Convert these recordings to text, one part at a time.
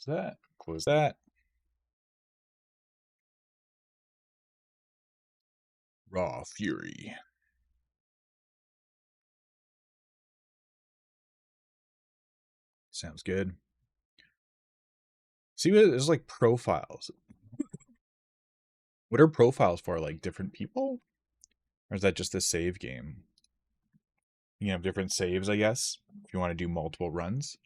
Close that. Close that. Raw Fury. Sounds good. See, there's like profiles. What are profiles for? Like different people? Or is that just a save game? You can have different saves, I guess, if you want to do multiple runs.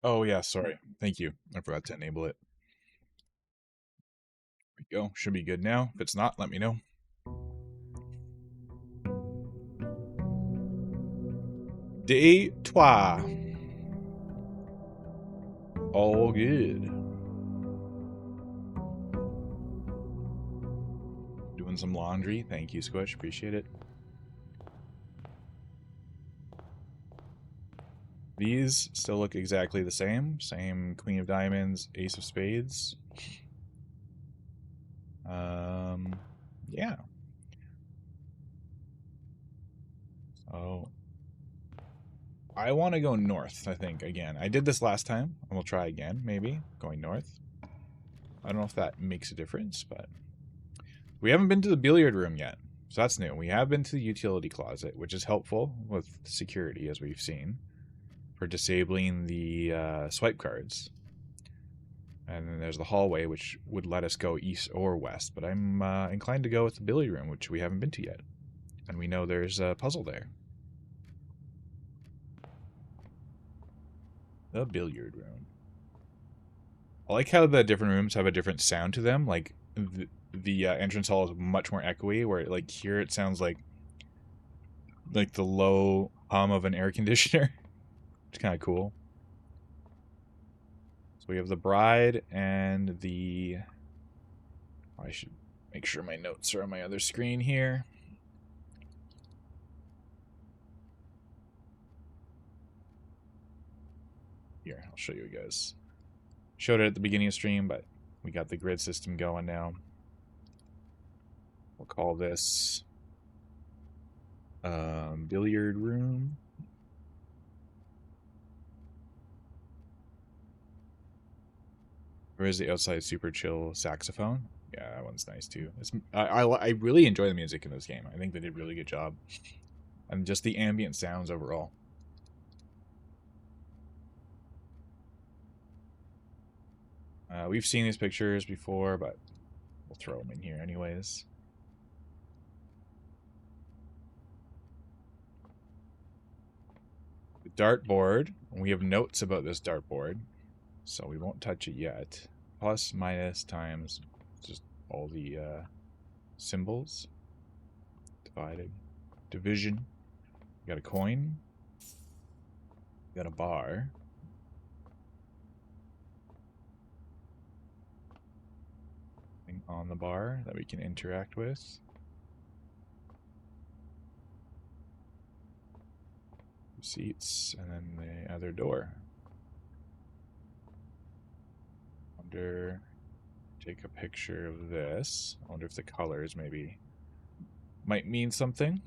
Oh, yeah, sorry. Thank you. I forgot to enable it. There we go. Should be good now. If it's not, let me know. Day 3. All good. Doing some laundry. Thank you, Squish. Appreciate it. These still look exactly the same. Same Queen of Diamonds, Ace of Spades. Yeah. So I want to go north, I think, again. I did this last time, and we'll try again, maybe, going north. I don't know if that makes a difference, but we haven't been to the billiard room yet, so that's new. We have been to the utility closet, which is helpful with security, as we've seen, for disabling the swipe cards. And then there's the hallway, which would let us go east or west, but I'm inclined to go with the billiard room, which we haven't been to yet. And we know there's a puzzle there. The billiard room. I like how the different rooms have a different sound to them. Like, the entrance hall is much more echoey, where, like, here it sounds like the low hum of an air conditioner. It's kind of cool. So we have the bride and the... I should make sure my notes are on my other screen here. Here, I'll show you guys. Showed it at the beginning of stream, but we got the grid system going now. We'll call this billiard room. Or is the outside super chill saxophone? Yeah, that one's nice too. I really enjoy the music in this game. I think they did a really good job. And just the ambient sounds overall. We've seen these pictures before, but we'll throw them in here anyways. The dartboard. We have notes about this dartboard, so we won't touch it yet. Plus, minus, times, just all the symbols. Divided. Division. We got a coin. We got a bar. Thing on the bar that we can interact with. Seats, and then the other door. Wonder, take a picture of this. I wonder if the colors maybe might mean something.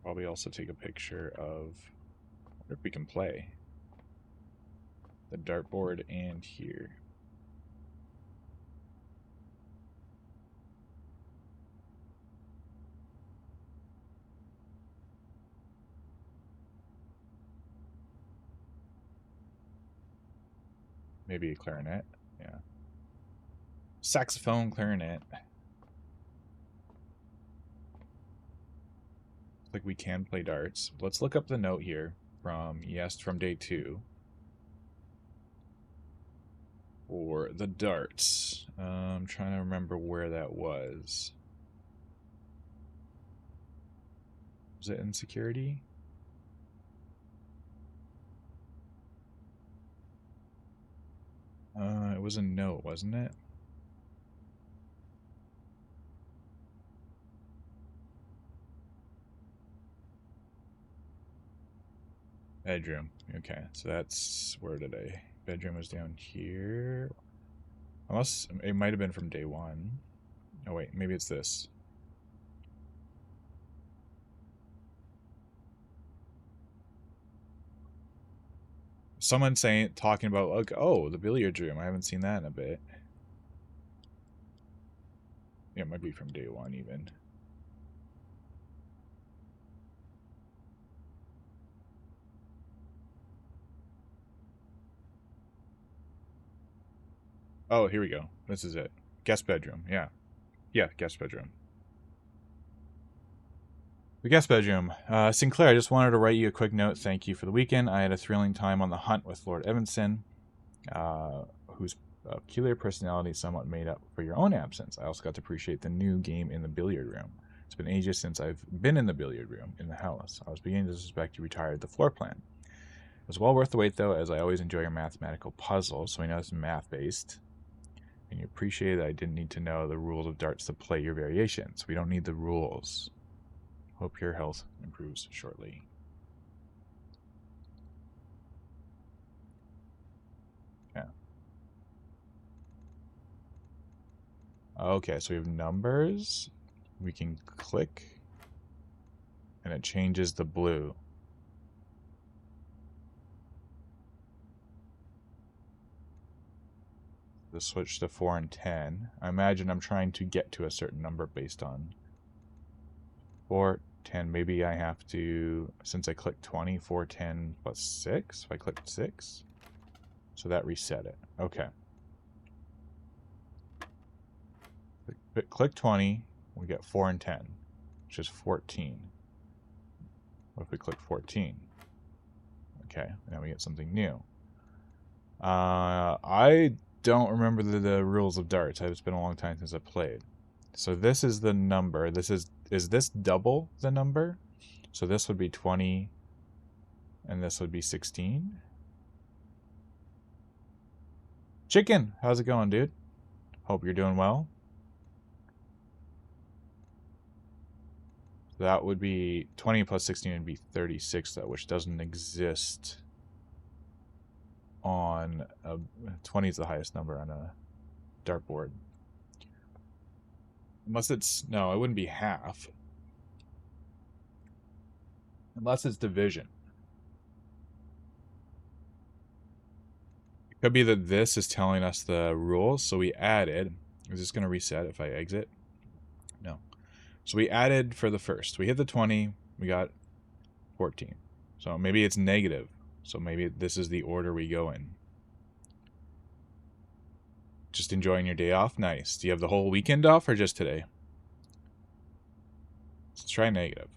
Probably also take a picture of, I wonder if we can play the dartboard and here. Maybe a clarinet. Yeah. Saxophone, clarinet. Looks like we can play darts. Let's look up the note here from from day 2. For the darts. I'm trying to remember where that was. Was it in security? It was a note, wasn't it? Bedroom. Okay, so that's... Where did I... Bedroom was down here. Unless... It might have been from day 1. Oh, wait. Maybe it's this. Someone talking about, like, oh, the billiards room. I haven't seen that in a bit. Yeah, it might be from day one even. Oh, here we go. This is it. Guest bedroom. Yeah. Yeah, guest bedroom. The guest bedroom. Sinclair, I just wanted to write you a quick note. Thank you for the weekend. I had a thrilling time on the hunt with Lord Evanson, whose peculiar personality somewhat made up for your own absence. I also got to appreciate the new game in the billiard room. It's been ages since I've been in the billiard room in the house. I was beginning to suspect you retired the floor plan. It was well worth the wait, though, as I always enjoy your mathematical puzzles, so we know it's math-based. And you appreciate that I didn't need to know the rules of darts to play your variations. We don't need the rules. Hope your health improves shortly. Yeah. Okay, so we have numbers. We can click, and it changes the blue. The switch to 4 and 10. I imagine I'm trying to get to a certain number based on 4, 10. Maybe I have to, since I clicked 20, 4, 10 plus 6. If I clicked 6, so that reset it. Okay. Click 20, we get 4 and 10, which is 14. What if we click 14? Okay, now we get something new. I don't remember the rules of darts. It's been a long time since I played. So this is the number. Is this double the number? So this would be 20, and this would be 16. Chicken, how's it going, dude? Hope you're doing well. That would be 20 plus 16 would be 36, though, which doesn't exist on 20 is the highest number on a dartboard. Unless it's, no, it wouldn't be half. Unless it's division. It could be that this is telling us the rules, so we added. Is this going to reset if I exit? No. So we added for the first. We hit the 20, we got 14. So maybe it's negative. So maybe this is the order we go in. Just enjoying your day off? Nice. Do you have the whole weekend off or just today? Let's try negative.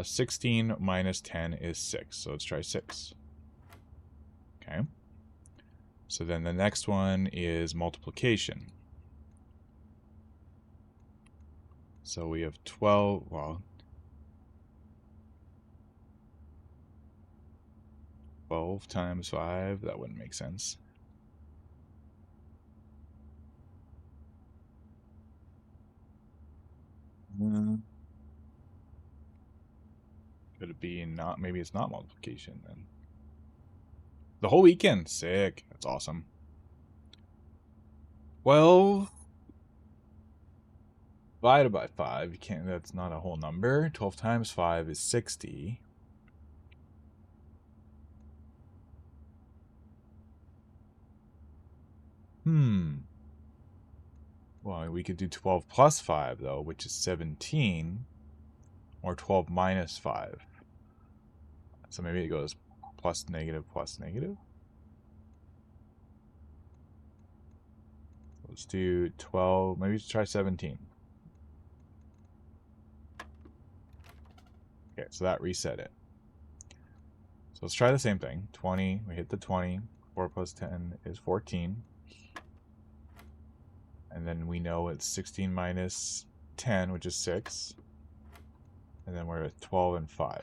16 minus 10 is 6. So let's try 6. Okay. So then the next one is multiplication. So we have 12, well, 12 times 5, that wouldn't make sense. Could it be not, maybe it's not multiplication then. The whole weekend, sick, that's awesome. 12 divided by 5, you can't, that's not a whole number. 12 times 5 is 60. Well, we could do 12 plus 5, though, which is 17, or 12 minus 5. So maybe it goes plus negative plus negative. Let's do 12, maybe let's try 17. Okay, so that reset it. So let's try the same thing. 20, we hit the 20. 4 plus 10 is 14. And then we know it's 16 minus 10, which is 6. And then we're at 12 and 5.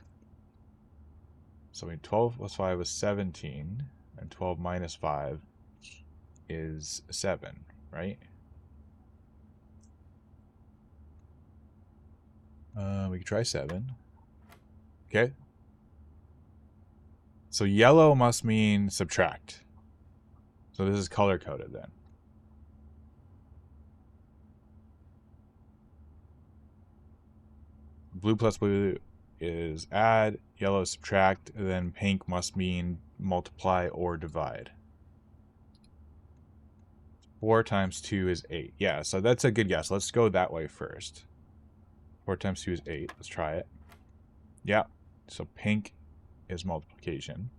So 12 plus 5 is 17. And 12 minus 5 is 7, right? We can try 7. Okay. So yellow must mean subtract. So this is color-coded then. Blue plus blue is add, yellow is subtract, and then pink must mean multiply or divide. 4 times 2 is 8. Yeah, so that's a good guess. Let's go that way first. 4 times 2 is 8. Let's try it. Yeah, so pink is multiplication.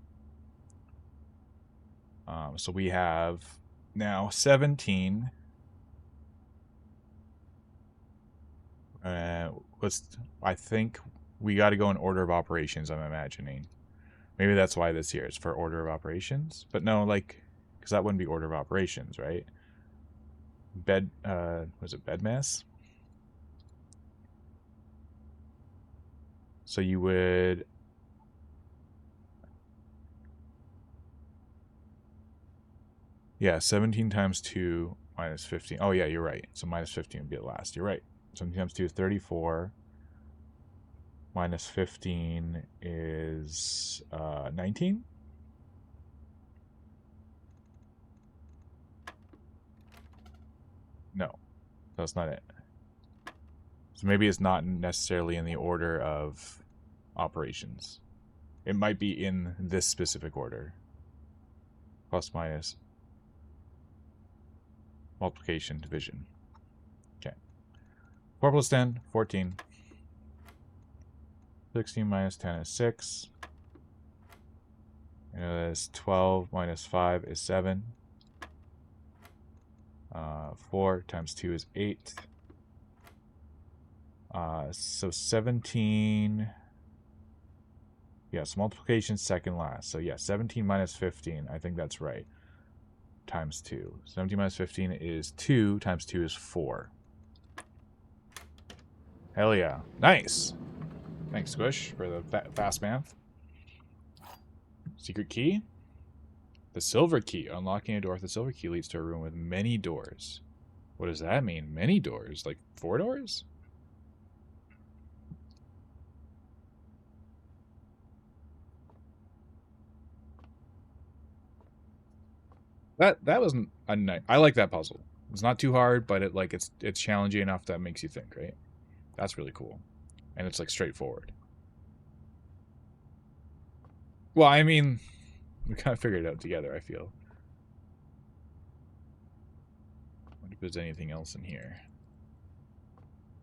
So we have now 17. I think we got to go in order of operations, I'm imagining. Maybe that's why this here is for order of operations. But no, like, because that wouldn't be order of operations, right? Was it bed mass? So you would... Yeah, 17 times 2 minus 15. Oh, yeah, you're right. So minus 15 would be the last. You're right. 17 times 2 is 34. Minus 15 is 19? No, that's not it. So maybe it's not necessarily in the order of operations. It might be in this specific order. Plus, minus, multiplication, division. Okay. 4 plus 10, 14. 16 minus 10 is 6. And it is 12 minus 5 is 7. 4 times 2 is 8. So 17... Yes, multiplication second last. So yeah, 17 minus 15. I think that's right. Times 2. 17 minus 15 is 2. Times 2 is 4. Hell yeah. Nice. Thanks, Squish, for the fast math. Secret key? The silver key. Unlocking a door with the silver key leads to a room with many doors. What does that mean? Many doors? Like 4 doors? That wasn't a nice. I like that puzzle. It's not too hard, but it's challenging enough that makes you think, right? That's really cool. And it's like straightforward. Well, I mean, we kind of figured it out together, I feel. I wonder if there's anything else in here.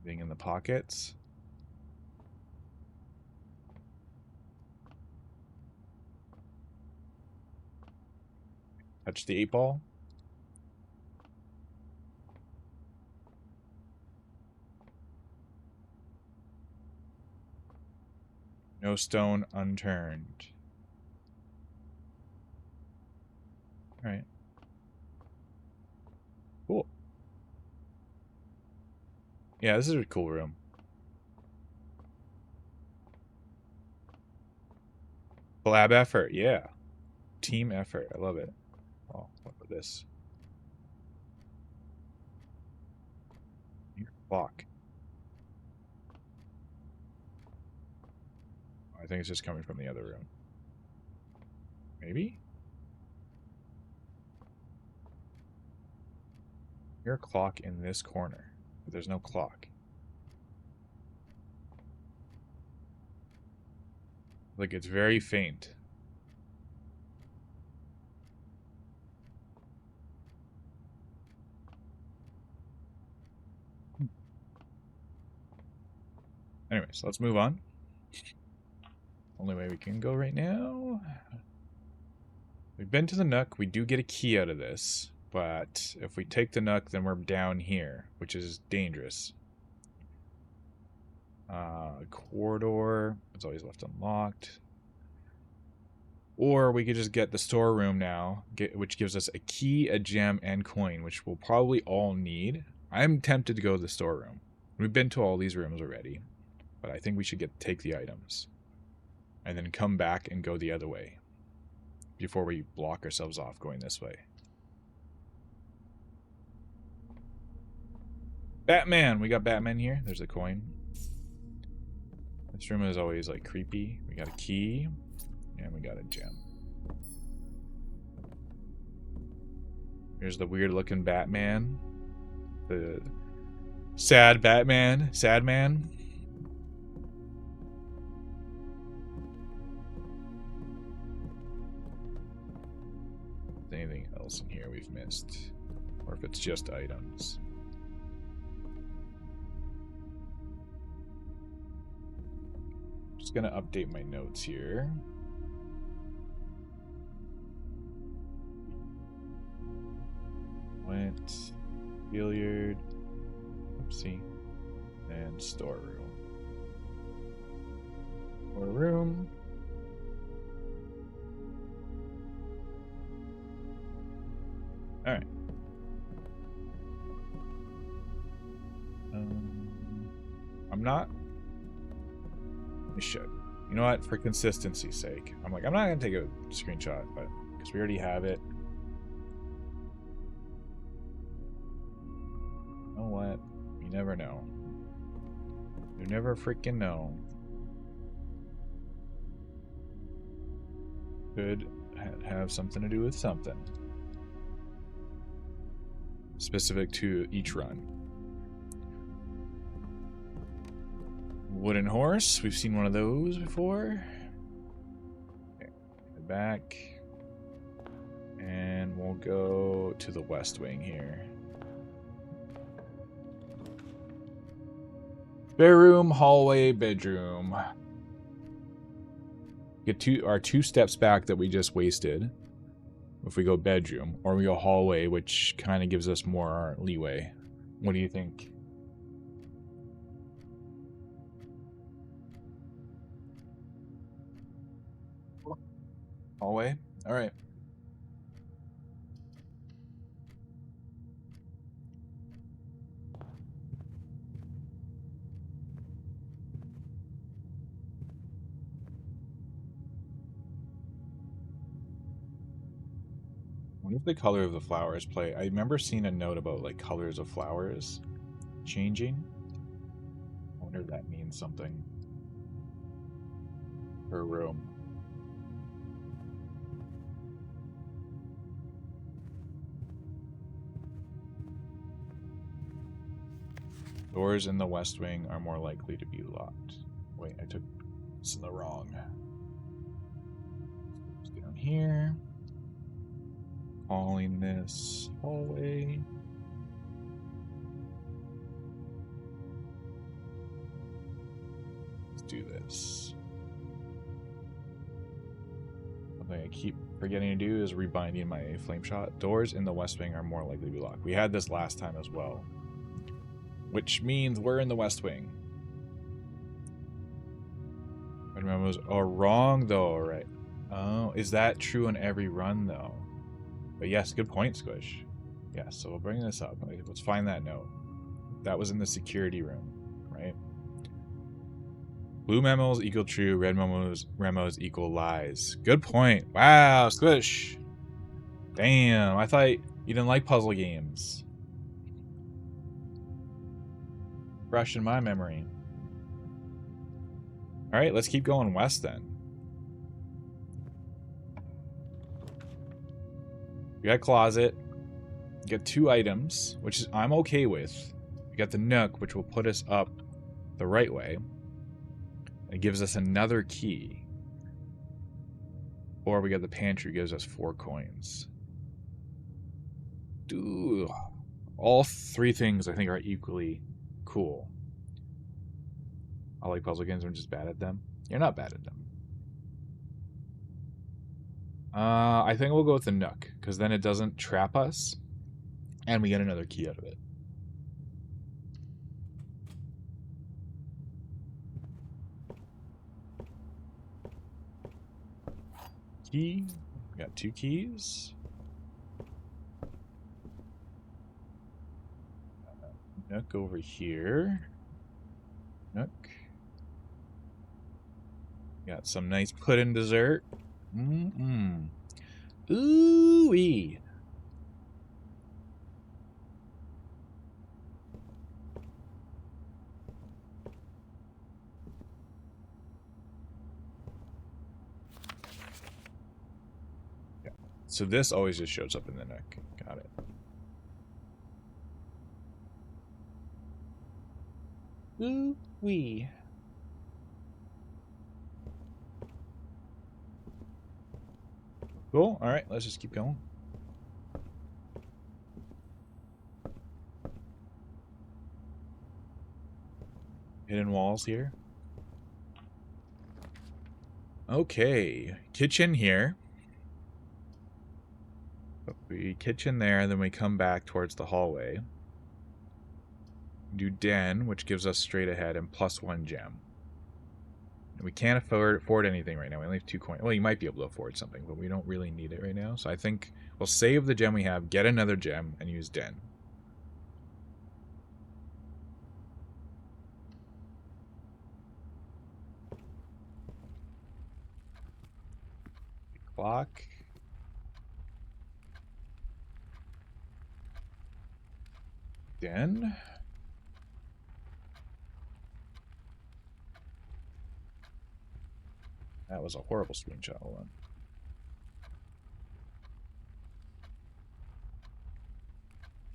Anything in the pockets? Touch the 8-ball. No stone unturned. Alright. Cool. Yeah, this is a cool room. Collab effort, yeah. Team effort, I love it. Oh, what about this? Your clock. I think it's just coming from the other room. Maybe? Your clock in this corner. But there's no clock. Like, it's very faint. Anyways, let's move on. Only way we can go right now. We've been to the Nook. We do get a key out of this. But if we take the Nook, then we're down here, which is dangerous. Corridor. It's always left unlocked. Or we could just get the storeroom now, which gives us a key, a gem, and coin, which we'll probably all need. I'm tempted to go to the storeroom. We've been to all these rooms already. But I think we should take the items. And then come back and go the other way. Before we block ourselves off going this way. Batman! We got Batman here. There's a coin. This room is always like creepy. We got a key. And we got a gem. Here's the weird looking Batman. The sad Batman. Sad man. missed. Or if it's just items. Just gonna update my notes here. Went, billiard, oopsie, and storeroom. Storeroom. All right. I'm not. I should. You know what? For consistency's sake, I'm not gonna take a screenshot, but because we already have it. You know what? You never know. You never freaking know. Could have something to do with something specific to each run. Wooden horse. We've seen one of those before. Okay, head back. And we'll go to the west wing here. Spare room, hallway, bedroom. Get our 2 steps back that we just wasted if we go bedroom, or we go hallway, which kind of gives us more leeway. What do you think? Hallway? All right. I wonder if the color of the flowers play. I remember seeing a note about like colors of flowers changing. I wonder if that means something. Per room. Doors in the west wing are more likely to be locked. Wait, I took this in the wrong. It's down here. Calling this hallway. Let's do this. Something I keep forgetting to do is rebinding my flame shot. Doors in the west wing are more likely to be locked. We had this last time as well. Which means we're in the west wing. Red memos are wrong though, right? Oh, is that true in every run though? But yes, good point, Squish. Yes, so we'll bring this up. Let's find that note. That was in the security room, right? Blue memos equal true, red memos equal lies. Good point. Wow, Squish. Damn, I thought you didn't like puzzle games. Fresh in my memory. Alright, let's keep going west then. We got a closet. We got 2 items, which is I'm okay with. We got the nook, which will put us up the right way. It gives us another key. Or we got the pantry, gives us 4 coins. Dude, all 3 things I think are equally cool. I like puzzle games, I'm just bad at them. You're not bad at them. I think we'll go with the nook, because then it doesn't trap us, and we get another key out of it. Key. We got 2 keys. Nook over here. Nook. Got some nice pudding dessert. Ooh-wee. Yeah. So this always just shows up in the nook. Got it. Ooh-wee. Cool. All right, let's just keep going. Hidden walls here. Okay, kitchen here. We kitchen there, then we come back towards the hallway. Do den, which gives us straight ahead and +1 gem. We can't afford anything right now. We only have 2 coins. Well, you might be able to afford something, but we don't really need it right now. So I think we'll save the gem we have, get another gem, and use den. Clock. Den. That was a horrible screenshot. Hold on.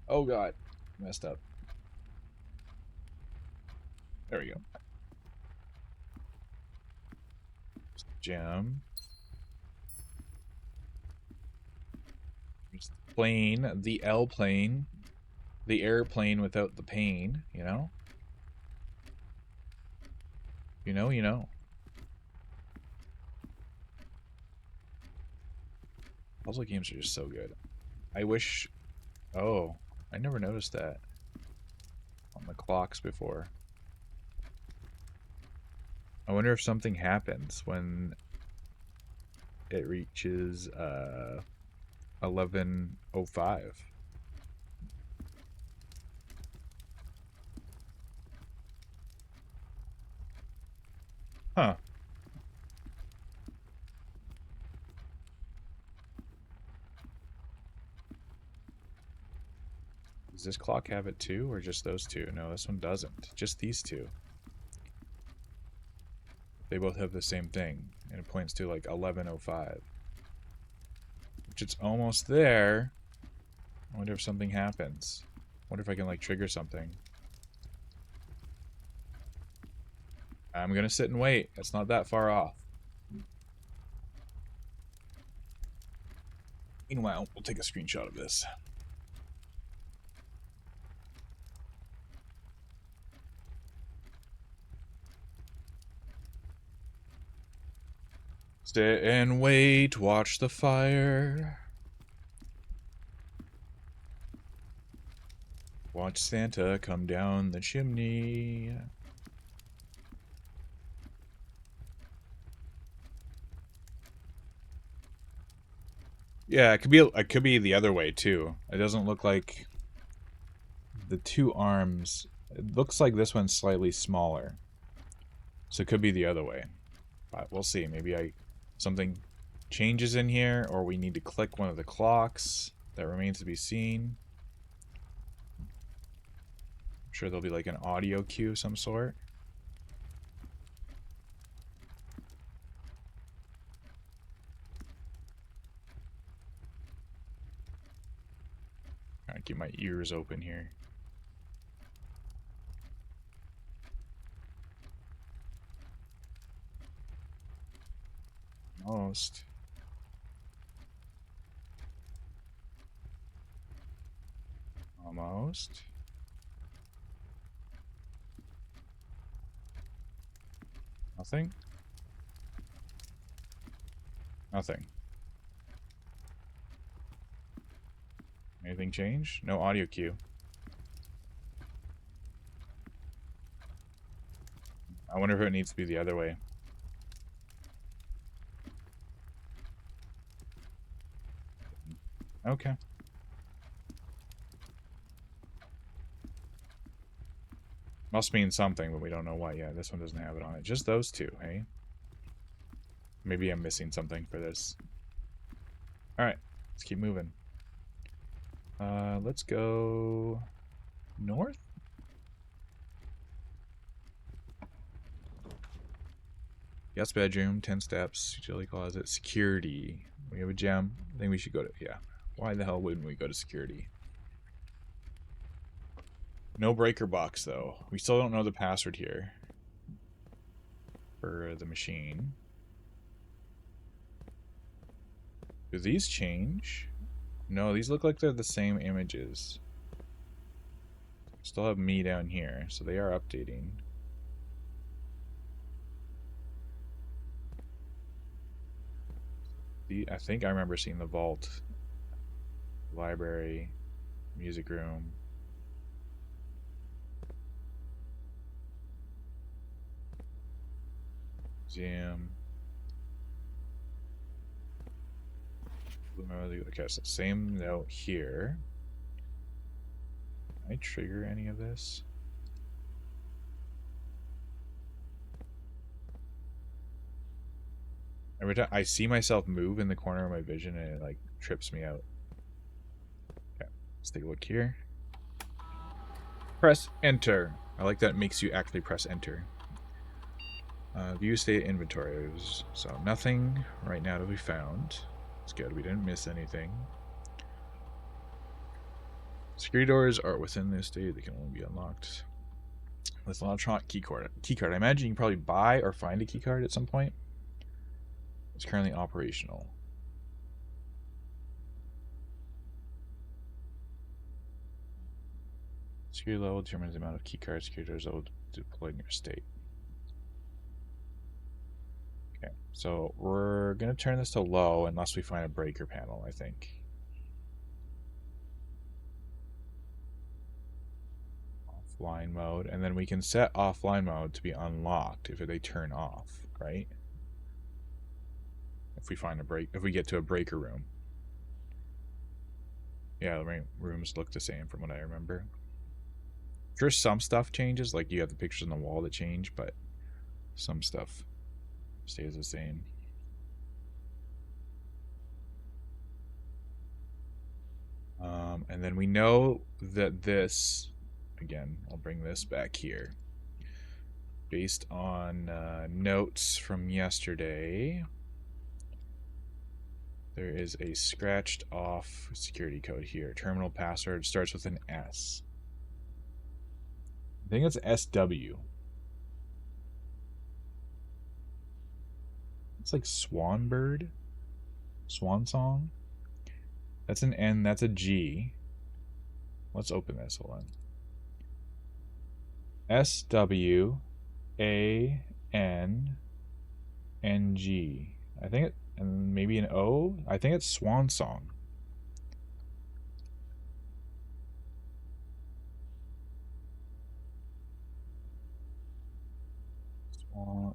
Oh god. Messed up. There we go. Gem. Plane. The L plane. The airplane without the pain, you know? You know, you know. Puzzle games are just so good. I wish... Oh, I never noticed that on the clocks before. I wonder if something happens when it reaches 11:05. Huh. Does this clock have it too, or just those two? No, this one doesn't. Just these two. They both have the same thing, and it points to like 11:05. Which it's almost there. I wonder if something happens. I wonder if I can like trigger something. I'm gonna sit and wait. It's not that far off. Meanwhile, we'll take a screenshot of this. Sit and wait, watch the fire. Watch Santa come down the chimney. Yeah, it could be the other way too. It doesn't look like the two arms. It looks like this one's slightly smaller. So it could be the other way. But we'll see. Maybe something changes in here, or we need to click one of the clocks. That remains to be seen. I'm sure there'll be like an audio cue of some sort. Gotta keep my ears open here. Almost. Almost. Nothing? Nothing. Anything change? No audio cue. I wonder if it needs to be the other way. Okay. Must mean something, but we don't know what yet. This one doesn't have it on it. Just those two, hey? Maybe I'm missing something for this. Alright, let's keep moving. Let's go north? Guest bedroom, 10 steps, utility closet, security. We have a gem. I think we should go to, yeah. Why the hell wouldn't we go to security? No breaker box, though. We still don't know the password here for the machine. Do these change? No, these look like they're the same images. Still have me down here, so they are updating. I think I remember seeing the vault, library, music room. Museum. Okay, so same note here. Can I trigger any of this? Every time I see myself move in the corner of my vision, and it like trips me out. Okay, let's take a look here. Press enter. I like that it makes you actually press enter. View state inventories. So nothing right now to be found. It's good. We didn't miss anything. Security doors are within this state. They can only be unlocked with an electronic keycard. I imagine you can probably buy or find a keycard at some point. It's currently operational. Security level determines the amount of keycards security doors that will deploy in your state. Okay, so we're going to turn this to low unless we find a breaker panel, I think. Offline mode, and then we can set offline mode to be unlocked if they turn off, right? If we find if we get to a breaker room. Yeah, the rooms look the same from what I remember. Sure, some stuff changes, like you have the pictures on the wall that change, but some stuff stays the same. And then we know that this, again, I'll bring this back here. Based on notes from yesterday, there is a scratched off security code here. Terminal password starts with an S. I think it's SW. It's like swan bird, swan song. That's an N, that's a G. Let's open this, hold on. SWANNG. I think it, and maybe an O. I think it's swan song. Swan.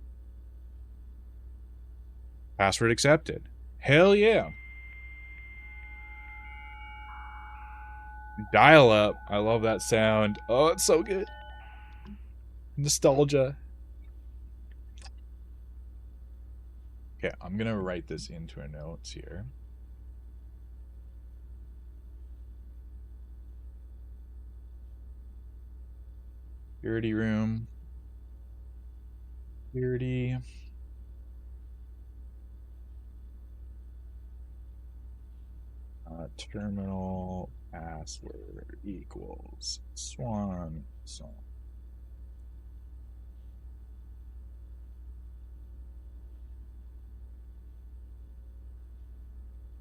Password accepted. Hell yeah. Dial up. I love that sound. Oh, it's so good. Nostalgia. Okay, I'm going to write this into our notes here. Security room. Security. Terminal password equals swan song.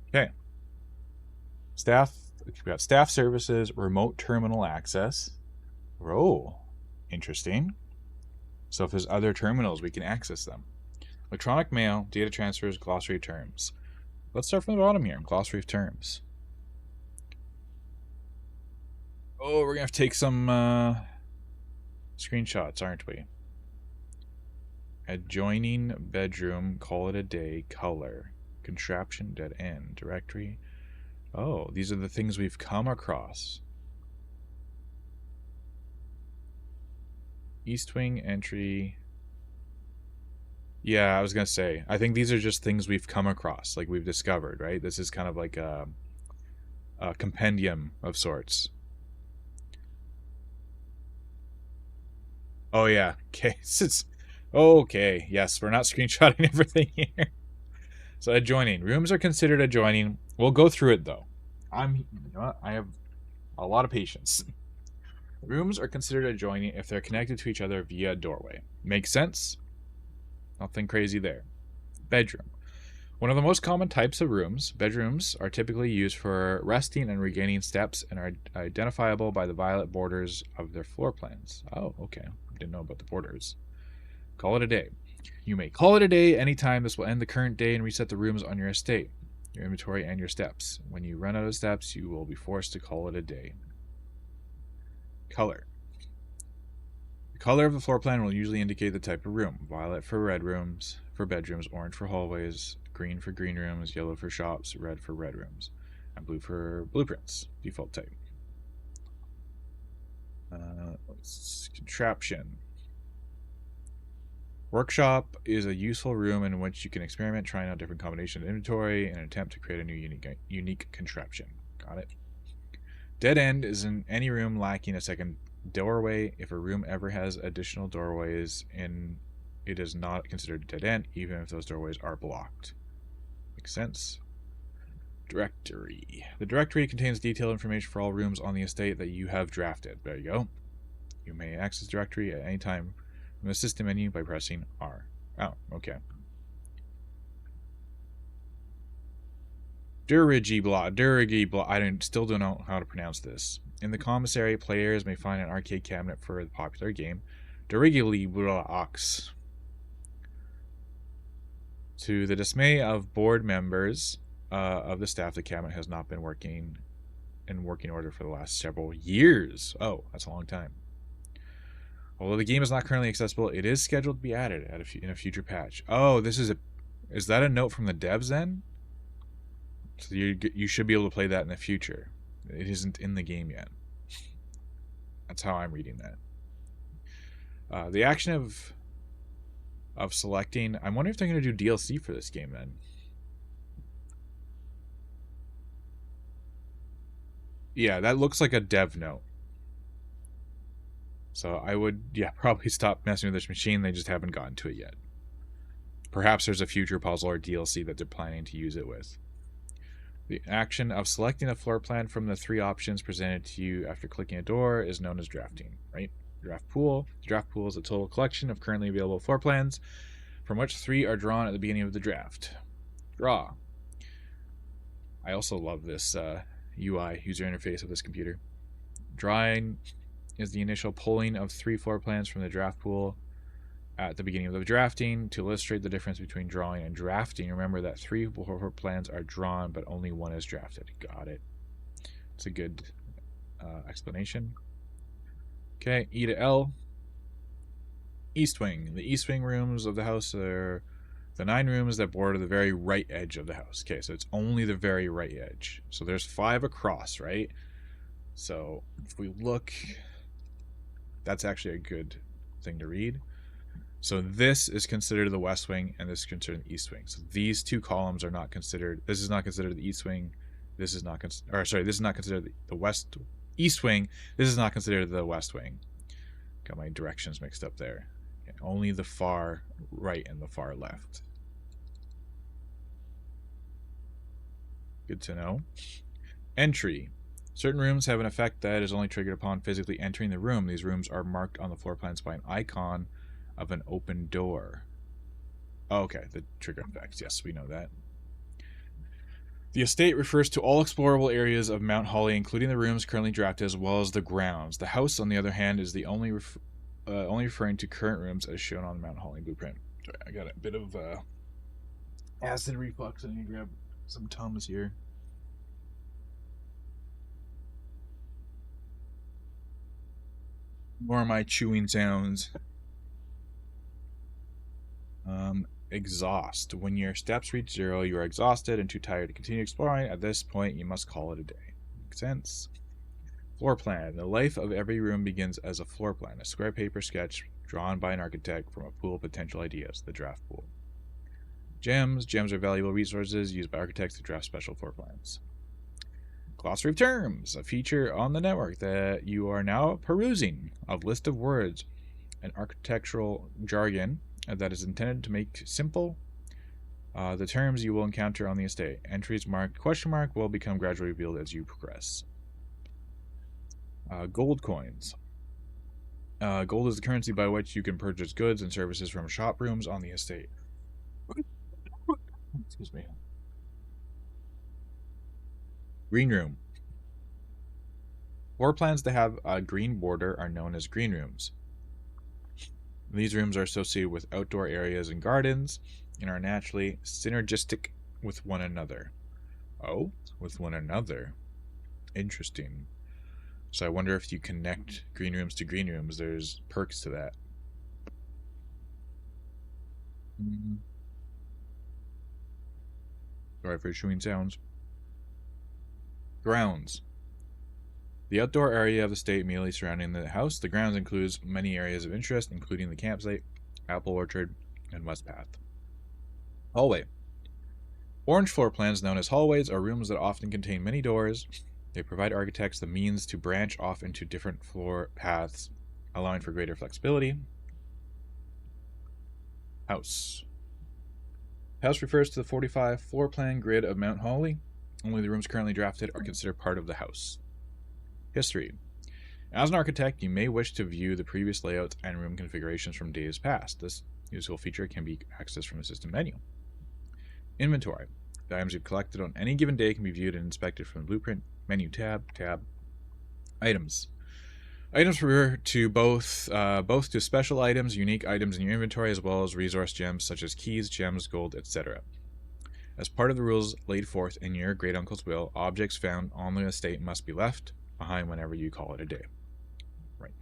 Okay. We've got staff services, remote terminal access. Oh, interesting. So if there's other terminals, we can access them. Electronic mail, data transfers, glossary terms. Let's start from the bottom here. Glossary of terms. Oh, we're going to have to take some screenshots, aren't we? Adjoining bedroom, call it a day, color. Contraption, dead end, directory. Oh, these are the things we've come across. East wing entry. Yeah, I was going to say, I think these are just things we've come across, like we've discovered, right? This is kind of like a compendium of sorts. Oh, yeah. Okay. Okay. Yes, we're not screenshotting everything here. So adjoining. Rooms are considered adjoining. We'll go through it, though. I have a lot of patience. Rooms are considered adjoining if they're connected to each other via a doorway. Makes sense? Nothing crazy there. Bedroom. One of the most common types of rooms, bedrooms are typically used for resting and regaining steps and are identifiable by the violet borders of their floor plans. Oh, okay. Didn't know about the borders. Call it a day. You may call it a day anytime. This will end the current day and reset the rooms on your estate. your inventory, and your steps. When you run out of steps, you will be forced to call it a day. Color. The color of the floor plan will usually indicate the type of room. Violet for red rooms, for bedrooms, orange for hallways, green for green rooms, yellow for shops, red for red rooms, and blue for blueprints. Default type. Contraption. Workshop is a useful room in which you can experiment, trying out different combinations of inventory in an attempt to create a new unique contraption. Got it. Dead end is in any room lacking a second doorway. If a room ever has additional doorways in, it is not considered a dead end, even if those doorways are blocked. Makes sense. Directory. The directory contains detailed information for all rooms on the estate that you have drafted. There you go. You may access directory at any time from the system menu by pressing R. Oh, okay. Dirigibla. I still don't know how to pronounce this. In the commissary, players may find an arcade cabinet for the popular game Dirigibla. To the dismay of board members of the staff, the cabinet has not been working in working order for the last several years. Oh, that's a long time. Although the game is not currently accessible, it is scheduled to be added in a future patch. Oh, is that a note from the devs then? So you should be able to play that in the future. It isn't in the game yet. That's how I'm reading that. The action of selecting. I wonder if they're going to do DLC for this game then. Yeah, that looks like a dev note. So I would, probably stop messing with this machine. They just haven't gotten to it yet. Perhaps there's a future puzzle or DLC that they're planning to use it with. The action of selecting a floor plan from the 3 options presented to you after clicking a door is known as drafting, right? Draft pool. The draft pool is a total collection of currently available floor plans, from which 3 are drawn at the beginning of the draft. Draw. I also love this UI, user interface of this computer. Drawing is the initial pulling of 3 floor plans from the draft pool at the beginning of the drafting. To illustrate the difference between drawing and drafting, remember that 3 floor plans are drawn, but only 1 is drafted. Got it. It's a good explanation. Okay, E to L. East wing. The east wing rooms of the house are the 9 rooms that border the very right edge of the house. Okay, so it's only the very right edge. So there's 5 across, right? So if we look, that's actually a good thing to read. So this is considered the west wing, and this is considered the east wing. So these 2 columns are not considered. This is not considered the east wing. This is not this is not considered the east wing. This is not considered the west wing. Got my directions mixed up there. Okay, only the far right and the far left. Good to know. Entry. Certain rooms have an effect that is only triggered upon physically entering the room. These rooms are marked on the floor plans by an icon of an open door. Oh, okay, the trigger effects. Yes, we know that. The estate refers to all explorable areas of Mount Holly, including the rooms currently drafted as well as the grounds. The house, on the other hand, is the only referring to current rooms as shown on the Mount Holly blueprint. Sorry, I got a bit of acid reflux. I need to grab some Tums here. More of my chewing sounds. Exhaust. When your steps reach 0, you are exhausted and too tired to continue exploring. At this point, you must call it a day. Makes sense. Floor plan. The life of every room begins as a floor plan, a square paper sketch drawn by an architect from a pool of potential ideas, the draft pool. Gems. Gems are valuable resources used by architects to draft special floor plans. Glossary of terms, a feature on the network that you are now perusing, a list of words and architectural jargon that is intended to make simple the terms you will encounter on the estate. Entries marked ? Will become gradually revealed as you progress. Gold coins. Gold is the currency by which you can purchase goods and services from shop rooms on the estate. Excuse me. Green room. Floor plans that have a green border are known as green rooms. These rooms are associated with outdoor areas and gardens and are naturally synergistic with one another. Oh, with one another. Interesting. So I wonder if you connect green rooms to green rooms, there's perks to that. Sorry for chewing sounds. Grounds. The outdoor area of the estate immediately surrounding the house. The grounds includes many areas of interest, including the campsite, apple orchard, and west path. Hallway. Orange floor plans, known as hallways, are rooms that often contain many doors. They provide architects the means to branch off into different floor paths, allowing for greater flexibility. House. House refers to the 45 floor plan grid of Mount Holly. Only the rooms currently drafted are considered part of the house. History. As an architect, you may wish to view the previous layouts and room configurations from days past. This useful feature can be accessed from the system menu. Inventory. The items you've collected on any given day can be viewed and inspected from the blueprint menu tab. Items. Items refer to both to special items, unique items in your inventory, as well as resource gems such as keys, gems, gold, etc. As part of the rules laid forth in your great uncle's will, objects found on the estate must be left behind whenever you call it a day. Right.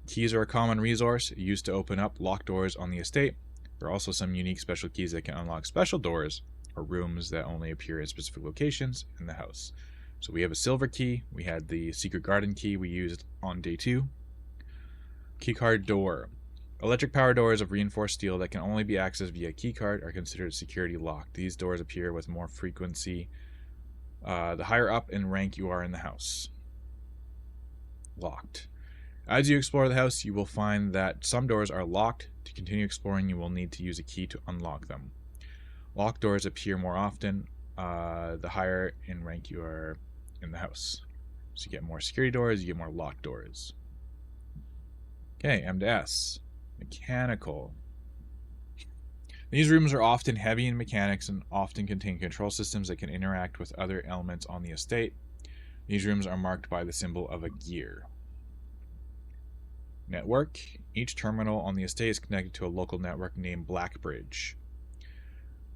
Keys are a common resource used to open up locked doors on the estate. There are also some unique special keys that can unlock special doors or rooms that only appear at specific locations in the house. So we have a silver key. We had the secret garden key we used on day 2. Keycard door. Electric power doors of reinforced steel that can only be accessed via keycard are considered security locked. These doors appear with more frequency the higher up in rank you are in the house. Locked. As you explore the house, you will find that some doors are locked. To continue exploring, you will need to use a key to unlock them. Locked doors appear more often the higher in rank you are in the house. So you get more security doors, you get more locked doors. Okay, M to S. Mechanical. These rooms are often heavy in mechanics and often contain control systems that can interact with other elements on the estate. These rooms are marked by the symbol of a gear. Network. Each terminal on the estate is connected to a local network named Blackbridge.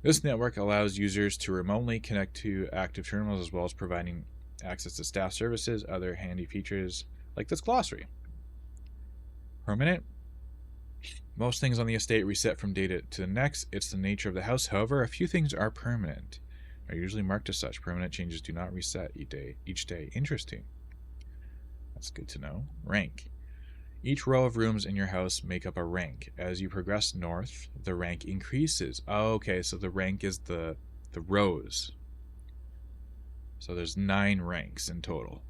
This network allows users to remotely connect to active terminals as well as providing access to staff services, other handy features like this glossary. Permanent. Most things on the estate reset from day to the next. It's the nature of the house. However, a few things are permanent. Are usually marked as such. Permanent changes do not reset each day. Interesting. That's good to know. Rank. Each row of rooms in your house make up a rank. As you progress north, the rank increases. Oh, okay, so the rank is the rows. So there's 9 ranks in total.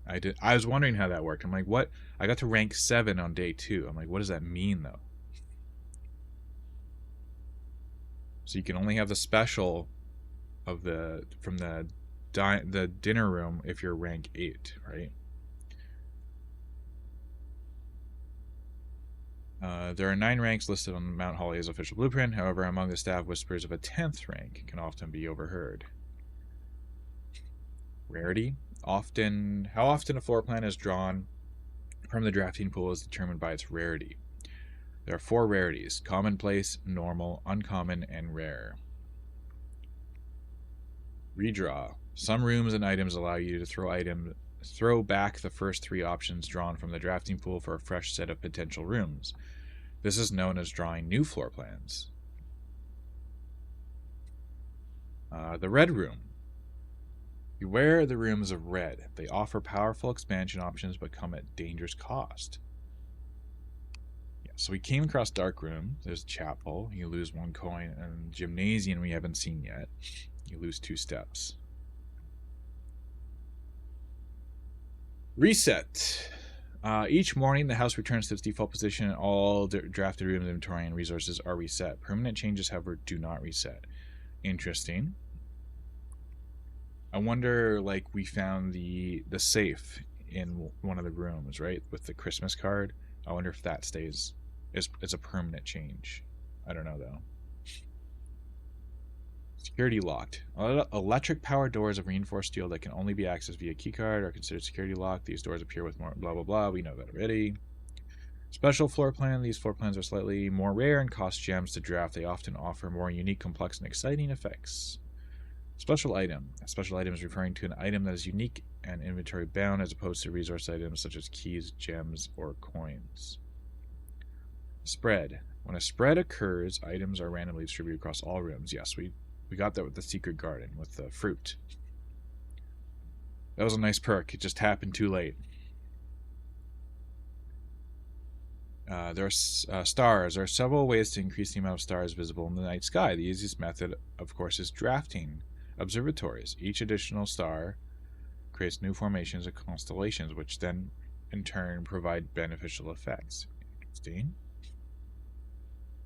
I was wondering how that worked. I'm like, what? I got to rank 7 on day 2. I'm like, what does that mean, though? So you can only have the special of from the dinner room if you're rank 8, right? There are 9 ranks listed on Mount Holly's official blueprint. However, among the staff, whispers of a 10th rank can often be overheard. Rarity. How often a floor plan is drawn from the drafting pool is determined by its rarity. There are 4 rarities: commonplace, normal, uncommon, and rare. Redraw. Some rooms and items allow you to throw back the first 3 options drawn from the drafting pool for a fresh set of potential rooms. This is known as drawing new floor plans. The red room. Beware the rooms of red. They offer powerful expansion options but come at dangerous cost. Yeah, so we came across dark room. There's chapel. You lose 1 coin. And gymnasium we haven't seen yet. You lose 2 steps. Reset. Each morning, the house returns to its default position and all drafted rooms, inventory, and resources are reset. Permanent changes, however, do not reset. Interesting. I wonder, like, we found the safe in one of the rooms, right, with the Christmas card. I wonder if that stays is a permanent change. I don't know, though. Security locked. Electric power doors of reinforced steel that can only be accessed via keycard are considered security locked. These doors appear with more blah blah blah. We know that already. Special floor plan. These floor plans are slightly more rare and cost gems to draft. They often offer more unique, complex, and exciting effects. Special item. A special item is referring to an item that is unique and inventory bound as opposed to resource items such as keys, gems, or coins. Spread. When a spread occurs, items are randomly distributed across all rooms. Yes, we got that with the secret garden, with the fruit. That was a nice perk. It just happened too late. There are stars. There are several ways to increase the amount of stars visible in the night sky. The easiest method, of course, is drafting observatories. Each additional star creates new formations of constellations, which then, in turn, provide beneficial effects. Interesting.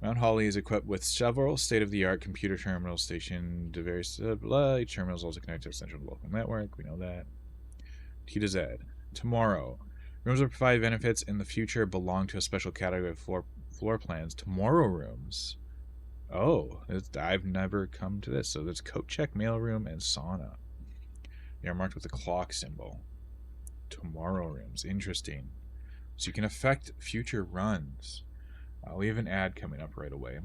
Mount Holly is equipped with several state-of-the-art computer terminals stationed to various each terminals also connect to a central local network. We know that. T to Z. Tomorrow. Rooms that provide benefits in the future belong to a special category of floor plans. Tomorrow rooms. Oh, I've never come to this. So there's coat check, mailroom, and sauna. They are marked with a clock symbol. Tomorrow rooms. Interesting. So you can affect future runs. We have an ad coming up right away.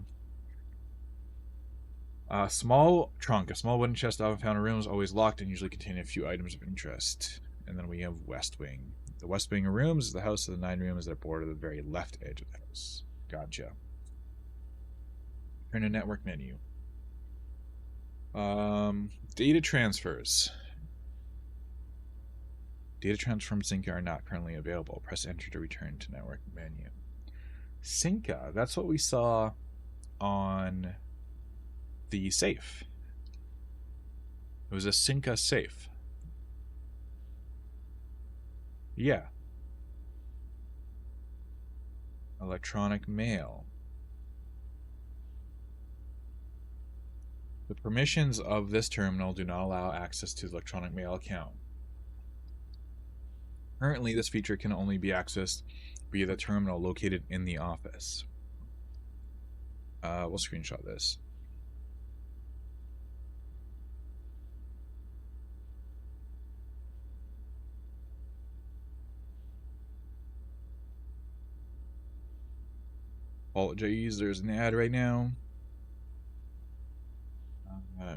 Small trunk. A small wooden chest often found in rooms, always locked and usually containing a few items of interest. And then we have West Wing. The West Wing of rooms is the house of the 9 rooms that border the very left edge of the house. Gotcha. Turn to network menu. Data transfers. Data transfers from Synca are not currently available. Press enter to return to network menu. Synca, that's what we saw on the safe. It was a Synca safe. Yeah. Electronic mail. The permissions of this terminal do not allow access to the electronic mail account. Currently, this feature can only be accessed via the terminal located in the office. We'll screenshot this. Apologies, there's an ad right now.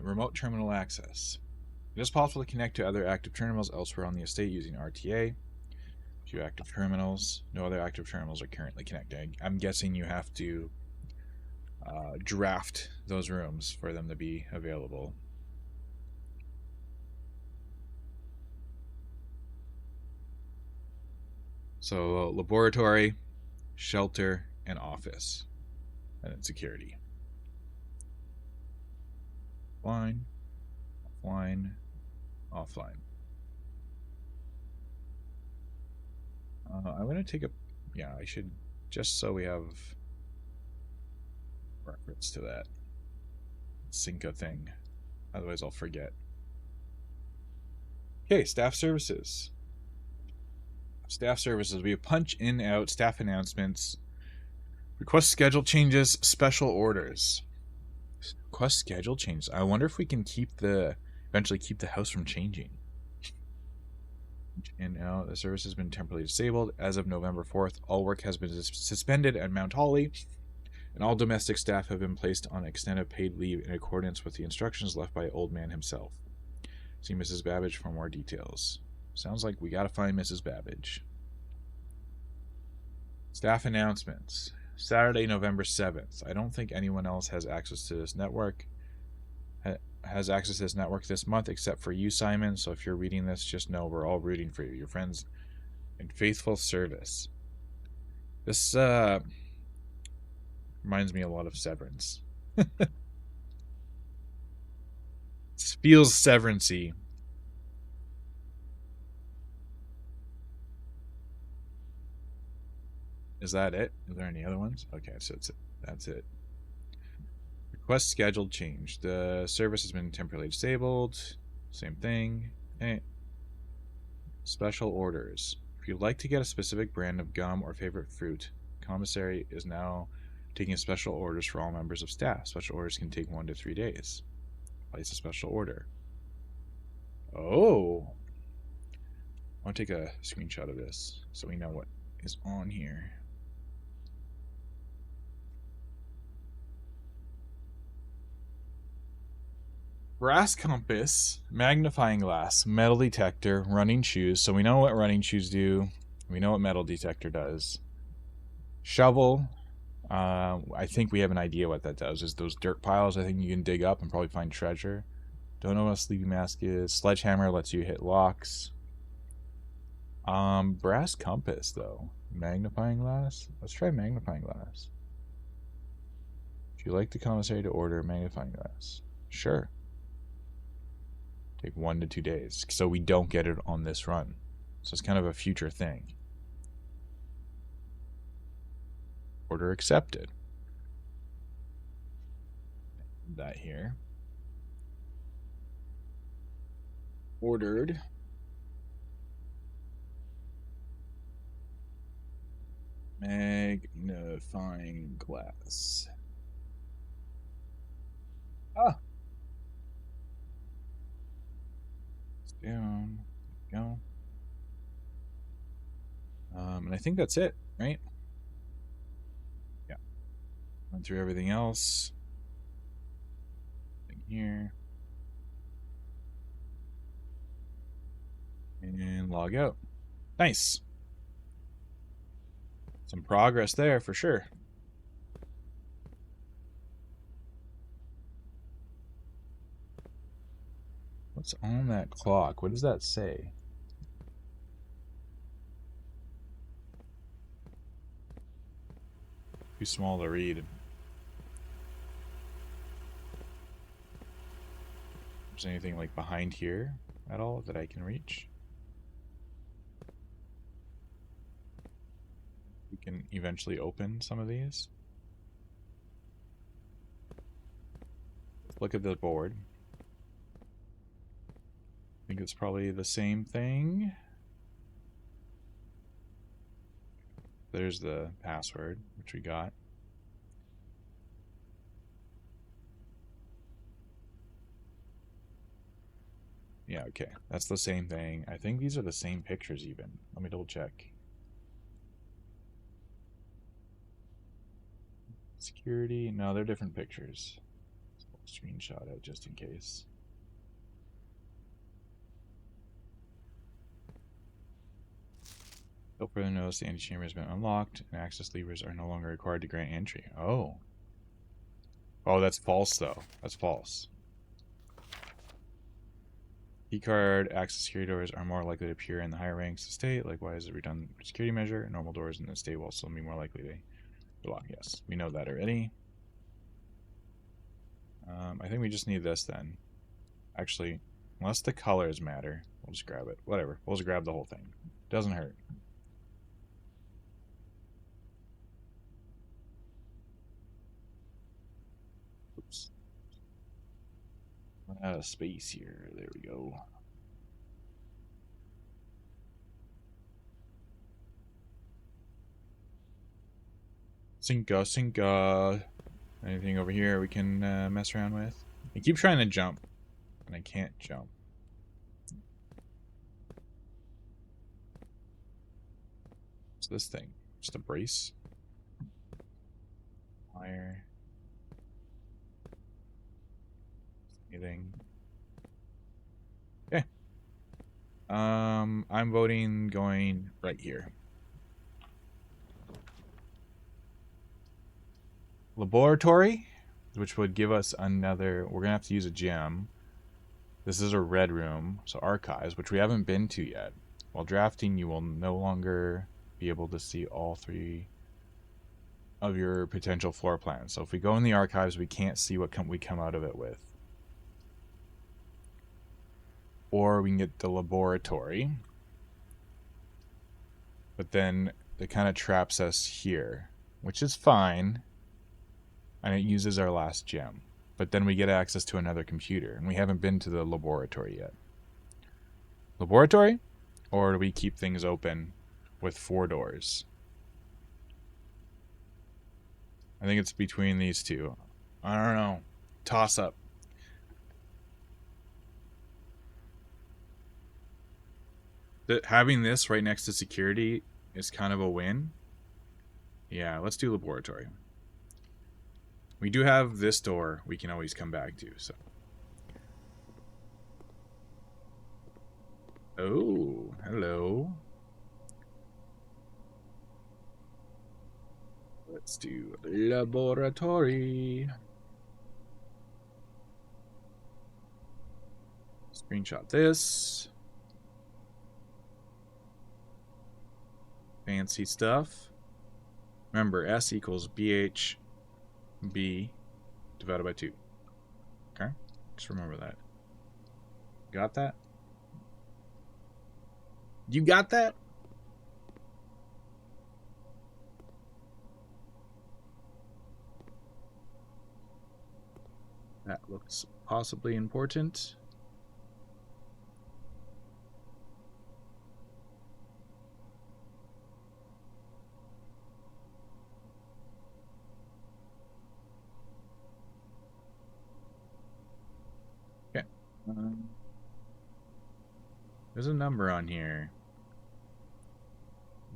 Remote terminal access. It is possible to connect to other active terminals elsewhere on the estate using RTA. Few active terminals. No other active terminals are currently connected. I'm guessing you have to draft those rooms for them to be available. So laboratory, shelter, and office, and then security. Offline, offline, offline. I'm going to take a... Yeah, I should... Just so we have reference to that Synca thing. Otherwise I'll forget. Okay, staff services. Staff services. We have punch in, out, staff announcements, request schedule changes, special orders. Request schedule changes. I wonder if we can eventually keep the house from changing. And now the service has been temporarily disabled. As of November 4th, all work has been suspended at Mount Holly, and all domestic staff have been placed on extended paid leave in accordance with the instructions left by Old Man himself. See Mrs. Babbage for more details. Sounds like we gotta find Mrs. Babbage. Staff announcements. Saturday, November 7th. I don't think anyone else has access to this network. Has access to this network this month except for you, Simon. So if you're reading this, just know we're all rooting for you. Your friends in faithful service. This reminds me a lot of Severance. It feels Severance-y. Is that it? Are there any other ones? Okay, so that's it. Request scheduled change. The service has been temporarily disabled. Same thing. Okay. Special orders. If you'd like to get a specific brand of gum or favorite fruit, commissary is now taking special orders for all members of staff. Special orders can take 1 to 3 days. Place a special order. Oh. I want to take a screenshot of this so we know what is on here. Brass compass, magnifying glass, metal detector, running shoes. So we know what running shoes do. We know what metal detector does. Shovel. I think we have an idea what that does. Is those dirt piles I think you can dig up and probably find treasure. Don't know what a sleeping mask is. Sledgehammer lets you hit locks. Brass compass though. Magnifying glass. Let's try magnifying glass. If you like the commissary to order magnifying glass, sure. Take 1 to 2 days, so we don't get it on this run. So it's kind of a future thing. Order accepted. That here. Ordered. Magnifying glass. Ah. It's down. Go. And I think that's it, right? Yeah. Went through everything else. Thing here. And log out. Nice. Some progress there for sure. What's on that clock? What does that say? Too small to read. Is there anything like behind here at all that I can reach? We can eventually open some of these. Look at the board. I think it's probably the same thing. There's the password, which we got. Yeah, okay. That's the same thing. I think these are the same pictures even. Let me double check. Security. No, they're different pictures. So I'll screenshot it just in case. Still further notice the antechamber has been unlocked and access levers are no longer required to grant entry. Oh. Oh, that's false though. That's false. Keycard access security doors are more likely to appear in the higher ranks of the state. Likewise, a redundant security measure. Normal doors in the state will also be more likely to block. Yes, we know that already. I think we just need this then. Actually, unless the colors matter, we'll just grab it. Whatever. We'll just grab the whole thing. Doesn't hurt. Oops. Run out of space here. There we go. Synca. Anything over here we can mess around with? I keep trying to jump, and I can't jump. What's this thing? Just a brace? Wire. Anything? Okay. I'm voting going right here. Laboratory, which would give us another. We're gonna have to use a gem. This is a red room, so archives, which we haven't been to yet. While drafting, you will no longer be able to see all 3 of your potential floor plans. So if we go in the archives, we can't see what we come out of it with. Or we can get the laboratory, but then it kind of traps us here, which is fine, and it uses our last gem. But then we get access to another computer, and we haven't been to the laboratory yet. Laboratory? Or do we keep things open with 4 doors? I think it's between these two. I don't know. Toss up. Having this right next to security is kind of a win. Yeah, let's do laboratory. We do have this door we can always come back to, so. Oh, hello. Let's do laboratory. Screenshot this. Fancy stuff. Remember, S equals BHB divided by 2. Okay? Just remember that. Got that? You got that? That looks possibly important. Okay. There's a number on here.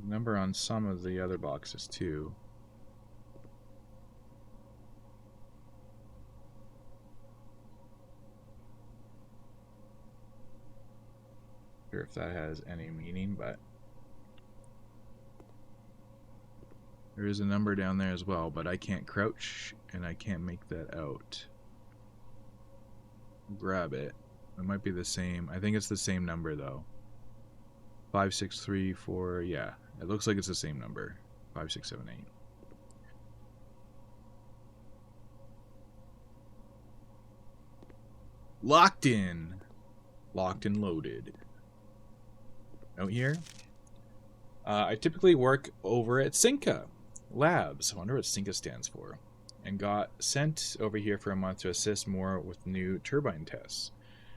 Number on some of the other boxes too. Sure if that has any meaning, but there is a number down there as well, but I can't crouch and I can't make that out. Grab it. It might be the same. I think it's the same number though. 5634. Yeah, it looks like it's the same number. 5678. Locked in. Locked and loaded. Note here. I typically work over at Cinca Labs. I wonder what Cinca stands for. And got sent over here for a month to assist more with new turbine tests.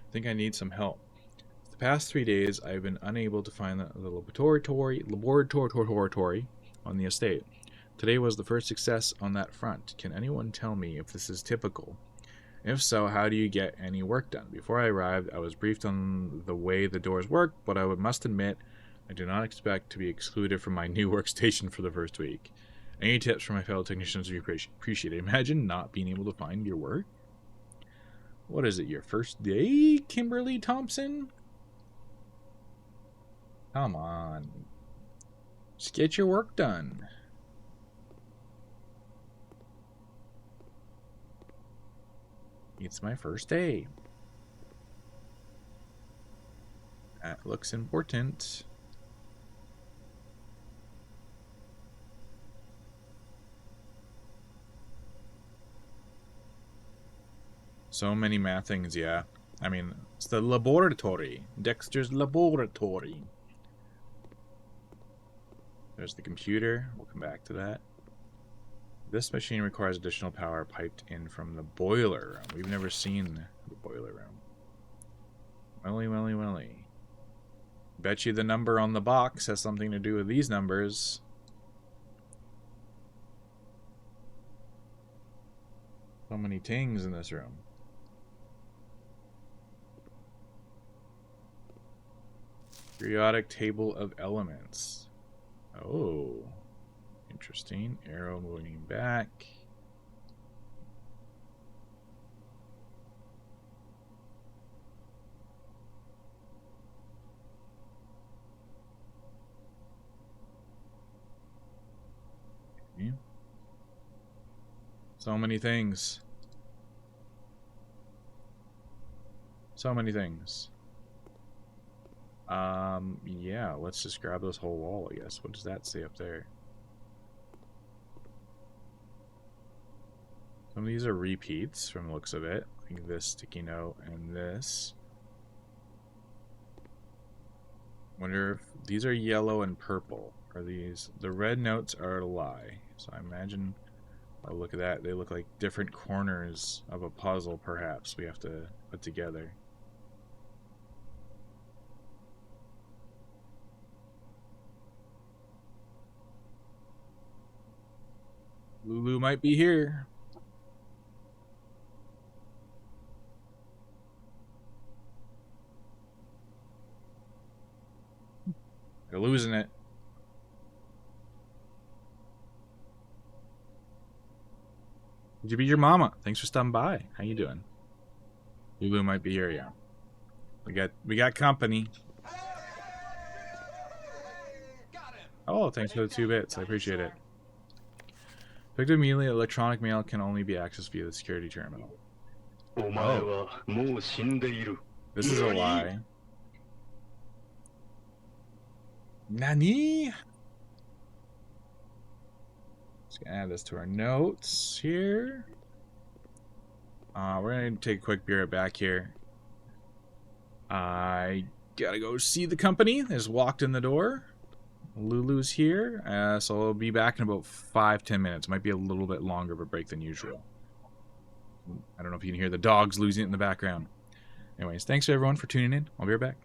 I think I need some help. The past 3 days, I've been unable to find the laboratory on the estate. Today was the first success on that front. Can anyone tell me if this is typical? If so, how do you get any work done? Before I arrived, I was briefed on the way the doors work, but I must admit, I do not expect to be excluded from my new workstation for the first week. Any tips from my fellow technicians would be appreciated. Imagine not being able to find your work. What is it, your first day, Kimberly Thompson? Come on. Just get your work done. It's my first day. That looks important. So many math things, yeah. I mean, it's the laboratory. Dexter's laboratory. There's the computer. We'll come back to that. This machine requires additional power piped in from the boiler room. We've never seen the boiler room. Welly. Bet you the number on the box has something to do with these numbers. So many things in this room. Periodic table of elements. Oh. Interesting. Arrow moving back. Okay. So many things. So many things. Yeah, let's just grab this whole wall, I guess. What does that say up there? Some of these are repeats from the looks of it. Like this sticky note and this. Wonder if these are yellow and purple. Are these... The red notes are a lie. So I imagine... Oh, look at that. They look like different corners of a puzzle, perhaps, we have to put together. Lulu might be here. They're losing it. Did you beat your mama? Thanks for stopping by. How you doing? Lulu might be here, yeah. We got company. Oh, thanks for the 2 bits. I appreciate it. Picked immediately, electronic mail can only be accessed via the security terminal. Oh, this is a lie. Nani? Just gonna add this to our notes here. We're gonna take a quick beer back here. I gotta go see the company. They just walked in the door. Lulu's here, so I'll be back in about 5-10 minutes. Might be a little bit longer of a break than usual. I don't know if you can hear the dogs losing it in the background. Anyways, thanks everyone for tuning in. I'll be right back.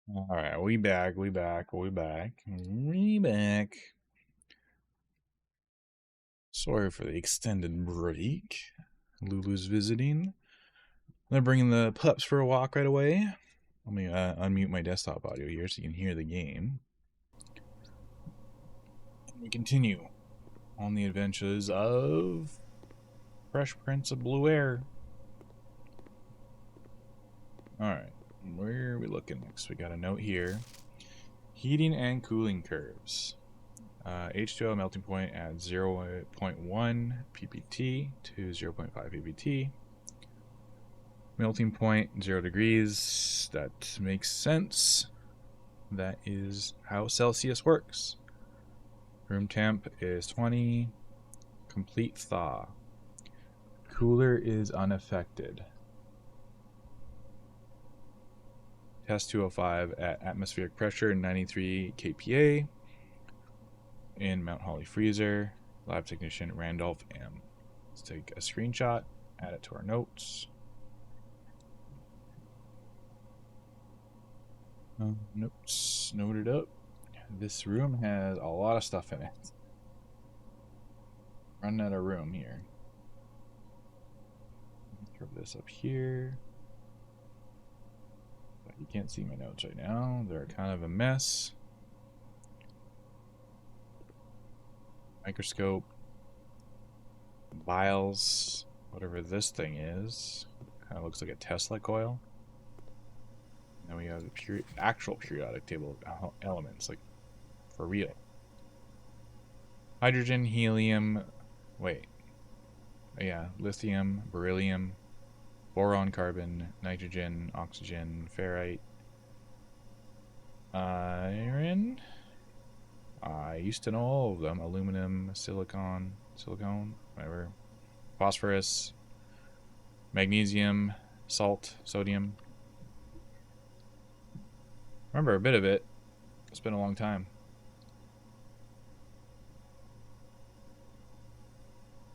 All right, we back. Sorry for the extended break. Lulu's visiting. They're bringing the pups for a walk right away. Let me unmute my desktop audio here so you can hear the game. We continue on the adventures of Fresh Prince of Blue Air. Alright, where are we looking next? We got a note here. Heating and cooling curves. H2O melting point at 0.1 ppt to 0.5 ppt. Melting point 0 degrees. That makes sense. That is how Celsius works. Room temp is 20. Complete thaw. Cooler is unaffected. Test 205 at atmospheric pressure 93 kPa. In Mount Holly freezer. Lab technician Randolph M. Let's take a screenshot, add it to our notes. Notes noted up. This room has a lot of stuff in it. Running out of room here. Throw this up here. You can't see my notes right now. They're kind of a mess. Microscope. Vials. Whatever this thing is. Kind of looks like a Tesla coil. And then we have the actual periodic table of elements, like for real. Hydrogen, helium. Wait. Yeah, lithium, beryllium, boron, carbon, nitrogen, oxygen, ferrite, iron. I used to know all of them. Aluminum, silicon, whatever. Phosphorus, magnesium, salt, sodium. Remember a bit of it. It's been a long time.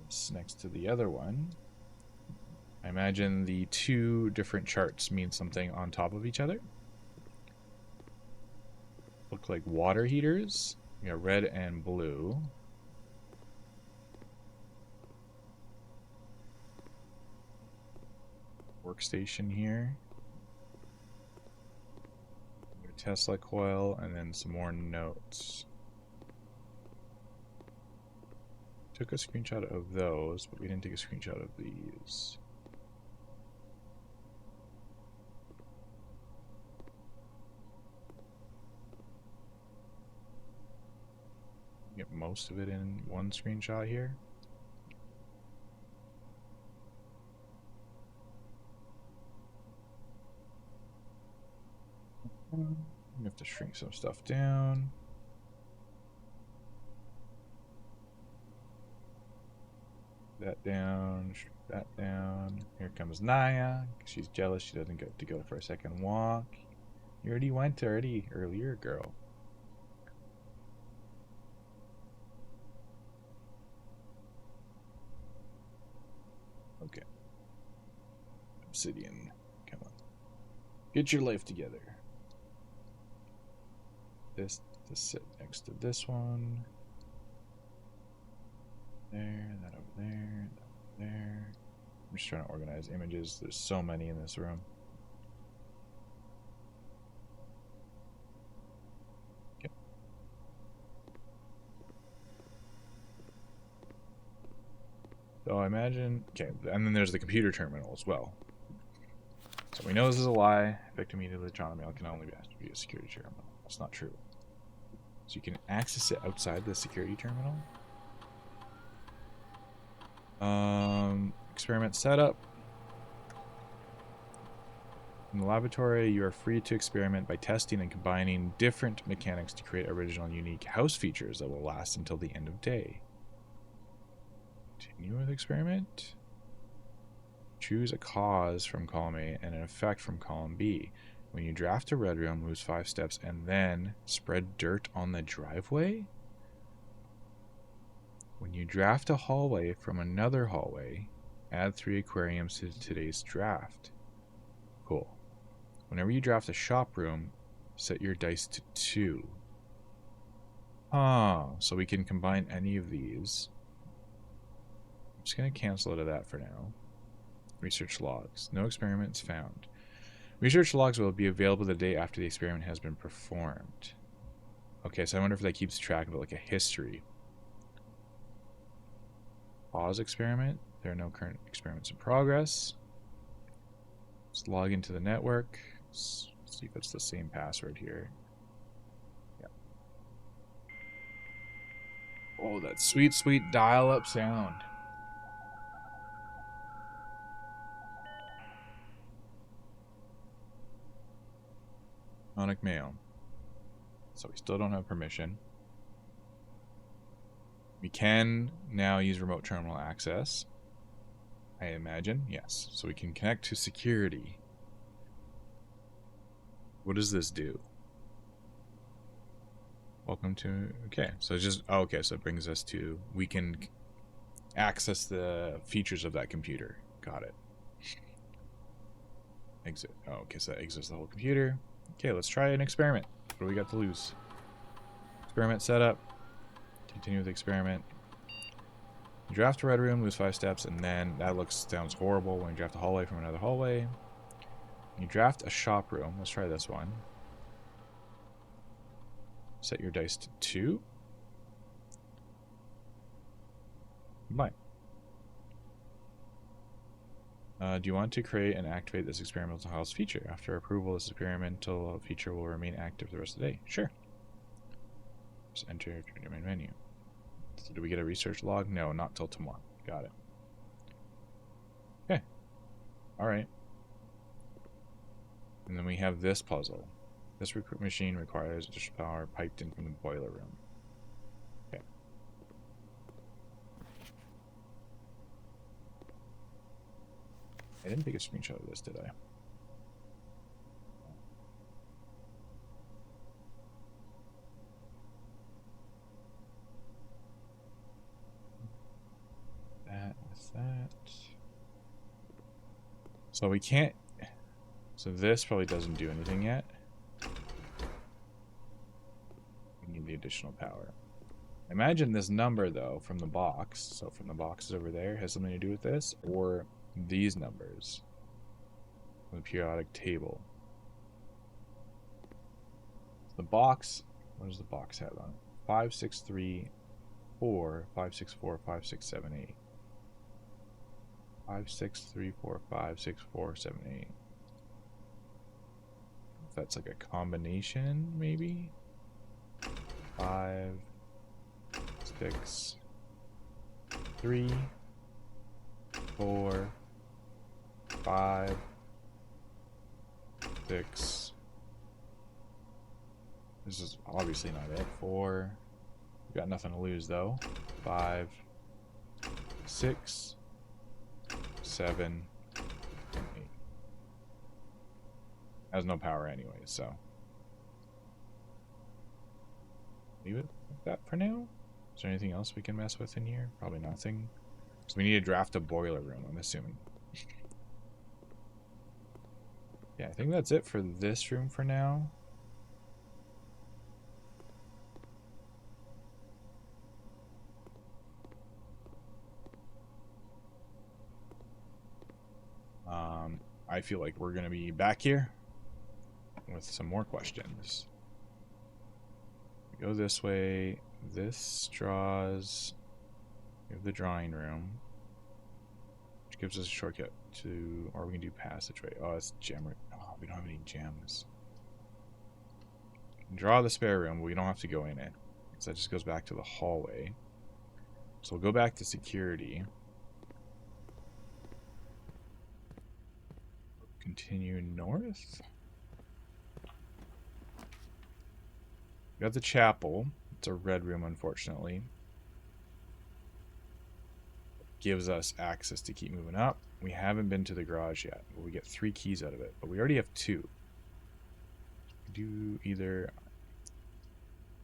It's next to the other one. I imagine the two different charts mean something on top of each other. Look like water heaters. We got red and blue. Workstation here. Tesla coil, and then some more notes. Took a screenshot of those, but we didn't take a screenshot of these. Get most of it in one screenshot here. We have to shrink some stuff down. That down, shrink that down. Here comes Naya. She's jealous she doesn't get to go for a second walk. You already went earlier, girl. Okay. Obsidian. Come on. Get your life together. This to sit next to this one. There, that over there, that over there. I'm just trying to organize images. There's so many in this room. Okay. So I imagine, okay, and then there's the computer terminal as well. So we know this is a lie. Victim media electronic mail can only be a security terminal. That's not true. So you can access it outside the security terminal. Experiment setup. In the laboratory, you are free to experiment by testing and combining different mechanics to create original and unique house features that will last until the end of day. Continue with experiment. Choose a cause from column A and an effect from column B. When you draft a red room, lose 5 steps and then spread dirt on the driveway? When you draft a hallway from another hallway, add 3 aquariums to today's draft. Cool. Whenever you draft a shop room, Set your dice to 2. Oh, so we can combine any of these. I'm just going to cancel out of that for now. Research logs. No experiments found. Research logs will be available the day after the experiment has been performed. Okay, so I wonder if that keeps track of it, like a history. Pause experiment. There are no current experiments in progress. Let's log into the network. Let's see if it's the same password here. Yeah. Oh, that sweet, sweet dial-up sound. Electronic mail. So we still don't have permission. We can now use remote terminal access. I imagine, yes. So we can connect to security. What does this do? Welcome to... Okay, so it's just... Oh, okay, so it brings us to... We can access the features of that computer. Got it. Exit. Oh, okay, so that exits the whole computer. Okay, let's try an experiment. What do we got to lose? Experiment setup. Continue with the experiment. You draft a red room, lose 5 steps, and then that sounds horrible when you draft a hallway from another hallway. You draft a shop room. Let's try this one. Set your dice to 2. Combine. Do you want to create and activate this experimental house feature? After approval, this experimental feature will remain active the rest of the day. Sure. Just enter your main menu. So do we get a research log? No, not till tomorrow. Got it. Okay. Alright. And then we have this puzzle. This recruit machine requires additional power piped in from the boiler room. Okay. I didn't take a screenshot of this, did I? That with that. So we can't... So this probably doesn't do anything yet. We need the additional power. Imagine this number, though, from the box. So from the boxes over there has something to do with this. Or these numbers. From the periodic table. The box... What does the box have on it? 5, 6, 3, 4, 5, 6, 4, 5, 6, 7, 8. 5, 6, 3, 4, 5, 6, 4, 7, 8. If that's like a combination, maybe? 5, 6, 3, 4, 5, 6. This is obviously not it. 4. We got nothing to lose though. 5, 6, 7, and 8. Has no power anyway, so leave it like that for now. Is there anything else we can mess with in here? Probably nothing. So we need to draft a boiler room, I'm assuming. Yeah, I think that's it for this room for now. I feel like we're going to be back here with some more questions. We go this way. This draws... We have the drawing room, which gives us a shortcut to... Or we can do passageway. Oh, it's gem... Oh, we don't have any gems. Draw the spare room, but we don't have to go in it. So that just goes back to the hallway. So we'll go back to security. Continue north. We got the chapel. It's a red room, unfortunately. Gives us access to keep moving up. We haven't been to the garage yet, but we get 3 keys out of it. But we already have 2. We do either...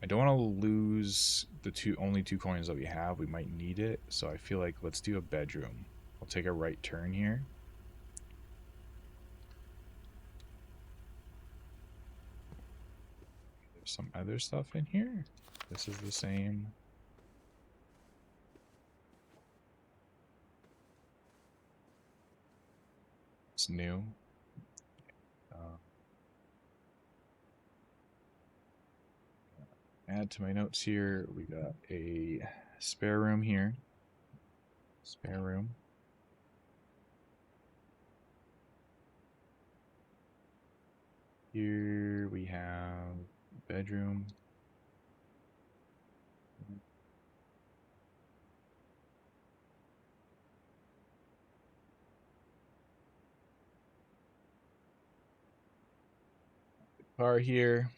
I don't want to lose the only 2 coins that we have. We might need it, so I feel like let's do a bedroom. We'll take a right turn here. some other stuff in here. This is the same. It's new. Add to my notes here. We got a spare room here. Spare room. Here we have bedroom. Car here.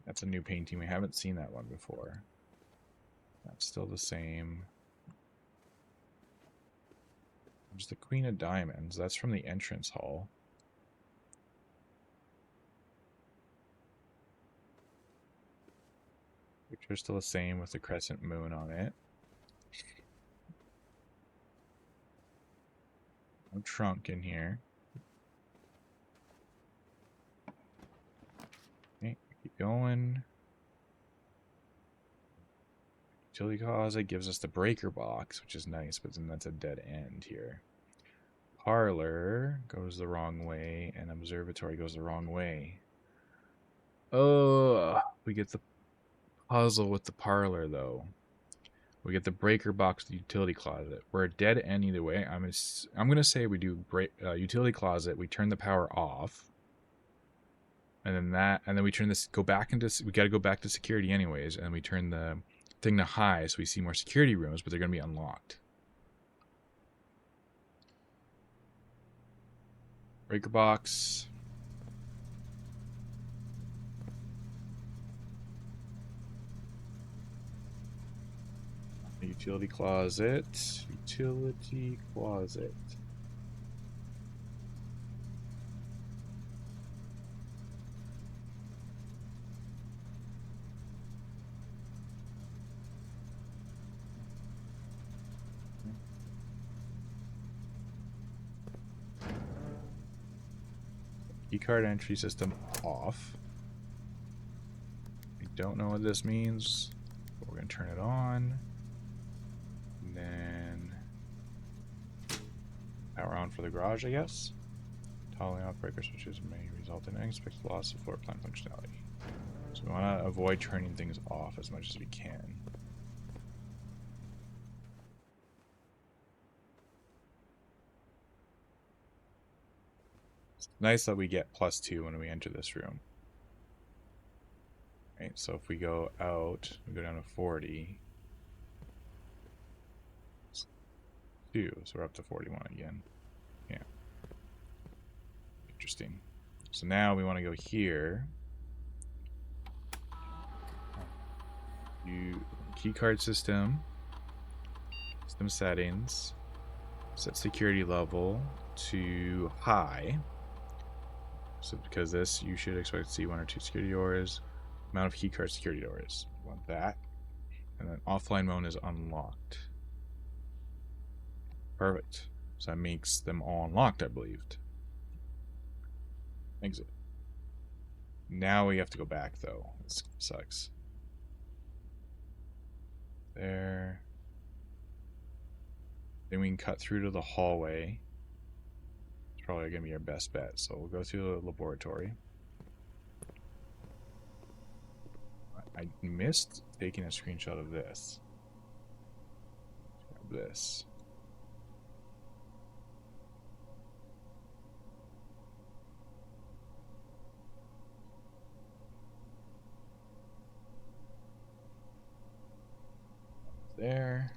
That's a new painting. We haven't seen that one before. That's still the same. There's the Queen of Diamonds. That's from the entrance hall. Picture's still the same with the crescent moon on it. No trunk in here. Okay, keep going. Utility closet gives us the breaker box, which is nice, but then that's a dead end here. Parlor goes the wrong way, and observatory goes the wrong way. Oh, we get the puzzle with the parlor, though. We get the breaker box, the utility closet. We're a dead end either way. I'm gonna say we do utility closet. We turn the power off, and then we turn this. Go back into. We got to go back to security anyways, and we turn the thing to high so we see more security rooms, but they're gonna be unlocked. Breaker box. Utility closet. Utility closet. Keycard entry system off. I don't know what this means, but we're going to turn it on. And then power on for the garage, I guess. Toggling off breaker switches may result in unexpected loss of floor plan functionality. So we want to avoid turning things off as much as we can. Nice that we get +2 when we enter this room. Right, so if we go out, we go down to 40. 2, so we're up to 41 again. Yeah. Interesting. So now we want to go here. Keycard system. System settings. Set security level to high. So because this, you should expect to see 1 or 2 security doors. Amount of keycard security doors. Want that. And then offline mode is unlocked. Perfect. So that makes them all unlocked, I believed. Exit. Now we have to go back, though. This sucks. There. Then we can cut through to the hallway. It's probably going to be our best bet. So we'll go through the laboratory. I missed taking a screenshot of this. Grab this. There.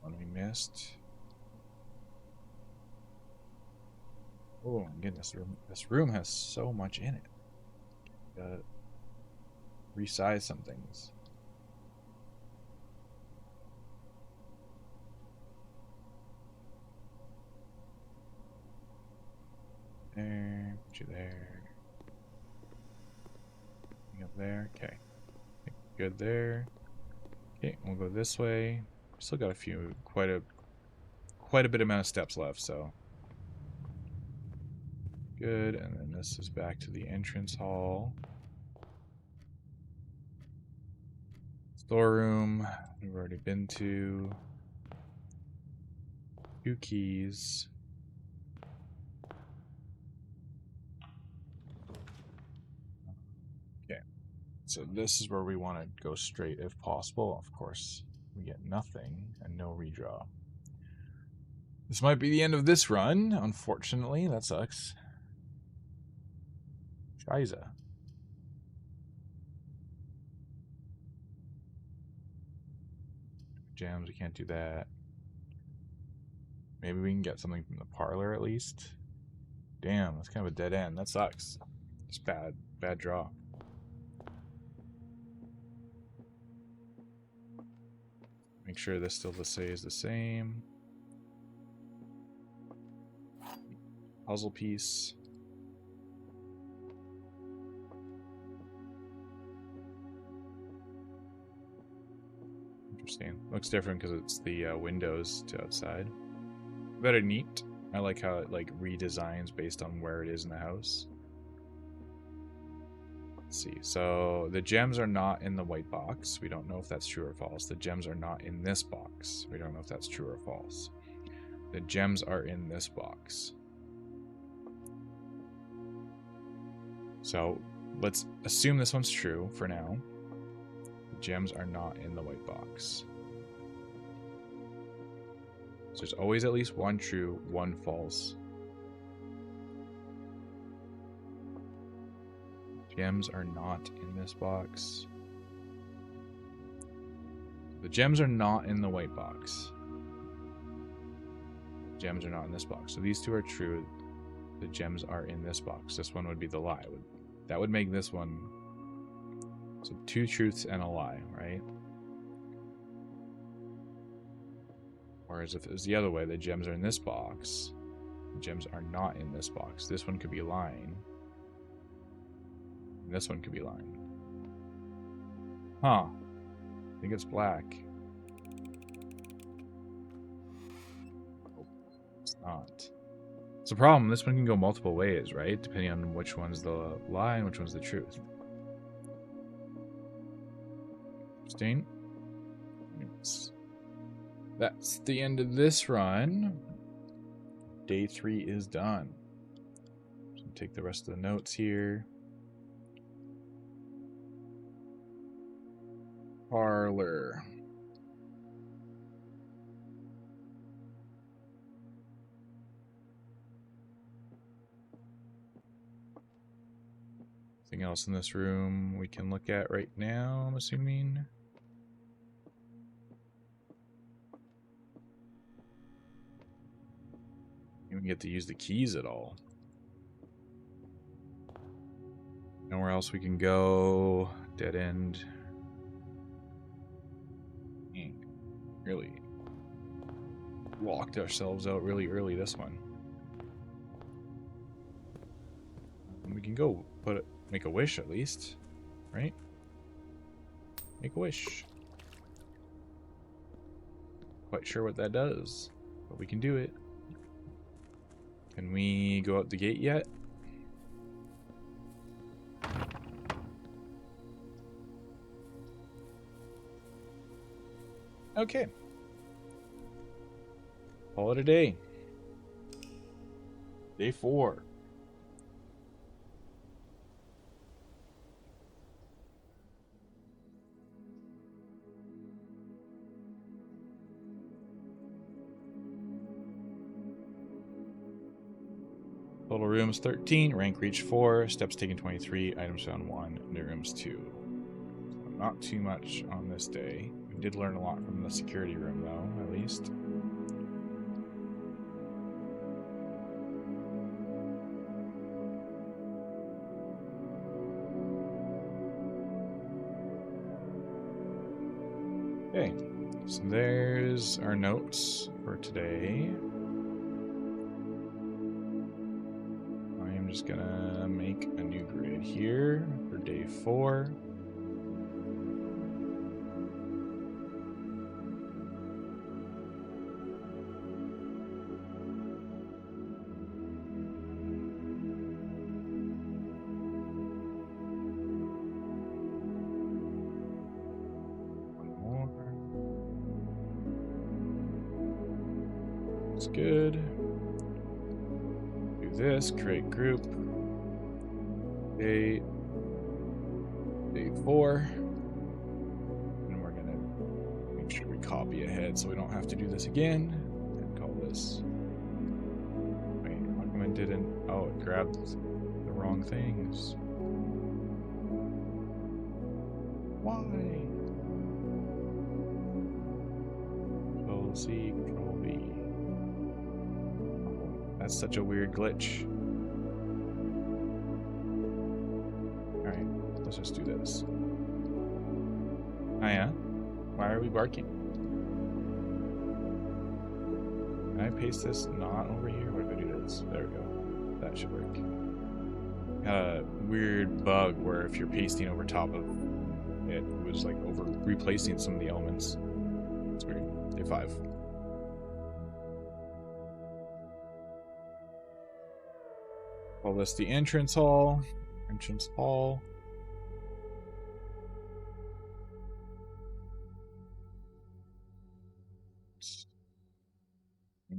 One we missed. Oh my goodness, this room has so much in it. Gotta resize some things. There, put you there. Up there, okay. Good there. Okay, we'll go this way. Still got quite a bit amount of steps left, so Good, and then this is back to the entrance hall. Storeroom, we've already been to. 2 keys. Okay, so this is where we want to go straight if possible. Of course, we get nothing and no redraw. This might be the end of this run, unfortunately. That sucks. Yayze. Gems, we can't do that. Maybe we can get something from the parlor at least. Damn, that's kind of a dead end. That sucks. It's bad draw. Make sure this still stays the same. Puzzle piece. Interesting. Looks different because it's the windows to outside. Very neat. I like how it like redesigns based on where it is in the house. Let's see. So the gems are not in the white box. We don't know if that's true or false. The gems are not in this box. We don't know if that's true or false. The gems are in this box. So let's assume this one's true for now. The gems are not in the white box. So there's always at least one true, one false. Gems are not in this box. The gems are not in the white box. Gems are not in this box. So these two are true. The gems are in this box. This one would be the lie. That would make this one. So 2 truths and a lie, right? Whereas if it was the other way, the gems are in this box. The gems are not in this box. This one could be lying. And this one could be lying. Huh. I think it's black. Oh, it's not. It's a problem. This one can go multiple ways, right? Depending on which one's the lie and which one's the truth. Interesting. That's the end of this run. Day 3 is done. So take the rest of the notes here. Parlor. Anything else in this room we can look at right now, I'm assuming? You don't get to use the keys at all. Nowhere else we can go. Dead end. Really locked ourselves out really early this one. And we can go make a wish at least, right? Make a wish. Quite sure what that does, but we can do it. Can we go out the gate yet? Okay. Call it a day. Day 4. Total rooms 13, rank reached 4, steps taken 23, items found 1, new rooms 2. So not too much on this day. We did learn a lot from the security room though, at least. Okay, so there's our notes for today. I'm just gonna make a new grid here for day 4. good. Do this, create group. Day 4. And we're gonna make sure we copy ahead so we don't have to do this again. And call this. Wait, how come it didn't? Oh, it grabbed the wrong things. Why? Control C, Control V. Oh, that's such a weird glitch. Alright, let's just do this. Oh yeah? Why are we barking? Can I paste this not over here? What if I do this? There we go. That should work. Got a weird bug where if you're pasting over top of it was like over replacing some of the elements. It's weird. Day 5. Call this the entrance hall. Entrance hall.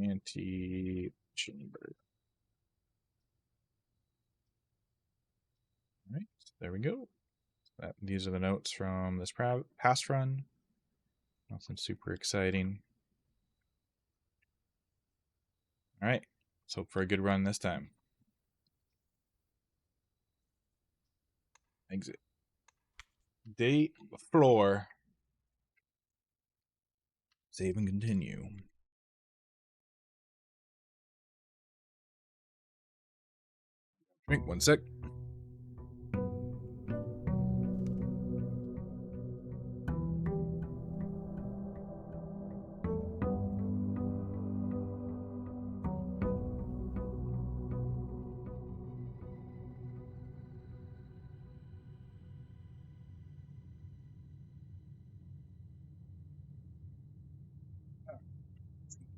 Anti-chamber. All right, there we go. These are the notes from this past run. Nothing super exciting. All right, let's hope for a good run this time. Exit. Date floor. Save and continue. Wait, 1 sec.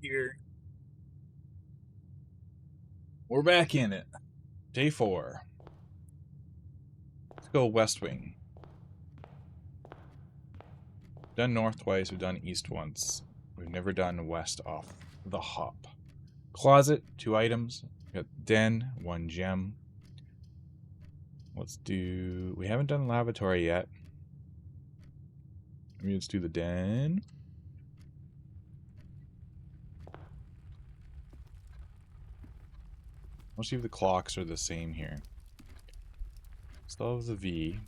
Here. We're back in it. Day 4. Let's go West Wing. We've done North twice, we've done East once. We've never done West off the hop. Closet, 2 items. We got Den, 1 gem. Let's do... We haven't done lavatory yet. Maybe let's do the Den. Most of the clocks are the same here. Still have the V.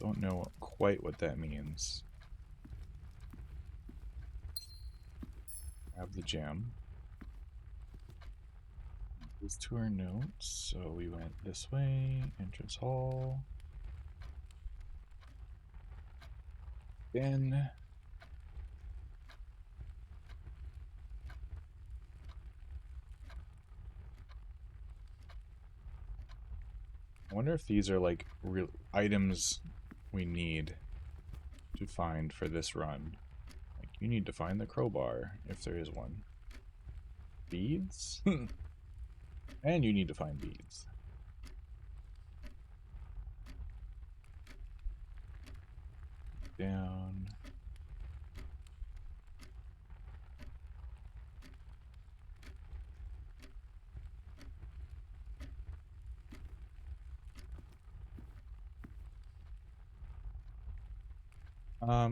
Don't know quite what that means. Have the gem. These 2 are notes, so we went this way. Entrance hall. Then. I wonder if these are like real items we need to find for this run. Like you need to find the crowbar if there is one. Beads? And you need to find beads. Down.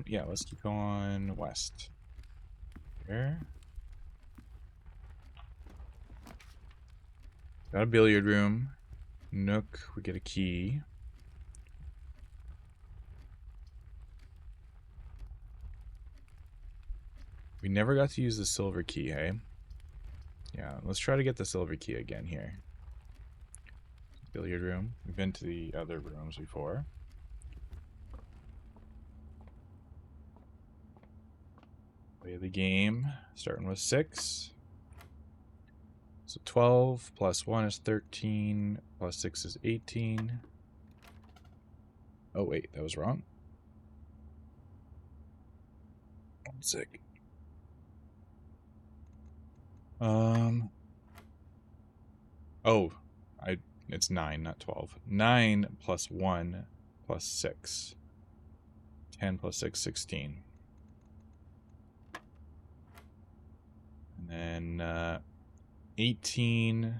Yeah, let's keep going west. Here. Got a billiard room. Nook, we get a key. We never got to use the silver key, hey? Yeah, let's try to get the silver key again here. Billiard room. We've been to the other rooms before. Play the game. Starting with 6. So 12 plus 1 is 13, plus 6 is 18. Oh wait, that was wrong. 1 sec. Oh, it's 9, not 12. 9 plus 1 plus 6. 10 plus 6, 16. And then 18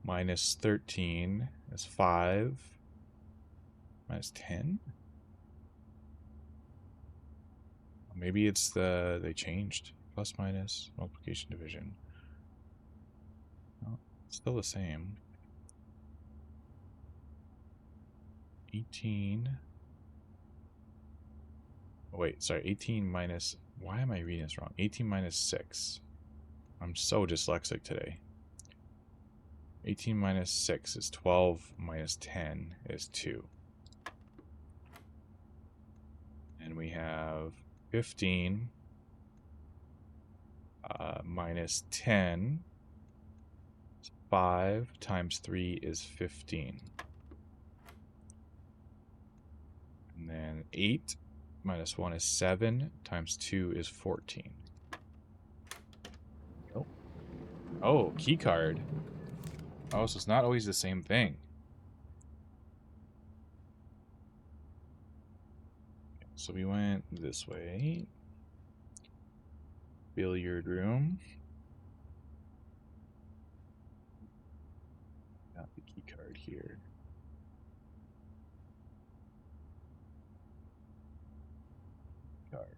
minus 13 is 5. Minus 10? Maybe it's they changed. Plus minus multiplication division. No, it's still the same. 18. Oh, wait, sorry. 18 minus. Why am I reading this wrong? 18 minus 6. I'm so dyslexic today. 18 minus 6 is 12 minus 10 is 2. And we have 15 minus 10. 5 times 3 is 15. And then 8 minus 1 is 7 times 2 is 14. Oh, oh, key card. Oh, so it's not always the same thing. So we went this way. Billiard room. Got the key card here. Card.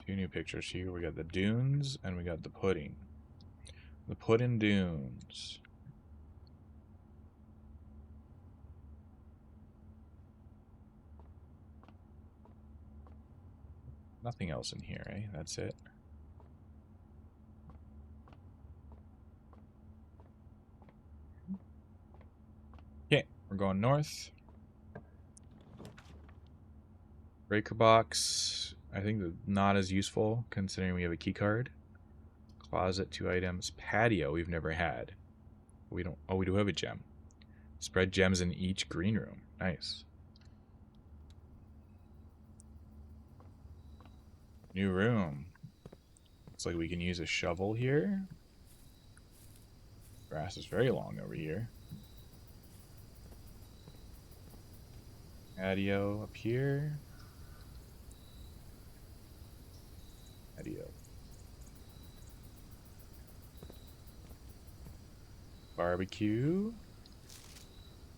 Two new pictures here. We got the dunes and we got the pudding. The pudding dunes. Nothing else in here, eh? That's it. Okay, we're going north. Breaker box, I think not as useful considering we have a key card. Closet, 2 items. Patio, we've never had. We don't. Oh, we do have a gem. Spread gems in each green room. Nice. New room. Looks like we can use a shovel here. Grass is very long over here. Patio up here. Patio. Barbecue.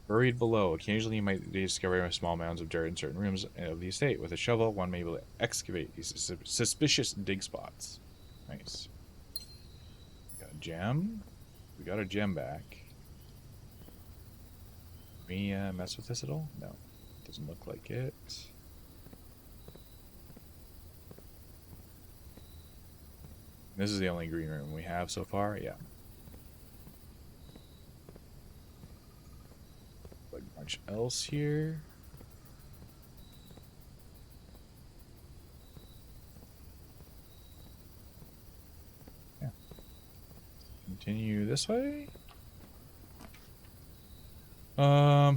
Buried below. Occasionally you might discover small mounds of dirt in certain rooms of the estate. With a shovel, one may be able to excavate these suspicious dig spots. Nice. We got a gem. We got our gem back. Can we mess with this at all? No. Doesn't look like it. This is the only green room we have so far, yeah. Like much else here. Yeah. Continue this way.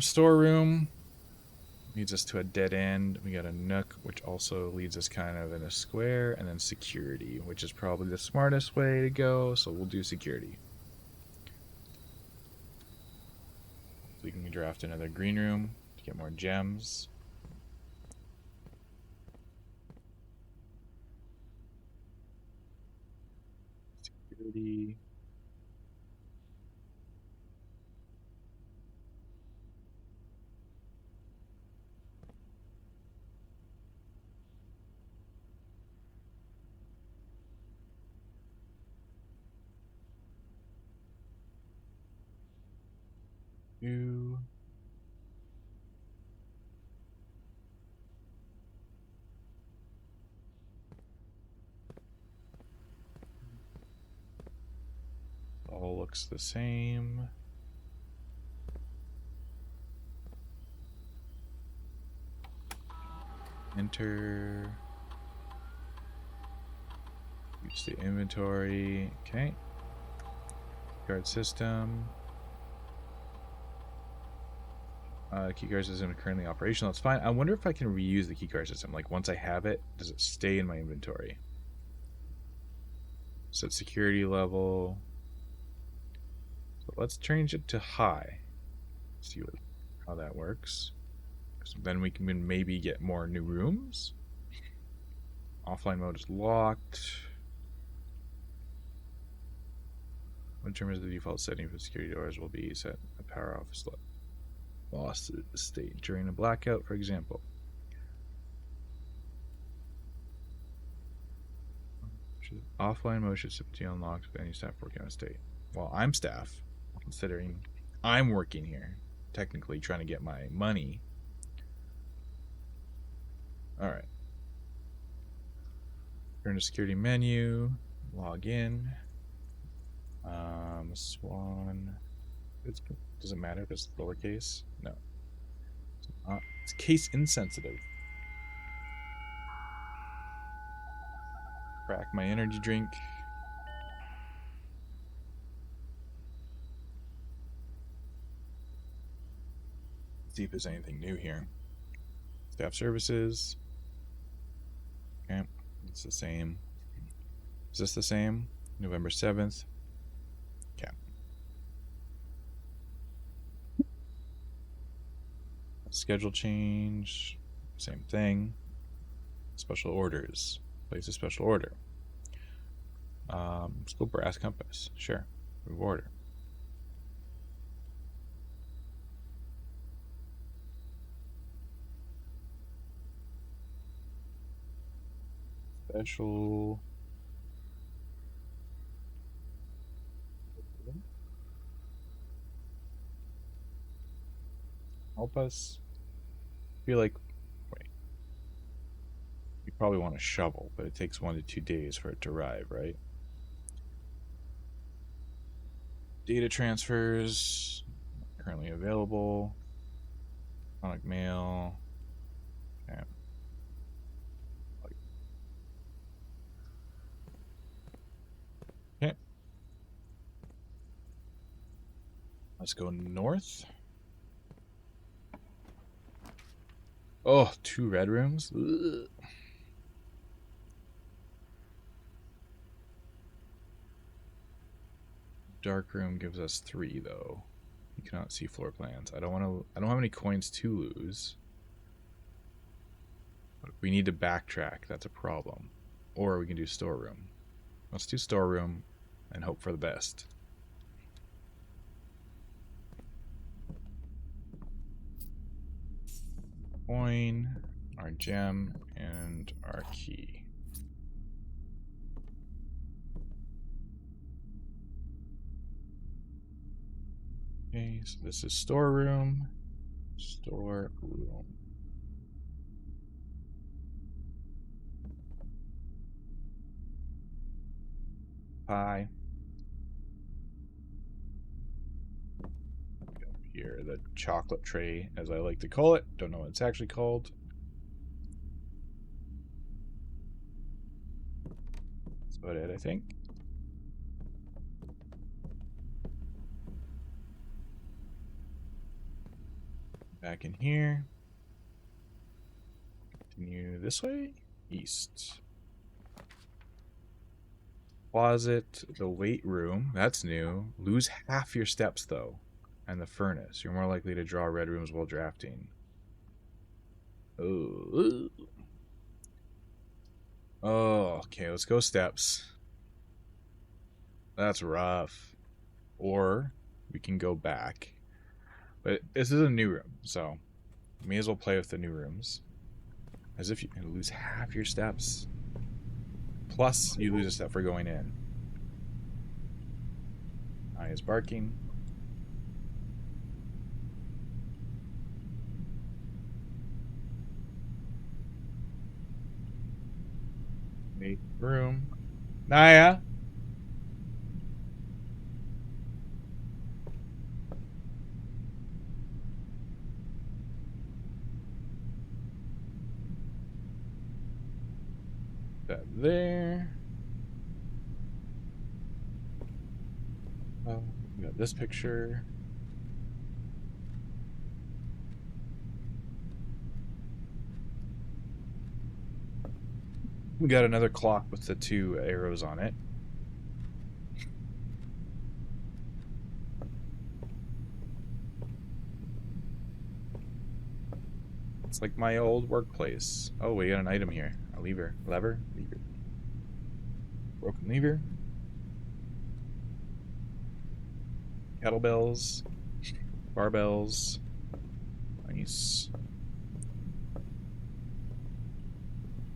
Storeroom leads us to a dead end. We got a nook, which also leads us kind of in a square, and then security, which is probably the smartest way to go, so we'll do security. So we can draft another green room to get more gems. Security. Two. All looks the same. Enter. Use the inventory. Okay. Guard system. Keycard system currently operational. That's fine. I wonder if I can reuse the keycard system. Like once I have it, does it stay in my inventory? Set security level. So let's change it to high. See how that works. So then we can maybe get more new rooms. Offline mode is locked. What determines the default setting for security doors will be set a power off lost state during a blackout, for example. Offline mode should be unlocked with any staff working on a state. Well, I'm staff, considering I'm working here, technically trying to get my money. Alright. Turn to security menu, log in. Swan. Does it matter if it's lowercase? No. It's case insensitive. Crack my energy drink. See if there's anything new here. Staff services. Okay, it's the same. Is this the same? November 7th. Okay. Schedule change. Same thing. Special orders. Place a special order. Let's go brass compass. Sure. Move order. Special. Help us. I feel like. Wait. You probably want a shovel, but it takes 1 to 2 days for it to arrive, right? Data transfers. Currently available. Electronic mail. Okay. Okay. Let's go north. Oh, 2 red rooms? Ugh. Dark room gives us 3 though. You cannot see floor plans. I don't have any coins to lose. But if we need to backtrack, that's a problem. Or we can do storeroom. Let's do storeroom and hope for the best. Coin, our gem, and our key. Okay, so this is storeroom. Storeroom. Pie. Here, the chocolate tray, as I like to call it. Don't know what it's actually called. That's about it, I think. Back in here. Continue this way. East. Closet, the weight room. That's new. Lose half your steps, though. And the furnace. You're more likely to draw red rooms while drafting. Oh. Oh, okay. Let's go steps. That's rough. Or we can go back. But this is a new room, so may as well play with the new rooms. As if you can lose half your steps. Plus, you lose a step for going in. Eye is barking. Make room. Naya! That there. We got this picture. We got another clock with the 2 arrows on it. like my old workplace. Oh, we got an item here. A lever. Lever? Lever. Broken lever. Kettlebells. Barbells. Nice.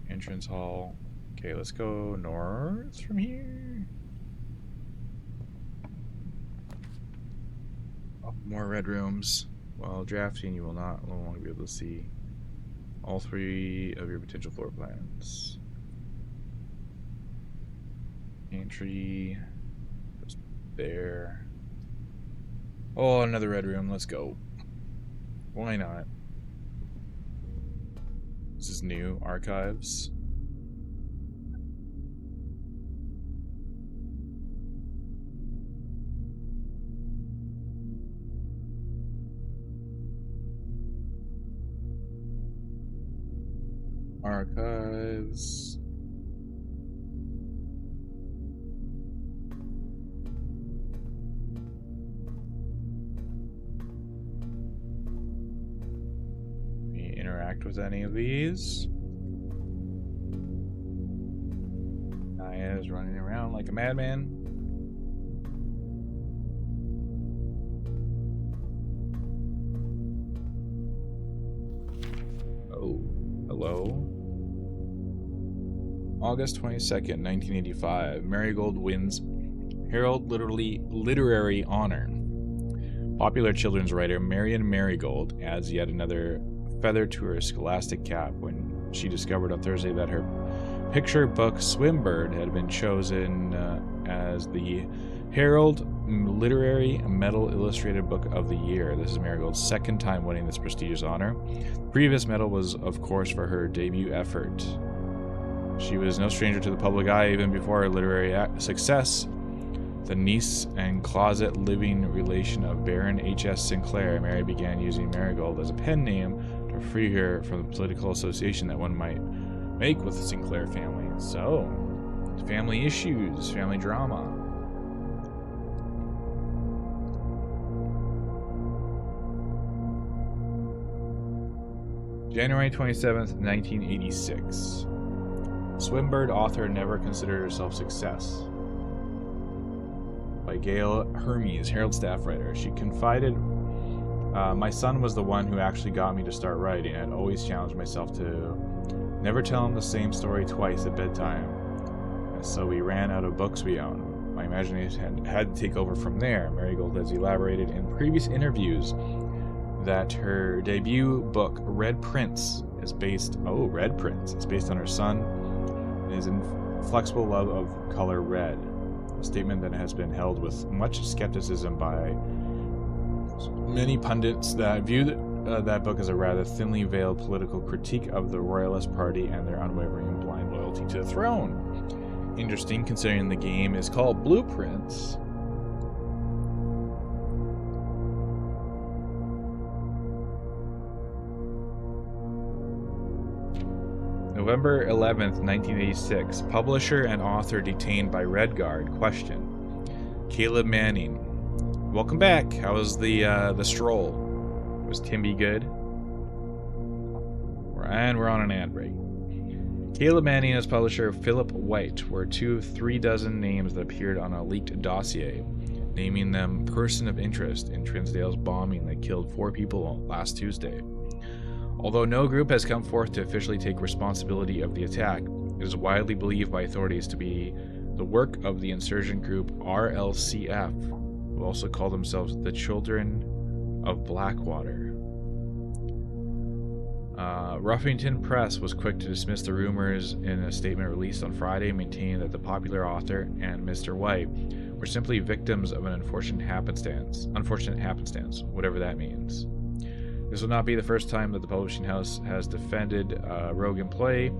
Entrance hall. Okay, let's go north from here. Oh, more red rooms. While drafting, you will not no longer be able to see all 3 of your potential floor plans. Entry. Just there. Oh, another red room. Let's go. Why not? This is new. Archives. Archives. We interact with any of these. Naya's running around like a madman. Oh, hello. August 22nd, 1985. Marigold wins Herald Literary Honor. Popular children's writer Marion Marigold adds yet another feather to her scholastic cap when she discovered on Thursday that her picture book Swimbird had been chosen as the Herald Literary Medal Illustrated Book of the Year. This is Marigold's second time winning this prestigious honor. The previous medal was, of course, for her debut effort. She was no stranger to the public eye even before her literary success. The niece and closet living relation of Baron H.S. Sinclair, Mary began using Marigold as a pen name to free her from the political association that one might make with the Sinclair family. So, family issues, family drama. January 27th, 1986. Swimbird author never considered herself success. By Gail Hermes, Herald staff writer. She confided, my son was the one who actually got me to start writing. I'd always challenged myself to never tell him the same story twice at bedtime. And so we ran out of books we owned. My imagination had to take over from there. Marigold has elaborated in previous interviews that her debut book, Red Prince, is based on her son and his inflexible love of color red. A statement that has been held with much skepticism by many pundits that view that book as a rather thinly veiled political critique of the Royalist Party and their unwavering blind loyalty to the throne. Interesting, considering the game is called Blueprints. November 11th, 1986. Publisher and author detained by Red Guard. Question. Caleb Manning. Welcome back. How was the stroll? Was Timby good? And we're on an ad break. Caleb Manning as publisher Philip White were 2 of 3 dozen names that appeared on a leaked dossier, naming them person of interest in Trinsdale's bombing that killed 4 people last Tuesday. Although no group has come forth to officially take responsibility of the attack, it is widely believed by authorities to be the work of the insurgent group RLCF, who also call themselves the Children of Blackwater. Ruffington Press was quick to dismiss the rumors in a statement released on Friday, maintaining that the popular author and Mr. White were simply victims of an unfortunate happenstance, whatever that means. This will not be the first time that the publishing house has defended rogue employee.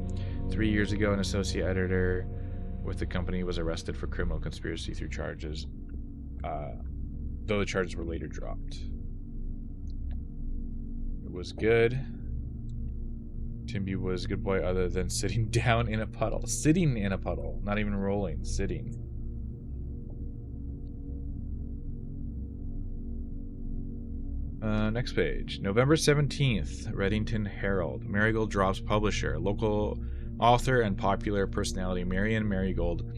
3 years ago, an associate editor with the company was arrested for criminal conspiracy through charges, though the charges were later dropped. It was good. Timby was a good boy other than sitting down in a puddle. Sitting in a puddle. Not even rolling. Sitting. Next page. November 17th, Reddington Herald. Marigold drops publisher. Local author and popular personality Marian Marigold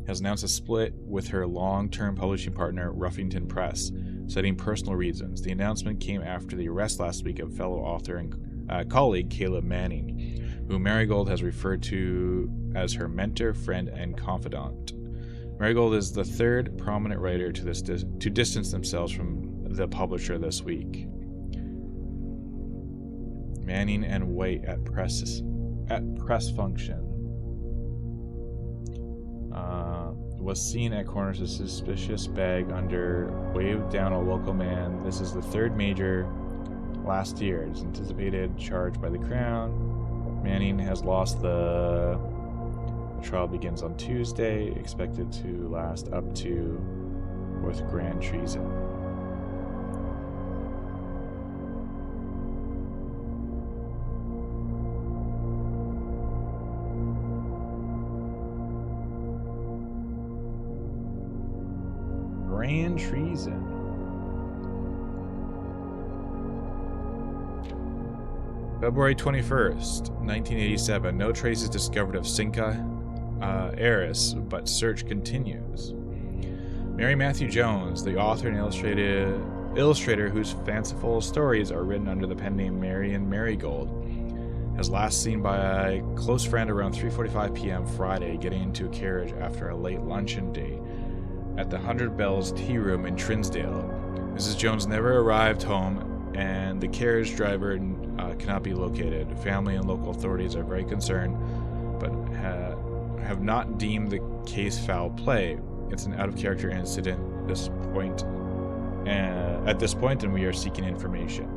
has announced a split with her long-term publishing partner, Ruffington Press, citing personal reasons. The announcement came after the arrest last week of fellow author and colleague Caleb Manning, who Marigold has referred to as her mentor, friend, and confidant. Marigold is the third prominent writer to distance themselves from the publisher this week. Manning and White at press function. Was seen at corners of suspicious bag under, waved down a local man. This is the third major last year. It is anticipated charged by the Crown. Manning has lost the trial begins on Tuesday, expected to last up to with grand treason. Grand treason. February 21st, 1987. No traces discovered of Cinca heiress, but search continues. Mary Matthew Jones, the author and illustrator whose fanciful stories are written under the pen name Marian Marigold, has last seen by a close friend around 3:45 p.m. Friday, getting into a carriage after a late luncheon date at the 100 Bells Tea Room in Trinsdale. Mrs. Jones never arrived home, and the carriage driver cannot be located. Family and local authorities are very concerned, but have not deemed the case foul play. It's an out-of-character incident at this point, and we are seeking information.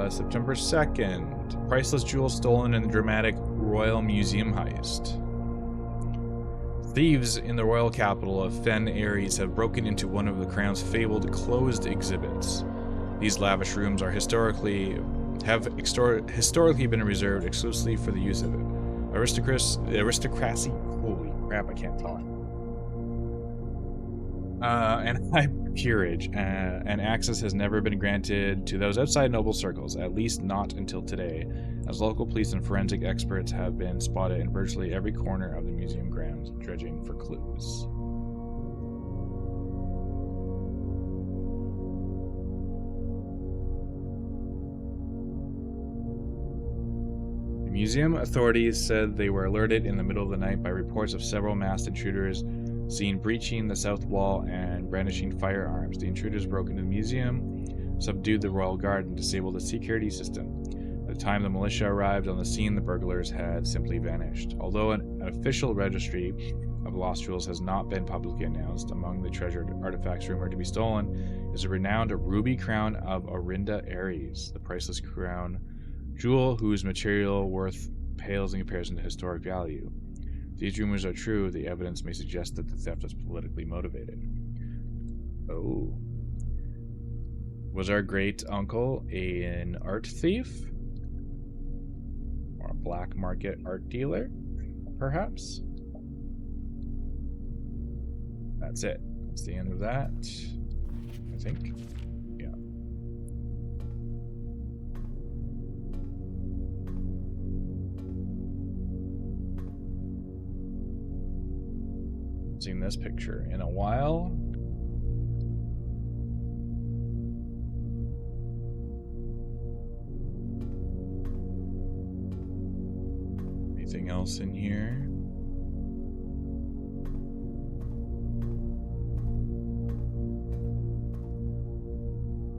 September 2nd, priceless jewels stolen in the dramatic Royal Museum heist. Thieves in the royal capital of Fen Aries have broken into one of the Crown's fabled closed exhibits. These lavish rooms are historically been reserved exclusively for the use of aristocracy. Holy crap! I can't talk. And high peerage, and access has never been granted to those outside noble circles, at least not until today, as local police and forensic experts have been spotted in virtually every corner of the museum grounds, dredging for clues. The museum authorities said they were alerted in the middle of the night by reports of several masked intruders seen breaching the south wall and brandishing firearms. The intruders broke into the museum, subdued the royal guard, and disabled the security system. By the time the militia arrived on the scene, the burglars had simply vanished. Although an official registry of lost jewels has not been publicly announced, among the treasured artifacts rumored to be stolen is a renowned ruby crown of Orinda Aries, the priceless crown jewel whose material worth pales in comparison to historic value. If these rumors are true, the evidence may suggest that the theft was politically motivated. Oh. Was our great uncle an art thief? Or a black market art dealer, perhaps? That's it. That's the end of that, I think. Yeah. Seen this picture in a while. Anything else in here?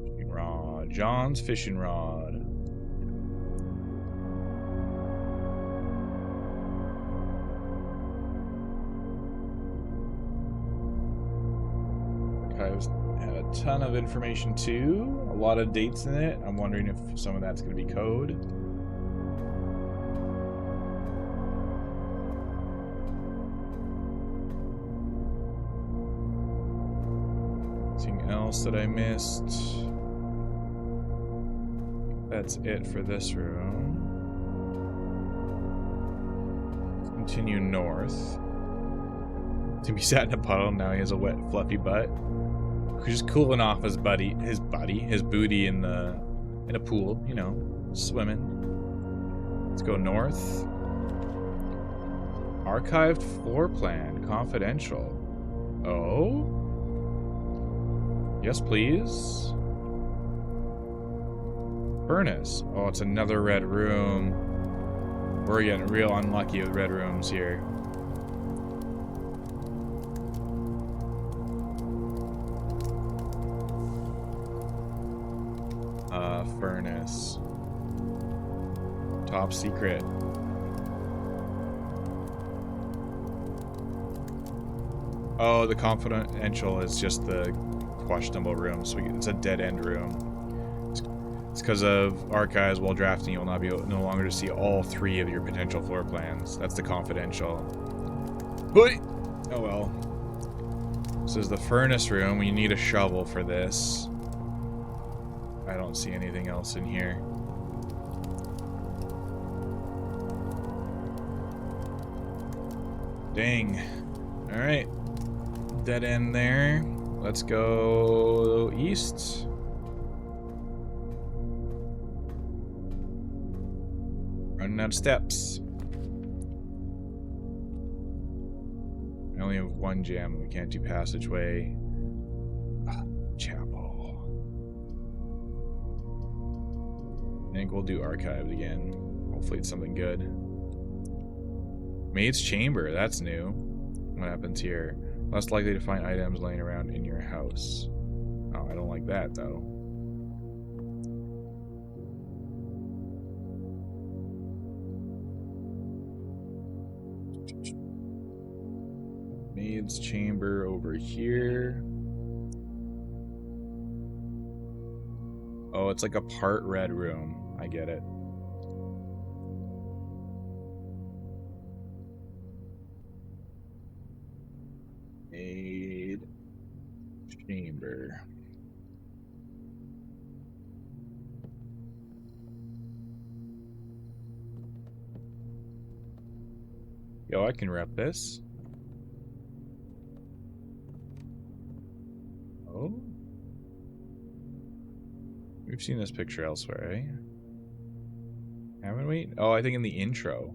Fishing rod. John's fishing rod. Archives have a ton of information too. A lot of dates in it. I'm wondering if some of that's going to be code. Anything else that I missed? That's it for this room. Continue north. To be sat in a puddle, now he has a wet, fluffy butt. He's just cooling off his booty in a pool, you know, swimming. Let's go north. Archived floor plan, confidential. Oh? Yes, please. Furnace. Oh, it's another red room. We're getting real unlucky with red rooms here. Furnace. Top secret. Oh, the confidential is just the questionable room, so it's a dead-end room. It's because of archives while drafting, you will not be able, no longer to see all 3 of your potential floor plans. That's the confidential. But, oh well. This is the furnace room. You need a shovel for this. I don't see anything else in here. Dang. Alright. Dead end there. Let's go east. Running out of steps. I only have 1 gem. We can't do passageway. Chapel. I think we'll do archived again. Hopefully it's something good. Maid's chamber. That's new. What happens here? Less likely to find items laying around in your house. Oh, I don't like that though. Maid's chamber over here. Oh, it's like a part red room. I get it. Maid chamber. Yo, I can rep this. Oh. We've seen this picture elsewhere, eh? Haven't we? Oh, I think in the intro.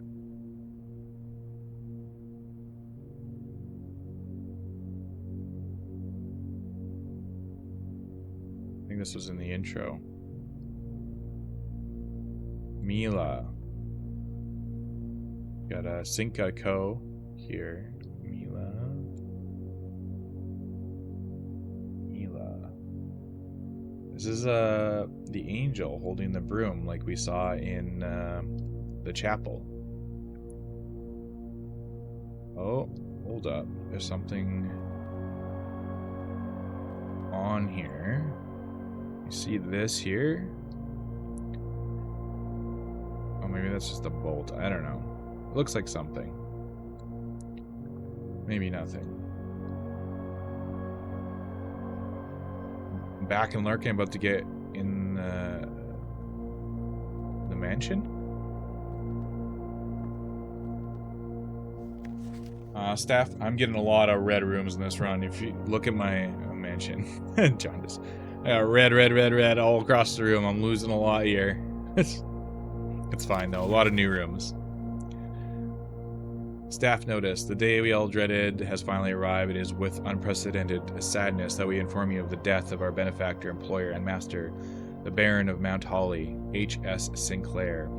I think this was in the intro. Mila. Got a Sinka Co. here. Mila. This is the angel holding the broom like we saw in the chapel. Oh, hold up. There's something on here. You see this here? Oh, maybe that's just a bolt. I don't know. It looks like something. Maybe nothing. Back and lurking, about to get in the mansion. Staff, I'm getting a lot of red rooms in this run. If you look at my mansion, John just, I got red all across the room. I'm losing a lot here. It's fine though. A lot of new rooms. Staff notice, the day we all dreaded has finally arrived. It is with unprecedented sadness that we inform you of the death of our benefactor, employer, and master, the Baron of Mount Holly, H.S. Sinclair.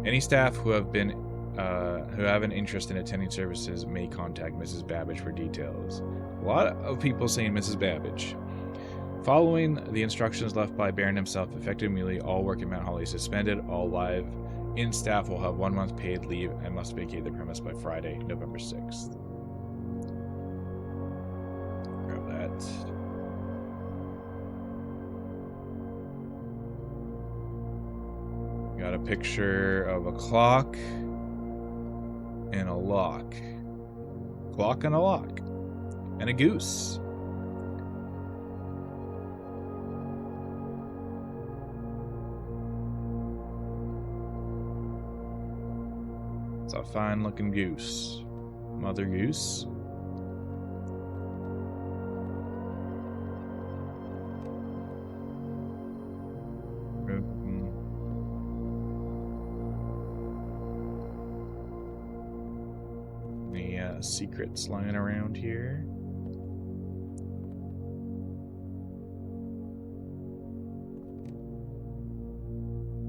Any staff who have an interest in attending services may contact Mrs. Babbage for details. A lot of people saying Mrs. Babbage. Following the instructions left by Baron himself, effective immediately, all work in Mount Holly is suspended. All live in staff will have 1 month paid leave and must vacate the premise by Friday, November 6th. Grab that. Got a picture of a clock and a lock. Clock and a lock. And a goose. fine looking goose. Mother goose. Any secrets lying around here?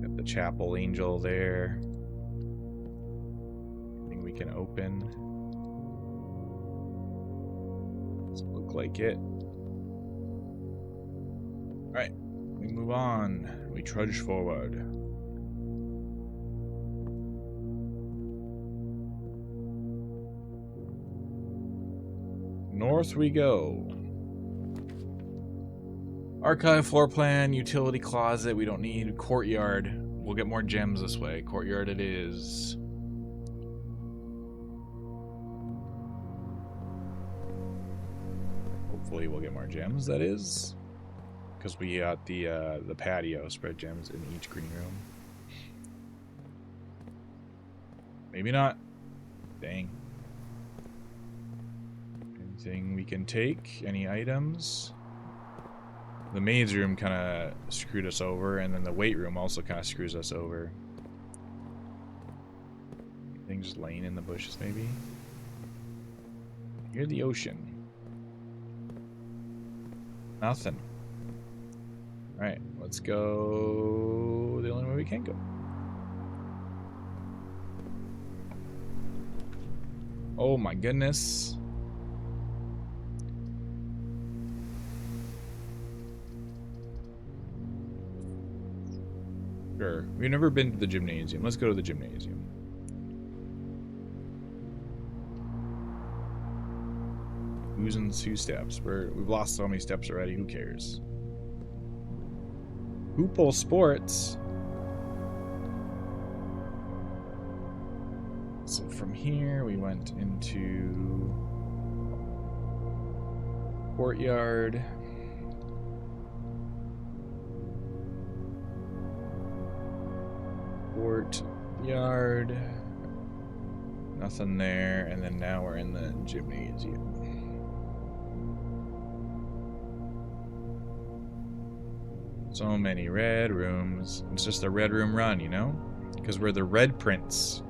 Got the chapel angel there. Anything we can open? Doesn't look like it. Alright, we move on. We trudge forward. North we go. Archive, floor plan, utility closet. We don't need courtyard. We'll get more gems this way. Courtyard it is. Hopefully we'll get more gems, that is. Because we got the patio spread gems in each green room. Maybe not. Dang. Anything we can take? Any items? The maid's room kind of screwed us over, and then the weight room also kind of screws us over. Anything just laying in the bushes, maybe? Hear the ocean. Nothing. Alright, let's go the only way we can go. Oh my goodness. Sure. We've never been to the gymnasium. Let's go to the gymnasium. Losing 2 steps. We've lost so many steps already. Who cares? Hoople Sports. So from here we went into courtyard. Courtyard. Nothing there, and then now we're in the gymnasium. So many red rooms. It's just a red room run, you know? Because we're the Red Prince.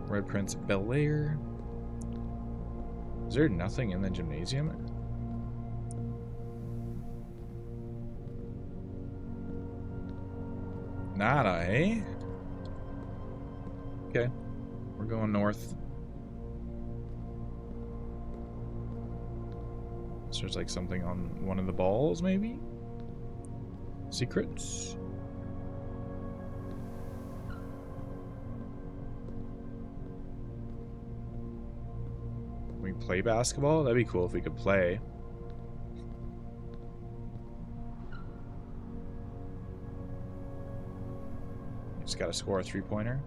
Red Prince of Bel Air. Is there nothing in the gymnasium? Nada, eh? Okay. We're going north. So there's like something on one of the balls, maybe? Secrets? Can we play basketball? That'd be cool if we could play. Just gotta score a 3-pointer.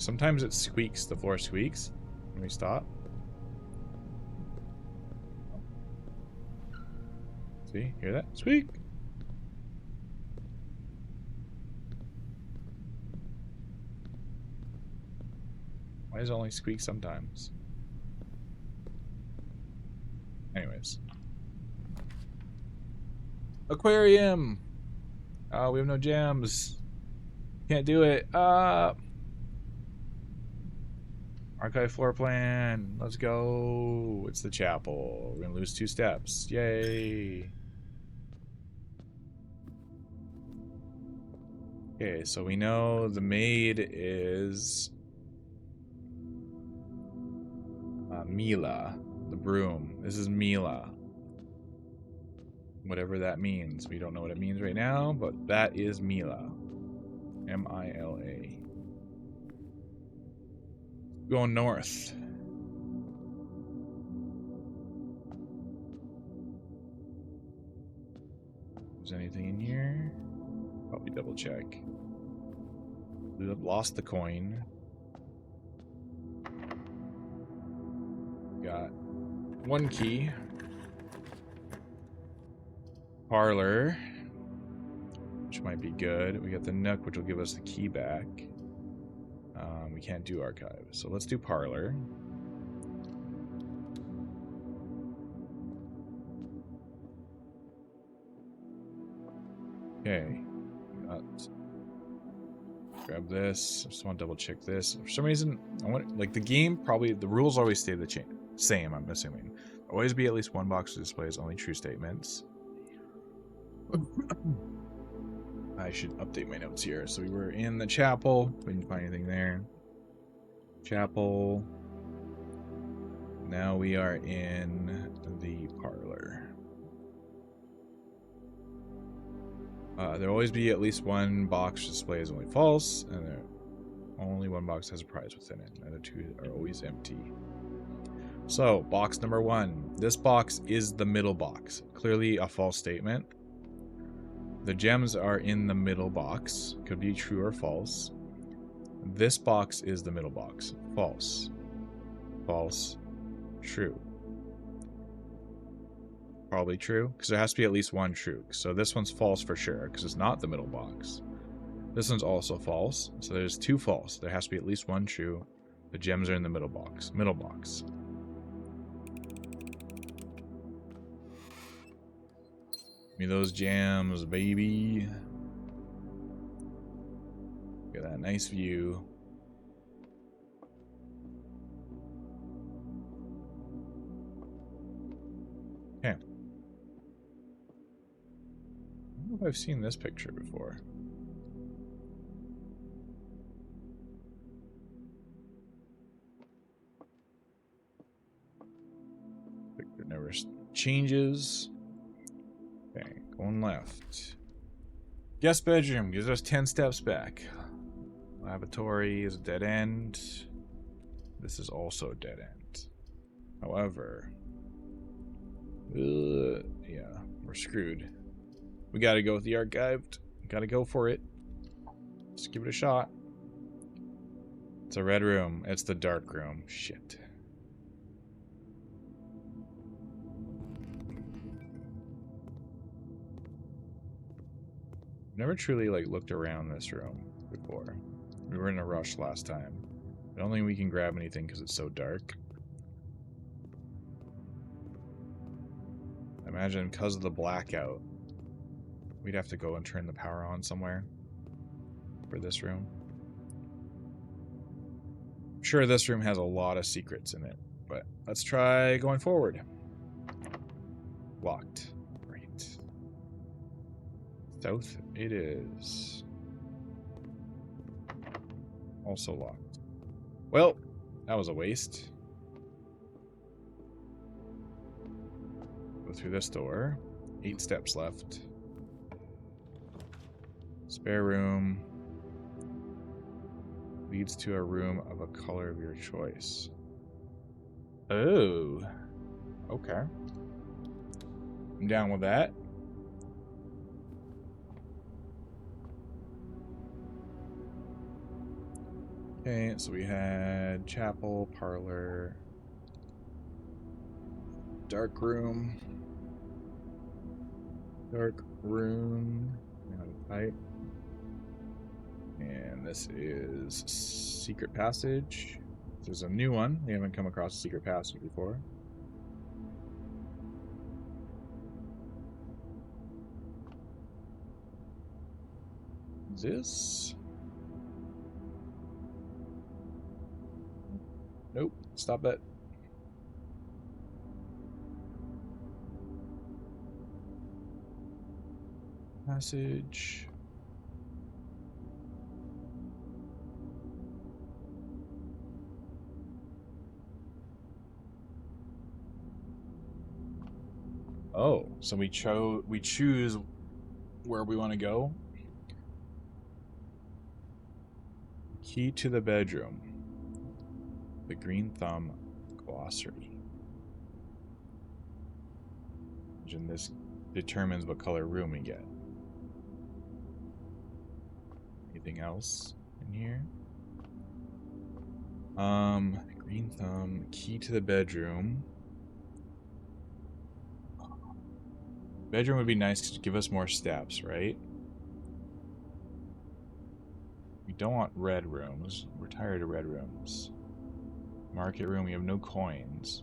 Sometimes it squeaks, the floor squeaks when we stop. See, hear that? Squeak! Why does it only squeak sometimes? Anyways. Aquarium! Oh, we have no gems. Can't do it. Archive floor plan. Let's go. It's the chapel. We're gonna lose 2 steps. Yay. Okay, so we know the maid is Mila, the broom. This is Mila. Whatever that means. We don't know what it means right now, but that is Mila. M-I-L-A. Going north. Is there anything in here? Probably double check. We lost the coin. Got one key. Parlor, which might be good. We got the Nook, which will give us the key back. We can't do archive, so let's do Parlor. Okay. Grab this. I just want to double check this. For some reason, I want like the game probably the rules always stay the same. I'm assuming always be at least one box that displays only true statements. I should update my notes here. So we were in the chapel. We didn't find anything there. Chapel. Now we are in the parlor. There'll always be at least one box displays only false, and only one box has a prize within it. The other two are always empty. So, box number 1. This box is the middle box. Clearly a false statement. The gems are in the middle box. Could be true or false. This box is the middle box. False. False. True. Probably true, because there has to be at least one true. So this one's false for sure, because it's not the middle box. This one's also false, so there's 2 false. There has to be at least one true. The gems are in the middle box. Middle box. Give me those gems, baby. Look at that nice view. Okay. I don't know if I've seen this picture before. Picture never changes. Okay, going left. Guest bedroom gives us 10 steps back. Lavatory is a dead end. This is also a dead end. However, yeah, we're screwed. We gotta go with the archived. Gotta go for it. Just give it a shot. It's a red room. It's the dark room. Shit. Never truly like looked around this room before. We were in a rush last time. I don't think we can grab anything because it's so dark. I imagine because of the blackout, we'd have to go and turn the power on somewhere for this room. I'm sure this room has a lot of secrets in it, but let's try going forward. Locked. Right. South it is. Also locked. Well, that was a waste. Go through this door. 8 steps left. Spare room. Leads to a room of a color of your choice. Oh. Okay. I'm down with that. Okay, so we had chapel, parlor, dark room, type, and this is secret passage. This is a new one. We haven't come across a secret passage before. This? Nope. Stop that. Passage. Oh, so we choose where we want to go. Key to the bedroom. The green thumb glossary. And this determines what color room we get. Anything else in here? Green thumb, key to the bedroom. Bedroom would be nice to give us more steps, right? We don't want red rooms. We're tired of red rooms. Market room, we have no coins.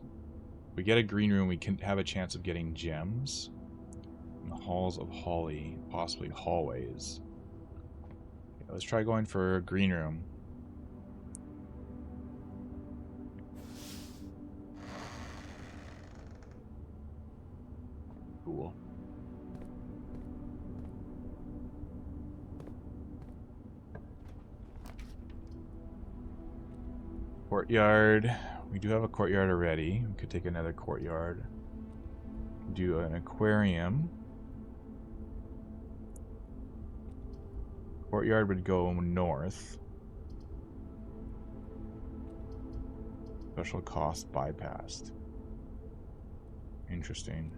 If we get a green room, we can have a chance of getting gems. And the halls of Holly, possibly hallways. Okay, let's try going for a green room. Cool. Courtyard. We do have a courtyard already. We could take another courtyard. Do an aquarium. Courtyard would go north. Special cost bypassed. Interesting.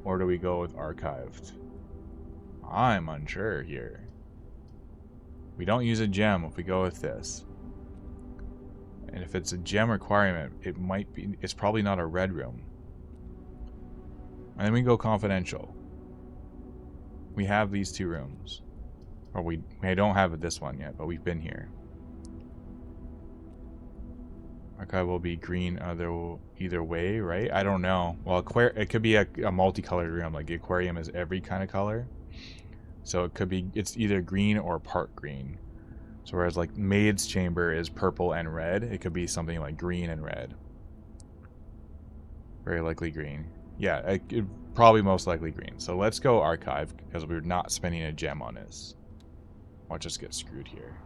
Or do we go with archived? I'm unsure here. We don't use a gem if we go with this. And if it's a gem requirement, it might be, it's probably not a red room. And then we go confidential. We have these two rooms. Or we don't have this one yet, but we've been here. Archive will be green either way, right? I don't know. Well, it could be a multicolored room. Like the aquarium is every kind of color. So it could be, it's either green or part green. So whereas like Maid's Chamber is purple and red, it could be something like green and red. Very likely green. Yeah, probably most likely green. So let's go archive because we're not spending a gem on this. Watch us get screwed here.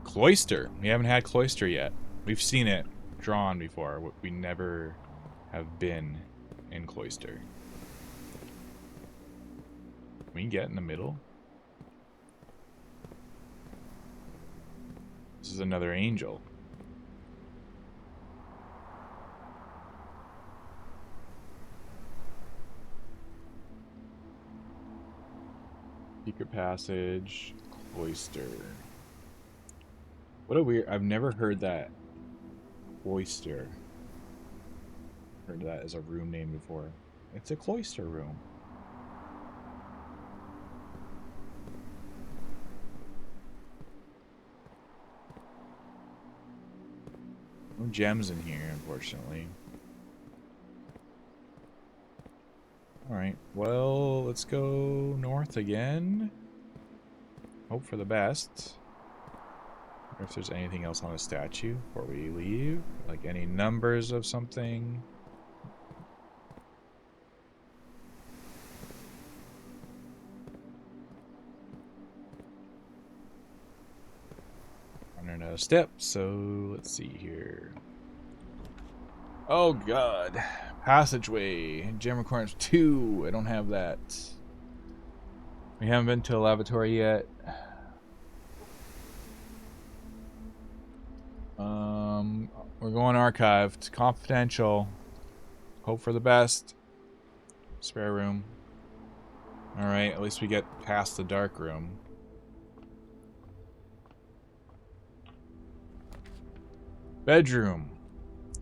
Cloister. We haven't had Cloister yet. We've seen it drawn before. We never have been in Cloister. Can we get in the middle? This is another angel. Secret passage, Cloister. What a weird, I've never heard that. Cloister. Heard that as a room name before. It's a cloister room. No gems in here, unfortunately. Alright, well, let's go north again. Hope for the best. Or if there's anything else on the statue before we leave. Like any numbers of something. Running out of steps, so let's see here. Oh god. Passageway. Gem requirements 2. I don't have that. We haven't been to a lavatory yet. We're going archived. Confidential. Hope for the best. Spare room. Alright, at least we get past the dark room. Bedroom.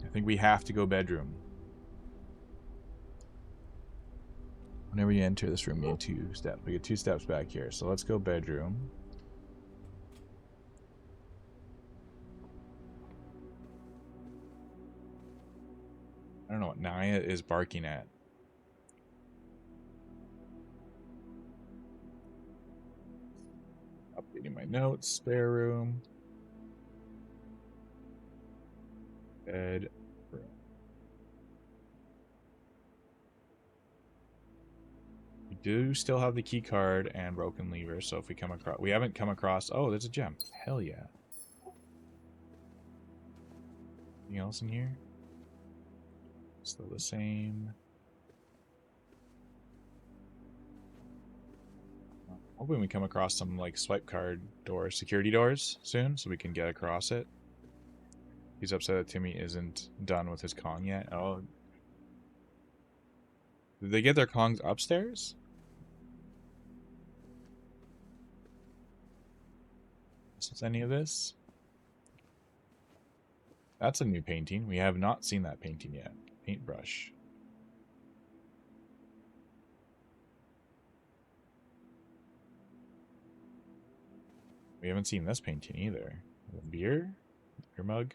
I think we have to go bedroom. Whenever you enter this room, you need 2 steps. We get 2 steps back here. So let's go bedroom. I don't know what Naya is barking at. Updating my notes. Spare room. Bed room. We do still have the key card and broken lever, so if we come across... We haven't come across... Oh, there's a gem. Hell yeah. Anything else in here? Still the same. Hoping we come across some like swipe card doors, security doors soon, so we can get across it. He's upset that Timmy isn't done with his Kong yet. Oh. Did they get their Kongs upstairs? What's any of this? That's a new painting. We have not seen that painting yet. Paintbrush. We haven't seen this painting either. Beer mug.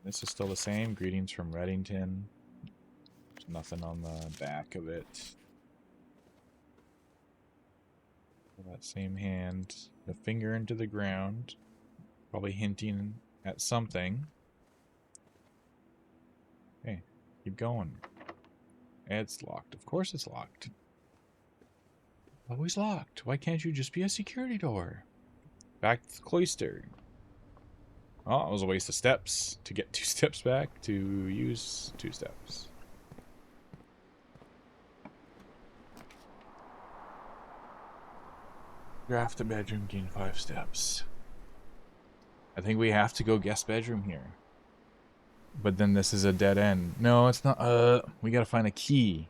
This is still the same. Greetings from Reddington. There's nothing on the back of it. That same hand. The finger into the ground. Probably hinting at something. Hey, keep going. It's locked. Of course it's locked. Always locked. Why can't you just be a security door? Back to the cloister. Oh, it was a waste of steps to get 2 steps back to use 2 steps. Draft a bedroom, gain 5 steps. I think we have to go guest bedroom here. But then this is a dead end. No, it's not. We gotta find a key.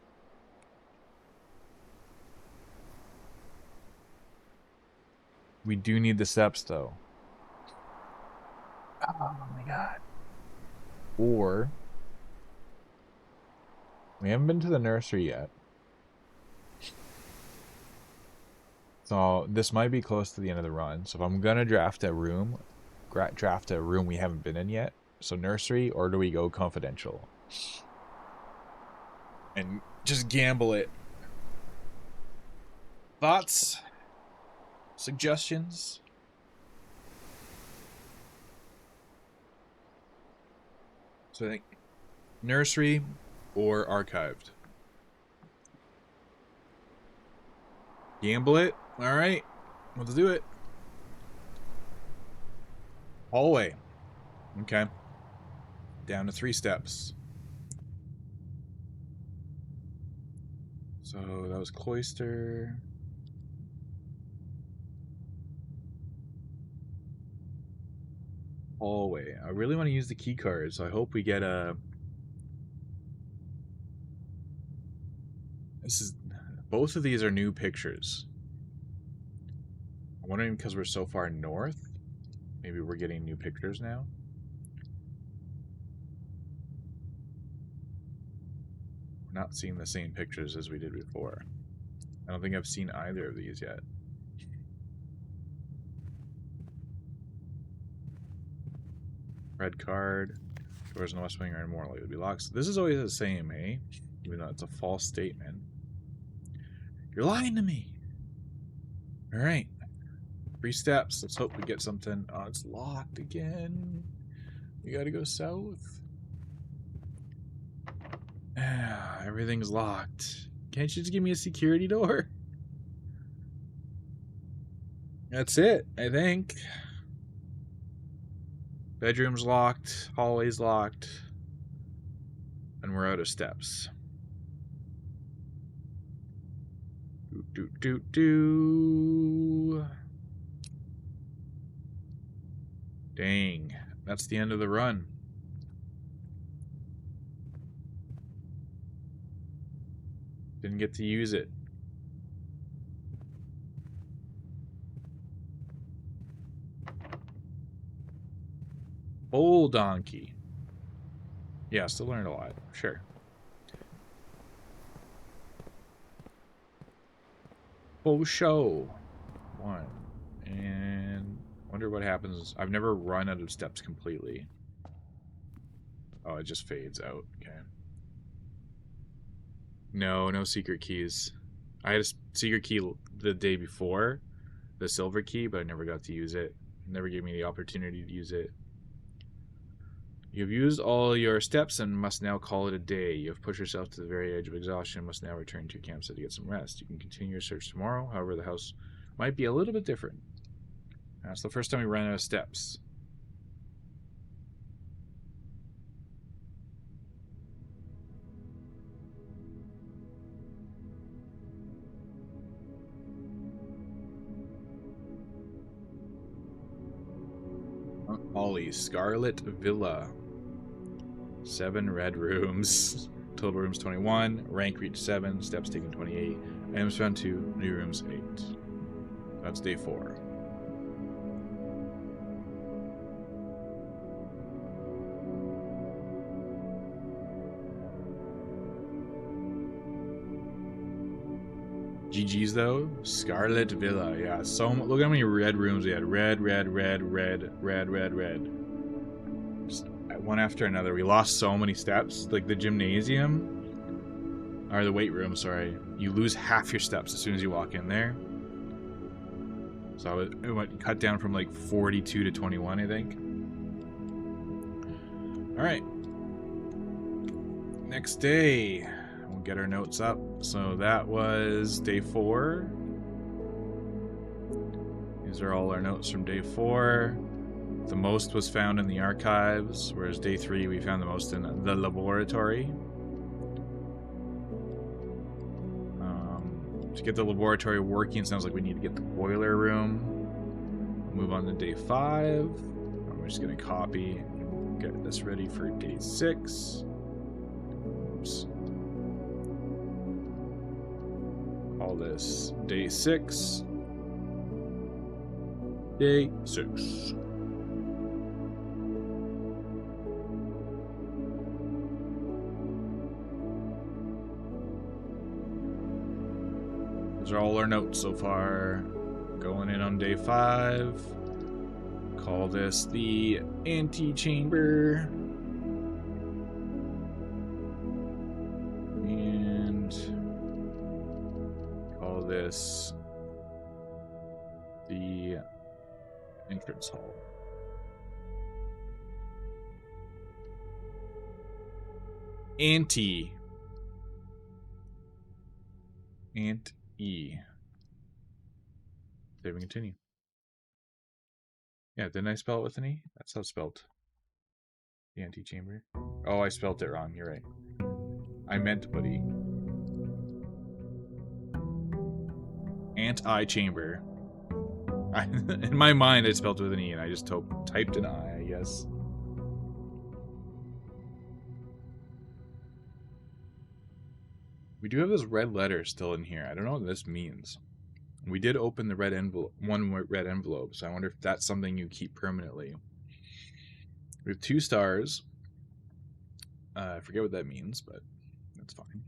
We do need the steps, though. Oh my god. Or we haven't been to the nursery yet. So this might be close to the end of the run. So if I'm gonna draft a room we haven't been in yet. So nursery, or do we go confidential? And just gamble it. Thoughts? Suggestions? So I think nursery or archived. Gamble it. All right, let's do it. Hallway. Okay. Down to 3 steps. So that was cloister. Hallway. I really want to use the key card, so I hope we get a... Both of these are new pictures. I'm wondering because we're so far north, maybe we're getting new pictures now. We're not seeing the same pictures as we did before. I don't think I've seen either of these yet. Red card. Doors in the west wing are more likely to be locked. So this is always the same, eh? Even though it's a false statement. You're lying to me! Alright. 3 steps. Let's hope we get something. Oh, it's locked again. We gotta go south. Everything's locked. Can't you just give me a security door? That's it, I think. Bedroom's locked. Hallway's locked. And we're out of steps. Do. Dang. That's the end of the run. Didn't get to use it. Bull donkey. Yeah, still learned a lot. Sure. Full show. 1. And wonder what happens. I've never run out of steps completely. Oh, it just fades out. Okay. No secret keys. I had a secret key the day before, the silver key, but I never got to use it. It never gave me the opportunity to use it. You've used all your steps and must now call it a day. You have pushed yourself to the very edge of exhaustion and must now return to your campsite to get some rest. You can continue your search tomorrow. However, the house might be a little bit different. That's the first time we ran out of steps. Ollie, Scarlet Villa. 7 red rooms. Total rooms 21. Rank reached 7. Steps taken 28. Items found 2. New rooms 8. That's day 4. GG's though. Scarlet Villa. Yeah, so look how many red rooms we had. Red, red, red, red, red, red, red. Just one after another. We lost so many steps. Like the gymnasium, or the weight room, sorry. You lose half your steps as soon as you walk in there. So it went cut down from like 42 to 21, I think. Alright. Next day. We'll get our notes up. So that was day 4. These are all our notes from day 4. The most was found in the archives, whereas day 3 we found the most in the laboratory. To get the laboratory working, sounds like we need to get the boiler room. Move on to day 5. I'm just going to copy and get this ready for day 6. Oops. Call this day 6. Day 6. Those are all our notes so far. Going in on day 5. Call this the antechamber. And call this the entrance hall. Ant-E. Save and continue. Yeah, didn't I spell it with an E? That's how it's spelled. The antechamber. Oh, I spelled it wrong. You're right. I meant to put E. Anti-chamber. In my mind, I spelled it with an E, and I just typed an I guess. We do have this red letter still in here. I don't know what this means. We did open the red envelope, one red envelope, so I wonder if that's something you keep permanently. We have 2 stars. I forget what that means, but that's fine.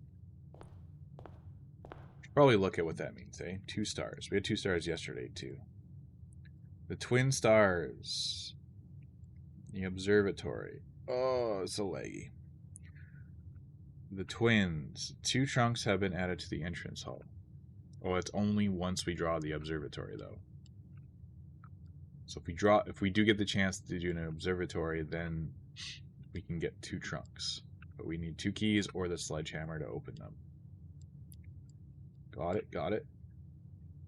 Should probably look at what that means, eh? 2 stars. We had 2 stars yesterday, too. The twin stars. The observatory. Oh, it's so laggy. The twins. 2 trunks have been added to the entrance hall. Oh, it's only once we draw the observatory, though. So if we do get the chance to do an observatory, then we can get 2 trunks. But we need 2 keys or the sledgehammer to open them. Got it, got it.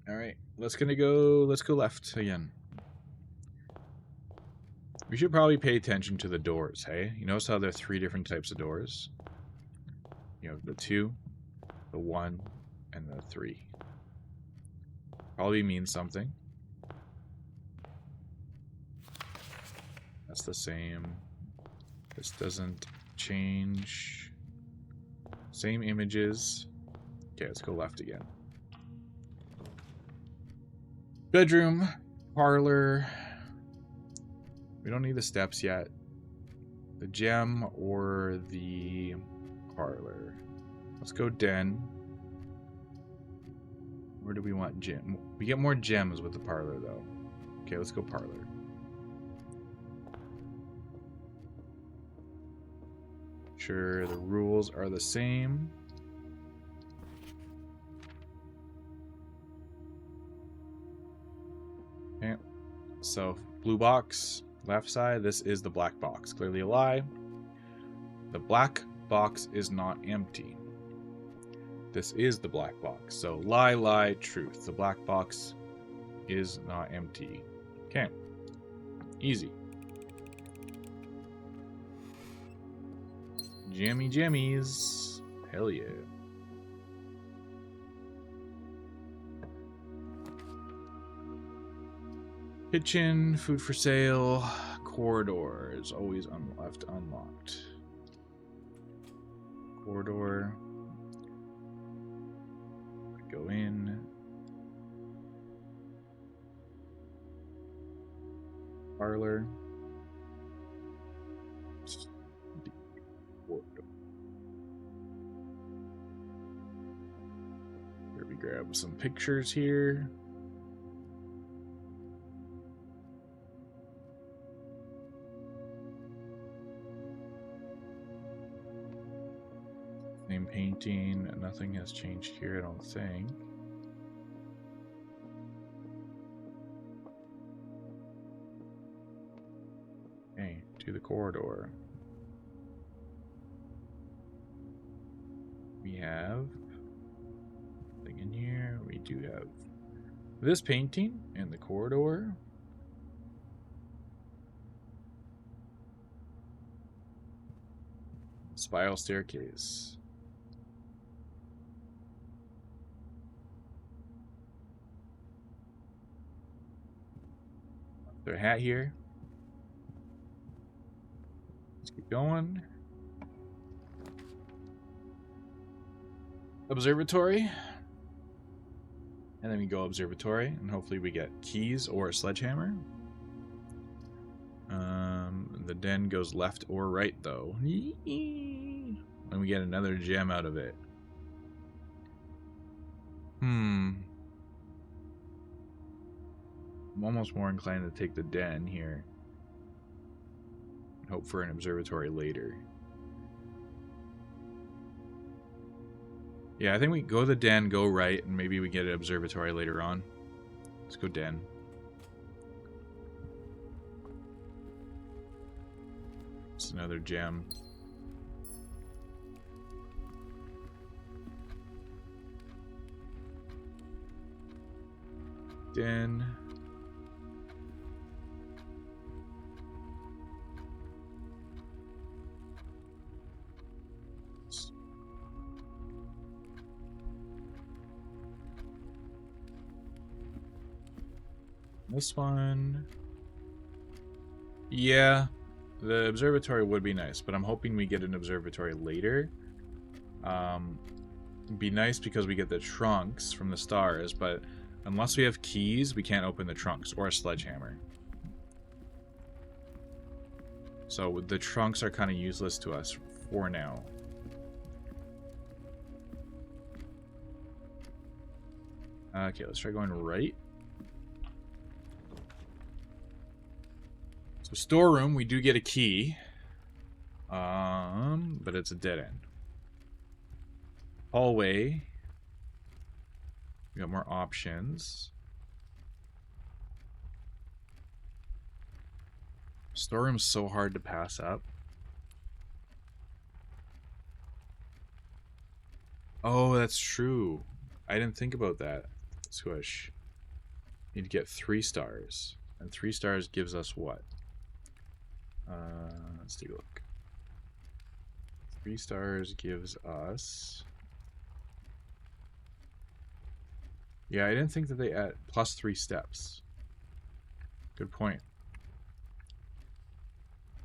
Alright, let's go left again. We should probably pay attention to the doors, hey? You notice how there are 3 different types of doors? You have the 2, the 1, and the 3. Probably means something. That's the same. This doesn't change. Same images. Okay, let's go left again. Bedroom, parlor. We don't need the steps yet. The gem or the parlor. Let's go den. Where do we want gem? We get more gems with the parlor, though. Okay, let's go parlor. Sure, the rules are the same. Okay, so blue box, left side. This is the black box. Clearly a lie. The black box is not empty. This is the black box. So lie, lie, truth. The black box is not empty. Okay. Easy. Jammy jammies. Hell yeah. Kitchen, food for sale, corridors, always left unlocked. Corridor. Go in. Parlor. Here we go. grab some pictures here. Same painting. Nothing has changed here, I don't think. Okay, to the corridor. We have nothing in here. We do have this painting in the corridor. Spiral staircase. Their hat here. Let's keep going. Observatory. And then we go observatory, and hopefully we get keys or a sledgehammer. The den goes left or right, though. And we get another gem out of it. I'm almost more inclined to take the den here. Hope for an observatory later. Yeah, I think we go the den, go right, and maybe we get an observatory later on. Let's go den. It's another gem. Den. This one. Yeah, the observatory would be nice, but I'm hoping we get an observatory later. It'd be nice because we get the trunks from the stars, but unless we have keys, we can't open the trunks or a sledgehammer. So the trunks are kind of useless to us for now. Okay, let's try going right. So storeroom, we do get a key. But it's a dead end. Hallway. We got more options. Storeroom's so hard to pass up. Oh, that's true. I didn't think about that. Swish. Need to get 3 stars. And 3 stars gives us what? Let's take a look. 3 stars gives us... Yeah, I didn't think that they add plus 3 steps. Good point.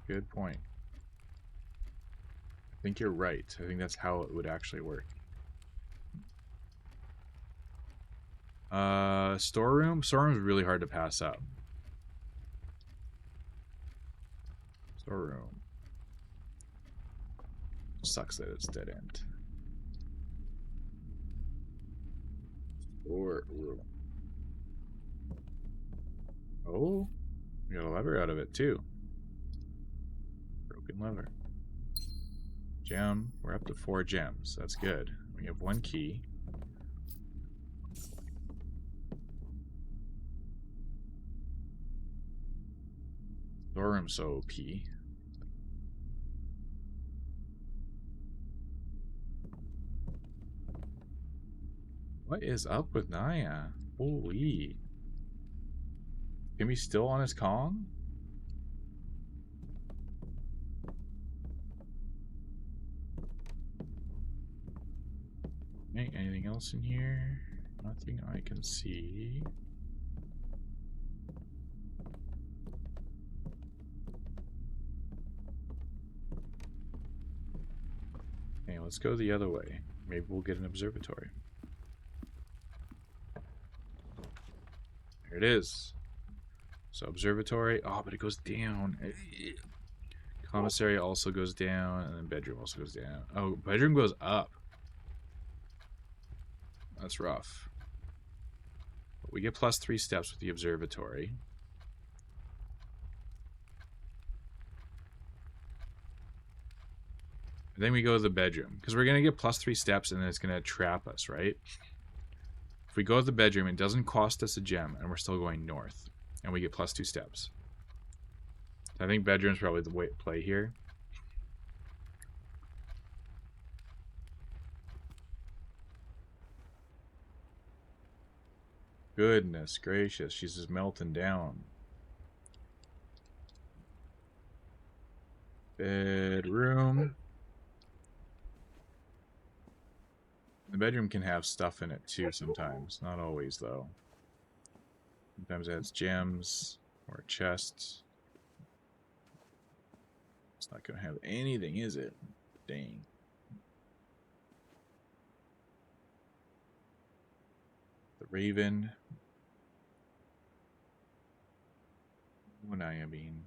Good point. I think you're right. I think that's how it would actually work. Storeroom? Storeroom's really hard to pass up. Storeroom. Sucks that it's dead end. Storeroom. Oh, we got a lever out of it too. Broken lever. Gem. We're up to 4 gems. That's good. We have 1 key. Storeroom's so OP. What is up with Naya? Holy. Can we still on his Kong? Okay, anything else in here? Nothing I can see. Okay, let's go the other way. Maybe we'll get an observatory. There it is. So observatory. Oh, but it goes down. Commissary also goes down, and then bedroom also goes down. Oh, bedroom goes up. That's rough. We get +3 steps with the observatory. And then we go to the bedroom. Because we're going to get +3 steps and then it's going to trap us, right? If we go to the bedroom, it doesn't cost us a gem and we're still going north. And we get +2 steps. So I think bedroom's probably the way to play here. Goodness gracious, she's just melting down. Bedroom. The bedroom can have stuff in it too sometimes. Not always, though. Sometimes it has gems or chests. It's not going to have anything, is it? Dang. The Raven. What I mean.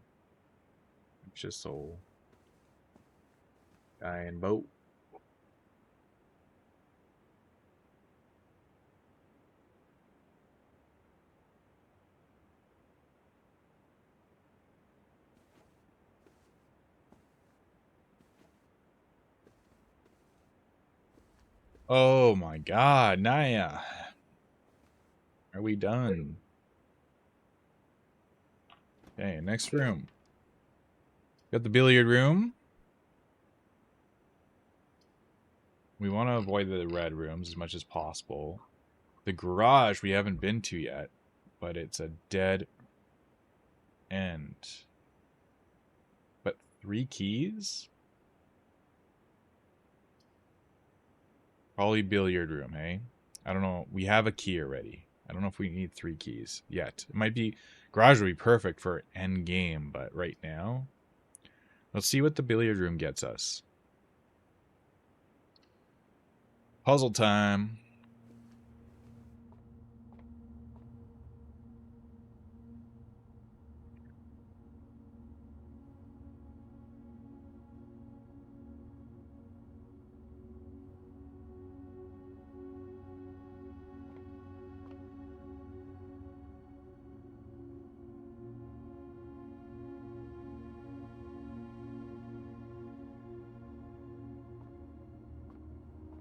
Just soul. Guy and boat. Oh my god, Naya. Are we done? Okay, next room. Got the billiard room. We want to avoid the red rooms as much as possible. The garage we haven't been to yet, but it's a dead end. But 3 keys? Probably billiard room, hey? I don't know. We have a key already. I don't know if we need 3 keys yet. It might be... Garage would be perfect for end game, but right now... Let's see what the billiard room gets us. Puzzle time.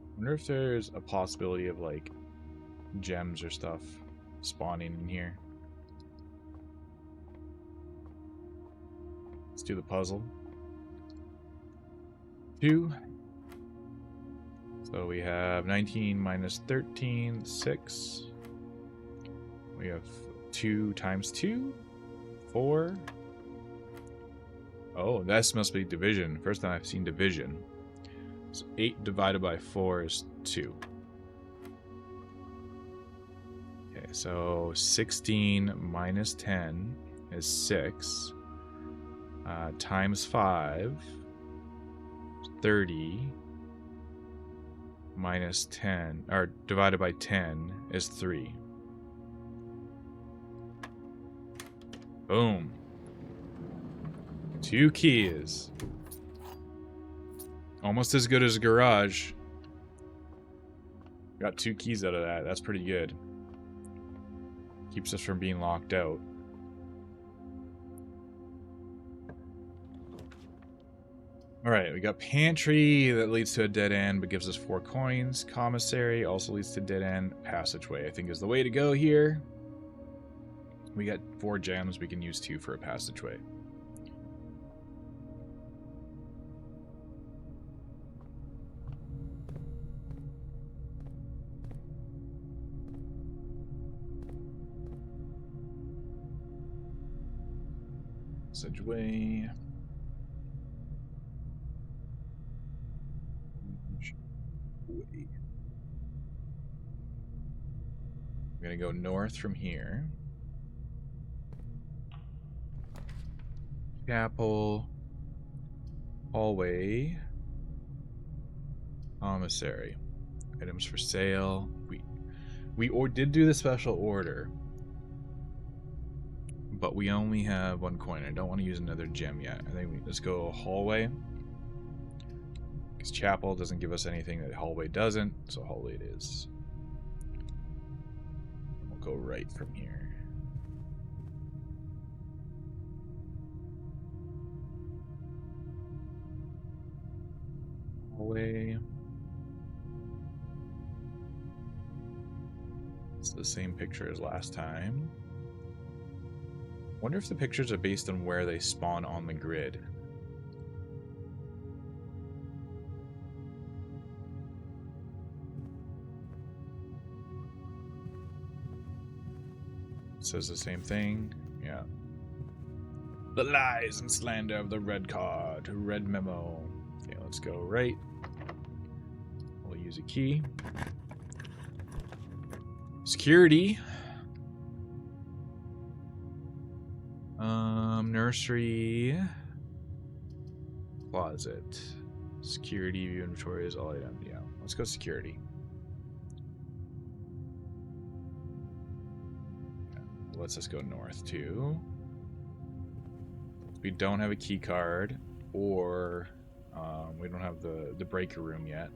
I wonder if there's a possibility of, like, gems or stuff spawning in here. Let's do the puzzle. 2. So we have 19 minus 13, 6. We have 2 times 2, 4. Oh, this must be division. First time I've seen division. So 8 divided by 4 is 2. Okay, so 16 minus 10 is 6. Times 5, 30. Minus 10, or divided by 10 is 3. Boom. 2 keys. Almost as good as a garage. Got 2 keys out of that. That's pretty good. Keeps us from being locked out. Alright, we got pantry that leads to a dead end but gives us 4 coins. Commissary also leads to dead end. Passageway I think is the way to go here. We got 4 gems. We can use 2 for a passageway. Passageway. We're gonna go north from here. Chapel. Hallway. Commissary. Items for sale. We did do the special order. But we only have 1 coin. I don't want to use another gem yet. I think let's go hallway. Because chapel doesn't give us anything that hallway doesn't. So hallway it is. We'll go right from here. Hallway. It's the same picture as last time. Wonder if the pictures are based on where they spawn on the grid. Says the same thing. Yeah. The lies and slander of the red card. Red memo. Okay, let's go right. We'll use a key. Security. Nursery. Closet. Security view inventory is all item. Yeah, let's go security. Lets us go north too. We don't have a key card, or we don't have the breaker room yet.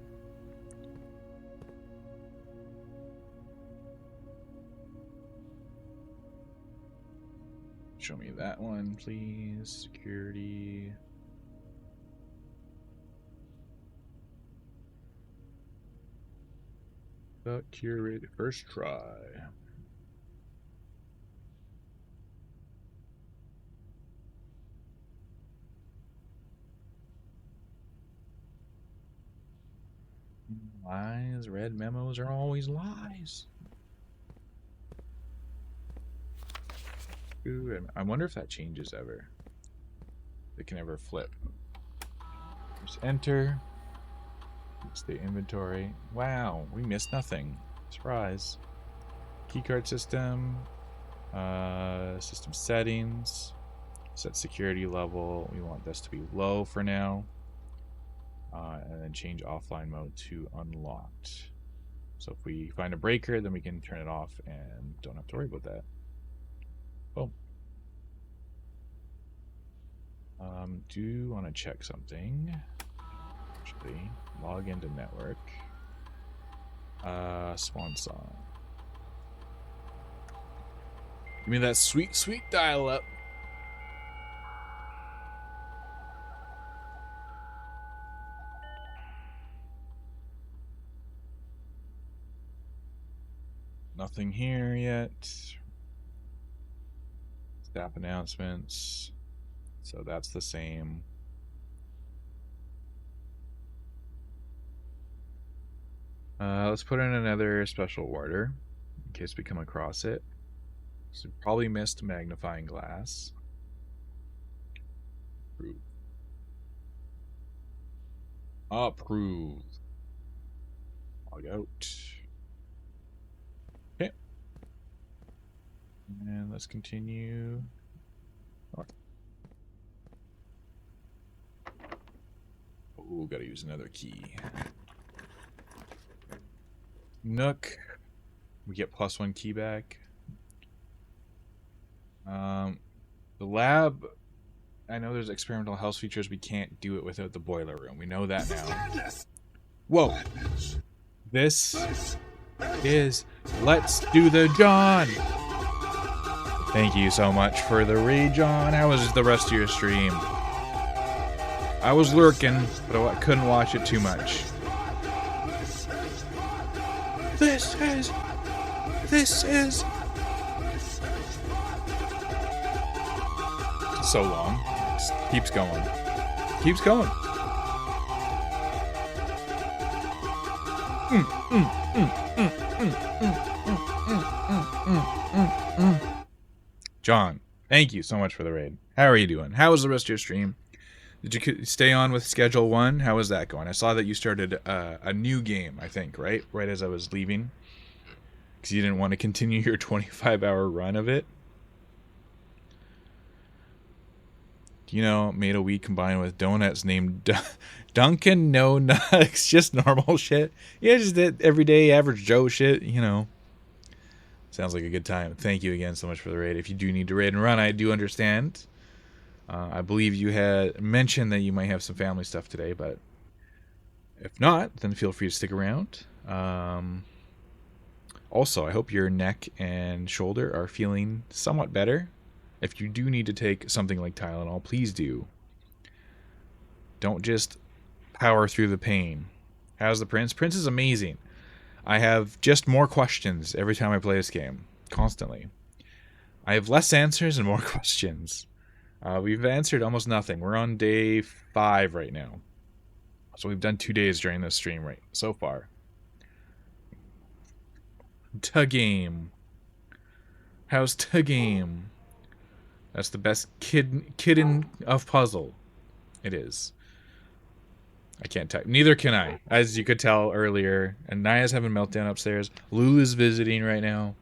Show me that one, please. Security. But curate first try. Lies. Red memos are always lies. Ooh, I wonder if that changes ever. They can ever flip. Just enter. Stay inventory. Wow, we missed nothing. Surprise. Keycard system. System settings. Set security level. We want this to be low for now. And then change offline mode to unlocked. So if we find a breaker, then we can turn it off and don't have to worry about that. Boom. Do want to check something. Actually, log into network. Swan song. Give me that sweet, sweet dial-up. Nothing here yet. Staff announcements. So that's the same. Let's put in another special order in case we come across it. So probably missed magnifying glass. Approve. Approve. Log out. Okay. And let's continue. Oh, gotta use another key. Nook. We get +1 key back. The lab. I know there's experimental house features. We can't do it without the boiler room. We know that now. Whoa. This is Let's Do the John. Thank you so much for the raid, John. How was the rest of your stream? I was lurking, but I couldn't watch it too much. This is so long. Just keeps going. Keeps going. John, thank you so much for the raid. How are you doing? How was the rest of your stream? Did you stay on with Schedule 1? How was that going? I saw that you started a new game, I think, right? Right as I was leaving. Because you didn't want to continue your 25-hour run of it. You know, made a wheat combined with donuts named Dunkin' No Nuts. Just normal shit. Yeah, just everyday average Joe shit, you know. Sounds like a good time. Thank you again so much for the raid. If you do need to raid and run, I do understand. I believe you had mentioned that you might have some family stuff today, but if not, then feel free to stick around. Also, I hope your neck and shoulder are feeling somewhat better. If you do need to take something like Tylenol, please do. Don't just power through the pain. How's the Prince? Prince is amazing. I have just more questions every time I play this game. Constantly. I have less answers and more questions. We've answered almost nothing. We're on day 5 right now. So we've done 2 days during this stream right so far. Game. How's game? That's the best kidden of puzzle. It is. I can't type. Neither can I, as you could tell earlier. And Naya's having a meltdown upstairs. Lulu's visiting right now.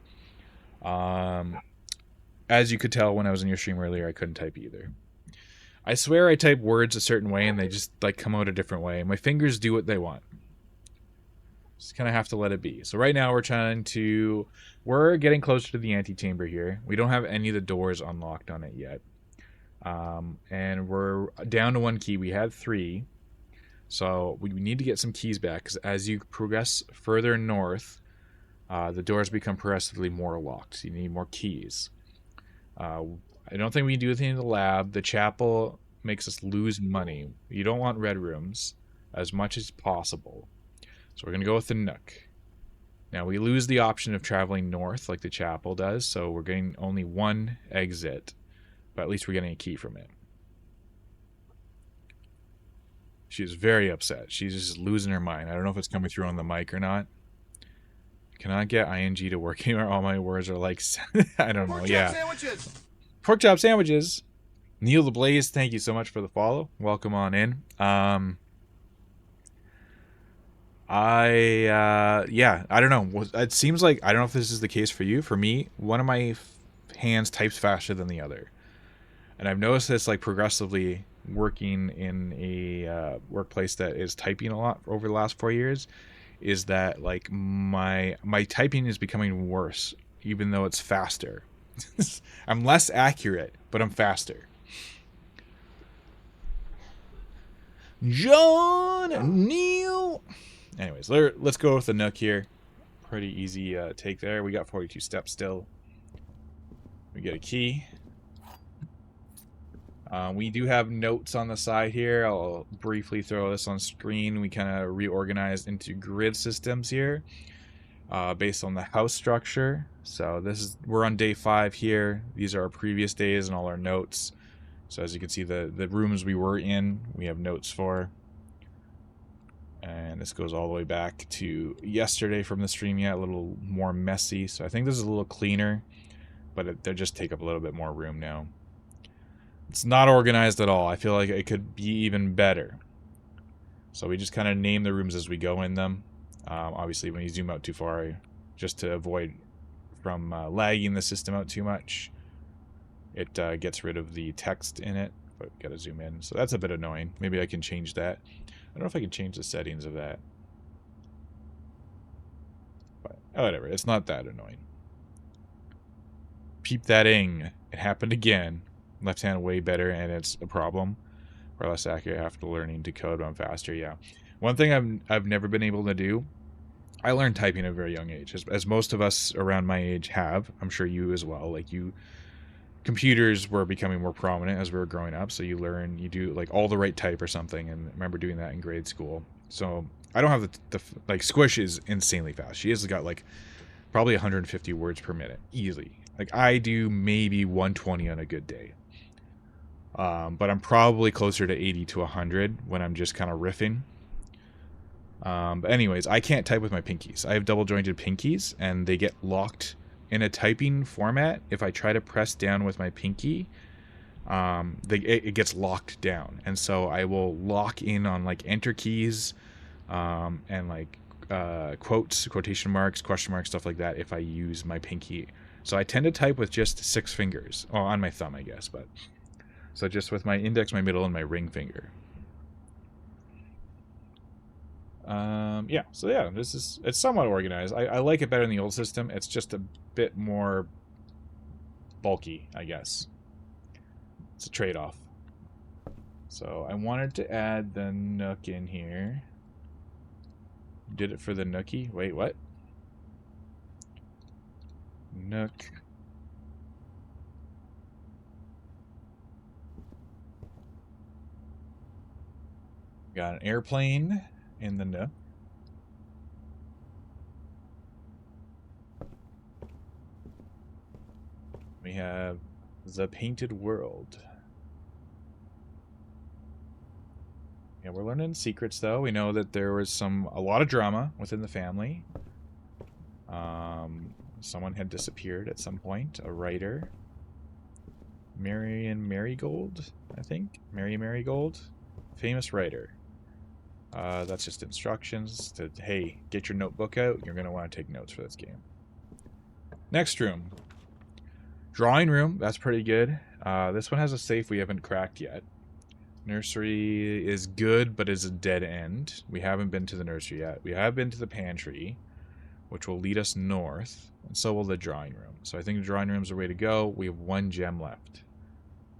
As you could tell when I was in your stream earlier, I couldn't type either. I swear I type words a certain way and they just like come out a different way. My fingers do what they want. Just kind of have to let it be. So right now we're getting closer to the antechamber here. We don't have any of the doors unlocked on it yet. And we're down to 1 key. We had 3. So we need to get some keys back because as you progress further north, the doors become progressively more locked. So you need more keys. I don't think we can do anything in the lab. The chapel makes us lose money. You don't want red rooms as much as possible. So we're going to go with the Nook. Now we lose the option of traveling north like the chapel does, so we're getting only 1 exit. But at least we're getting a key from it. She's very upset. She's just losing her mind. I don't know if it's coming through on the mic or not. Can I get ING to work anywhere? All my words are like... I don't know, yeah. Pork chop sandwiches. Neil the Blaze, thank you so much for the follow. Welcome on in. Yeah, I don't know. It seems like, I don't know if this is the case for you. For me, one of my hands types faster than the other. And I've noticed this like progressively working in a workplace that is typing a lot over the last 4 years, is that like my typing is becoming worse, even though it's faster. I'm less accurate, but I'm faster. John Neil. Anyways, let's go with the Nook here. Pretty easy take there. We got 42 steps still. We get a key. We do have notes on the side here. I'll briefly throw this on screen. We kind of reorganized into grid systems here based on the house structure. So we're on day 5 here. These are our previous days and all our notes. So as you can see, the rooms we were in, we have notes for. And this goes all the way back to yesterday from the stream. Yeah, a little more messy. So I think this is a little cleaner, but they just take up a little bit more room now. It's not organized at all. I feel like it could be even better. So we just kind of name the rooms as we go in them. Obviously, when you zoom out too far, just to avoid from lagging the system out too much, it gets rid of the text in it. But gotta zoom in. So that's a bit annoying. Maybe I can change that. I don't know if I can change the settings of that. But whatever. It's not that annoying. Peep that ing. It happened again. Left hand way better, and it's a problem. Or less accurate after learning to code, but I'm faster. Yeah. One thing I've never been able to do. I learned typing at a very young age, as most of us around my age have. I'm sure you as well. Like computers were becoming more prominent as we were growing up, so you do like all the right type or something, and I remember doing that in grade school. So I don't have the like Squish is insanely fast. She has got like probably 150 words per minute easily. Like I do maybe 120 on a good day, but I'm probably closer to 80 to 100 when I'm just kind of riffing. But anyways, I can't type with my pinkies. I have double jointed pinkies, and they get locked in a typing format. If I try to press down with my pinky, it gets locked down, and so I will lock in on like enter keys and like quotes, quotation marks, question marks, stuff like that if I use my pinky. So I tend to type with just 6 fingers, well, on my thumb I guess, but so just with my index, my middle, and my ring finger. Yeah, so yeah, it's somewhat organized. I like it better than the old system. It's just a bit more bulky, I guess. It's a trade-off. So I wanted to add the Nook in here. Did it for the Nookie. Wait, what? Nook. Got an airplane in the Nook. We have the Painted World. Yeah, we're learning secrets though. We know that there was a lot of drama within the family. Someone had disappeared at some point. A writer. Marion Marigold, I think. Mary Marigold. Famous writer. That's just instructions to, hey, get your notebook out. You're going to want to take notes for this game. Next room. Drawing room. That's pretty good. This one has a safe we haven't cracked yet. Nursery is good, but is a dead end. We haven't been to the nursery yet. We have been to the pantry, which will lead us north, and so will the drawing room. So I think the drawing room is the way to go. We have 1 gem left.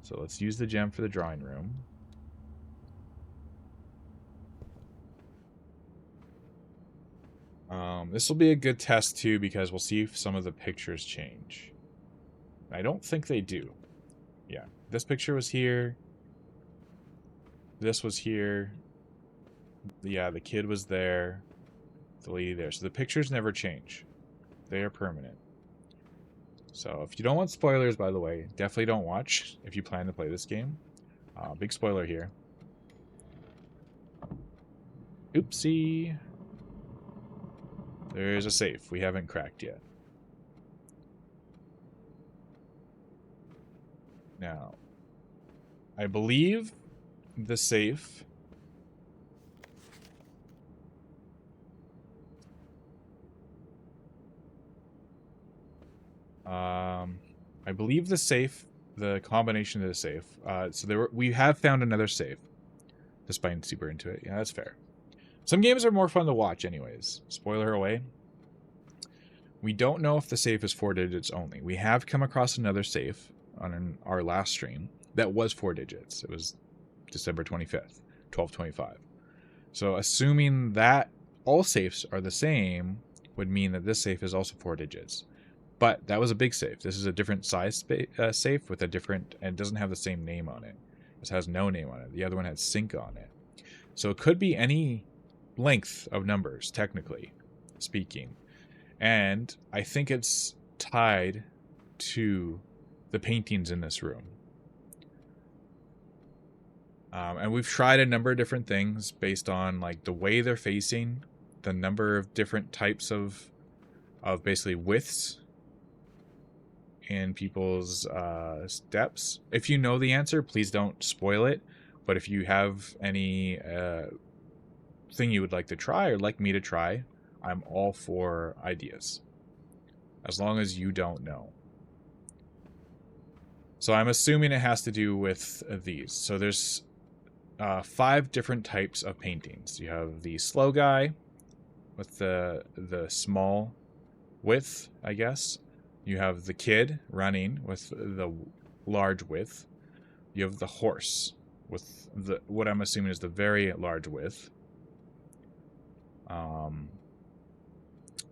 So let's use the gem for the drawing room. This will be a good test too, because we'll see if some of the pictures change. I don't think they do. Yeah, this picture was here. This was here. Yeah, the kid was there. The lady there. So the pictures never change. They are permanent. So if you don't want spoilers, by the way, definitely don't watch if you plan to play this game. Big spoiler here. Oopsie. There's a safe we haven't cracked yet. Now, I believe the safe the combination of the safe. So we have found another safe. Despite super into it. Yeah, that's fair. Some games are more fun to watch anyways. Spoiler away. We don't know if the safe is 4 digits only. We have come across another safe on our last stream that was 4 digits. It was December 25th, 1225. So assuming that all safes are the same would mean that this safe is also 4 digits. But that was a big safe. This is a different size safe with a different, and it doesn't have the same name on it. This has no name on it. The other one had sync on it. So it could be any length of numbers, technically speaking. And I think it's tied to the paintings in this room. And we've tried a number of different things based on like the way they're facing, the number of different types of basically widths in people's steps. If you know the answer, please don't spoil it. But if you have any thing you would like to try or like me to try, I'm all for ideas. As long as you don't know. So I'm assuming it has to do with these. So there's 5 different types of paintings. You have the slow guy with the small width, I guess. You have the kid running with the large width. You have the horse with what I'm assuming is the very large width.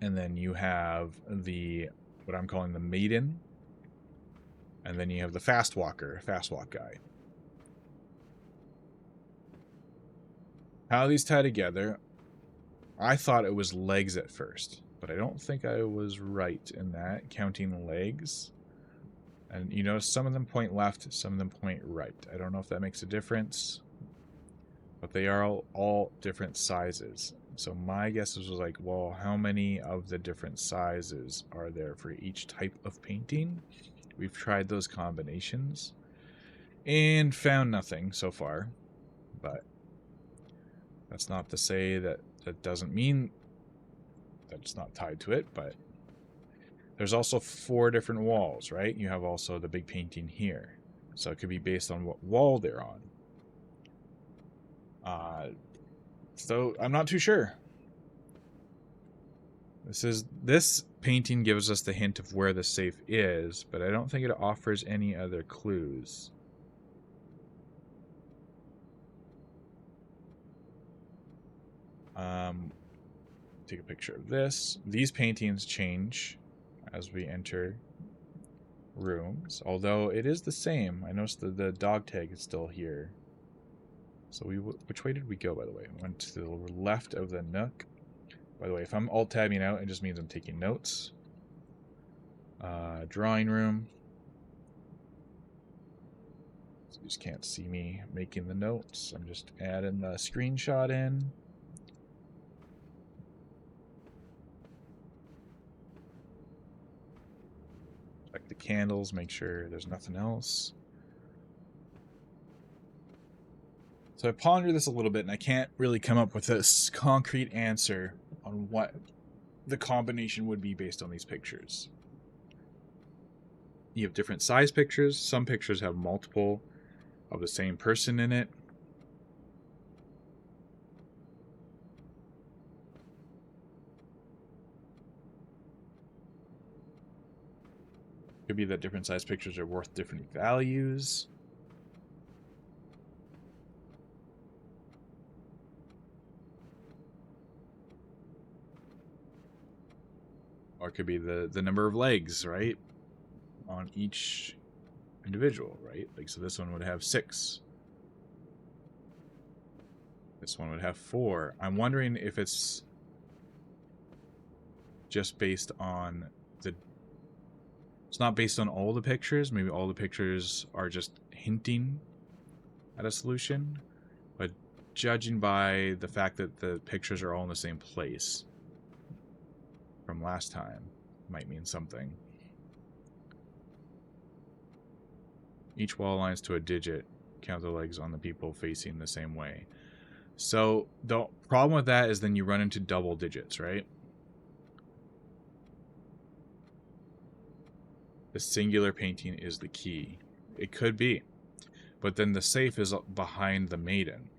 And then you have what I'm calling the maiden. And then you have the fast walk guy. How these tie together, I thought it was legs at first, but I don't think I was right in that, counting legs. And you notice some of them point left, some of them point right. I don't know if that makes a difference, but they are all different sizes. So my guess was like, well, how many of the different sizes are there for each type of painting? We've tried those combinations and found nothing so far, but that's not to say that doesn't mean that it's not tied to it, but there's also 4 different walls, right? You have also the big painting here. So it could be based on what wall they're on. So I'm not too sure. This painting gives us the hint of where the safe is, but I don't think it offers any other clues. Take a picture of this. These paintings change. as we enter rooms. Although it is the same. I noticed that the dog tag is still here. So which way did we go, by the way? We went to the left of the nook. By the way, if I'm alt-tabbing out, it just means I'm taking notes. Drawing room. So you just can't see me making the notes. I'm just adding the screenshot in. Check the candles, make sure there's nothing else. So I pondered this a little bit, and I can't really come up with this concrete answer on what the combination would be based on these pictures. You have different size pictures. Some pictures have multiple of the same person in it. Could be that different size pictures are worth different values. Or it could be the number of legs, right? On each individual, right? Like, so this one would have 6. This one would have 4. I'm wondering if it's just based on the... It's not based on all the pictures. Maybe all the pictures are just hinting at a solution. But judging by the fact that the pictures are all in the same place from last time might mean something. Each wall aligns to a digit. Count the legs on the people facing the same way. So the problem with that is then you run into double digits, right? The singular painting is the key. It could be. But then the safe is behind the maiden.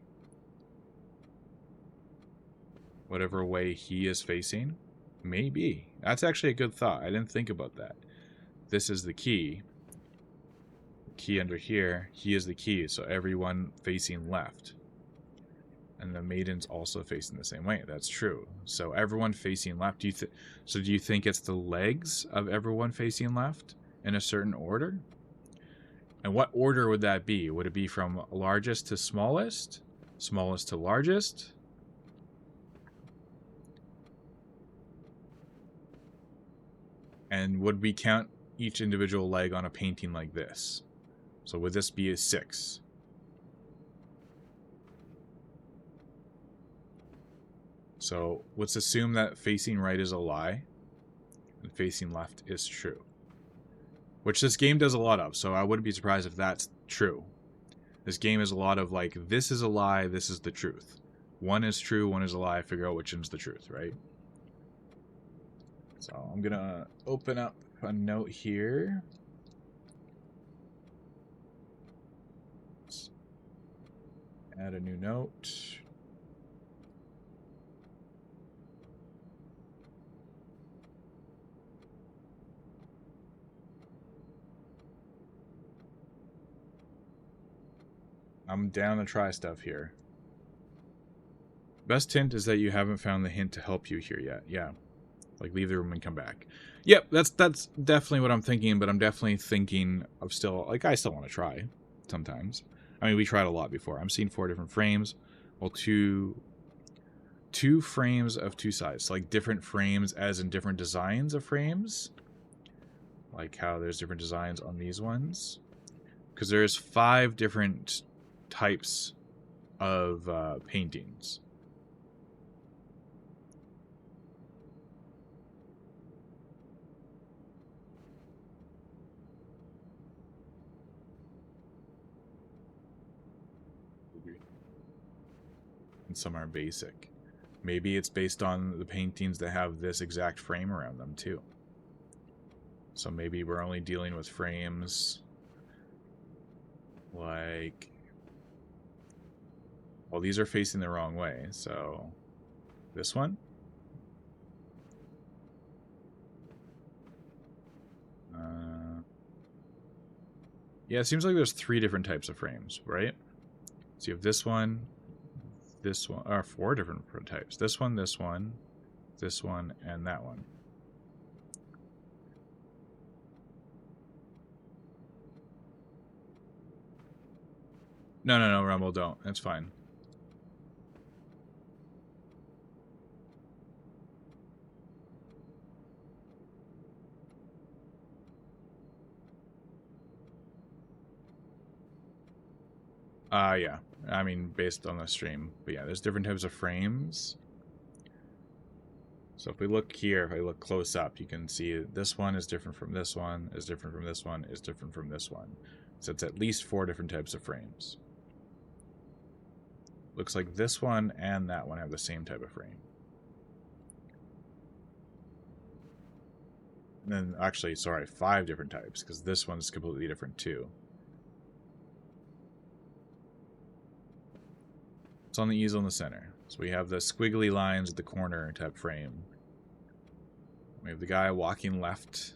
Whatever way he is facing, maybe. That's actually a good thought. I didn't think about that. This is the key. Key under here, he is the key, so everyone facing left. And the maiden's also facing the same way. That's true. So everyone facing left. Do you think it's the legs of everyone facing left in a certain order? And what order would that be? Would it be from largest to smallest? Smallest to largest? And would we count each individual leg on a painting like this? So would this be a 6? So let's assume that facing right is a lie and facing left is true. Which this game does a lot of, so I wouldn't be surprised if that's true. This game is a lot of like, this is a lie, this is the truth. One is true, one is a lie, figure out which one's the truth, right? So I'm gonna open up a note here. Add a new note. I'm down to try stuff here. Best hint is that you haven't found the hint to help you here yet. Yeah. Like, leave the room and come back. Yep, that's definitely what I'm thinking, but I'm definitely thinking of still... Like, I still want to try sometimes. I mean, we tried a lot before. I'm seeing 4 different frames. Well, two frames of 2 sides. So, like, different frames as in different designs of frames. Like how there's different designs on these ones. Because there's 5 different types of paintings. And some are basic. Maybe it's based on the paintings that have this exact frame around them too. So maybe we're only dealing with frames like... Well, these are facing the wrong way, so... This one? Yeah, it seems like there's 3 different types of frames, right? So you have this one, or 4 different types. This one, and that one. No, Rumble, don't. That's fine. Yeah. I mean, based on the stream. But yeah, there's different types of frames. So if we look here, if I look close up, you can see this one is different from this one, is different from this one, is different from this one. So it's at least 4 different types of frames. Looks like this one and that one have the same type of frame. And then, actually, sorry, 5 different types, because this one's completely different too. It's on the easel in the center. So we have the squiggly lines at the corner type frame. We have the guy walking left.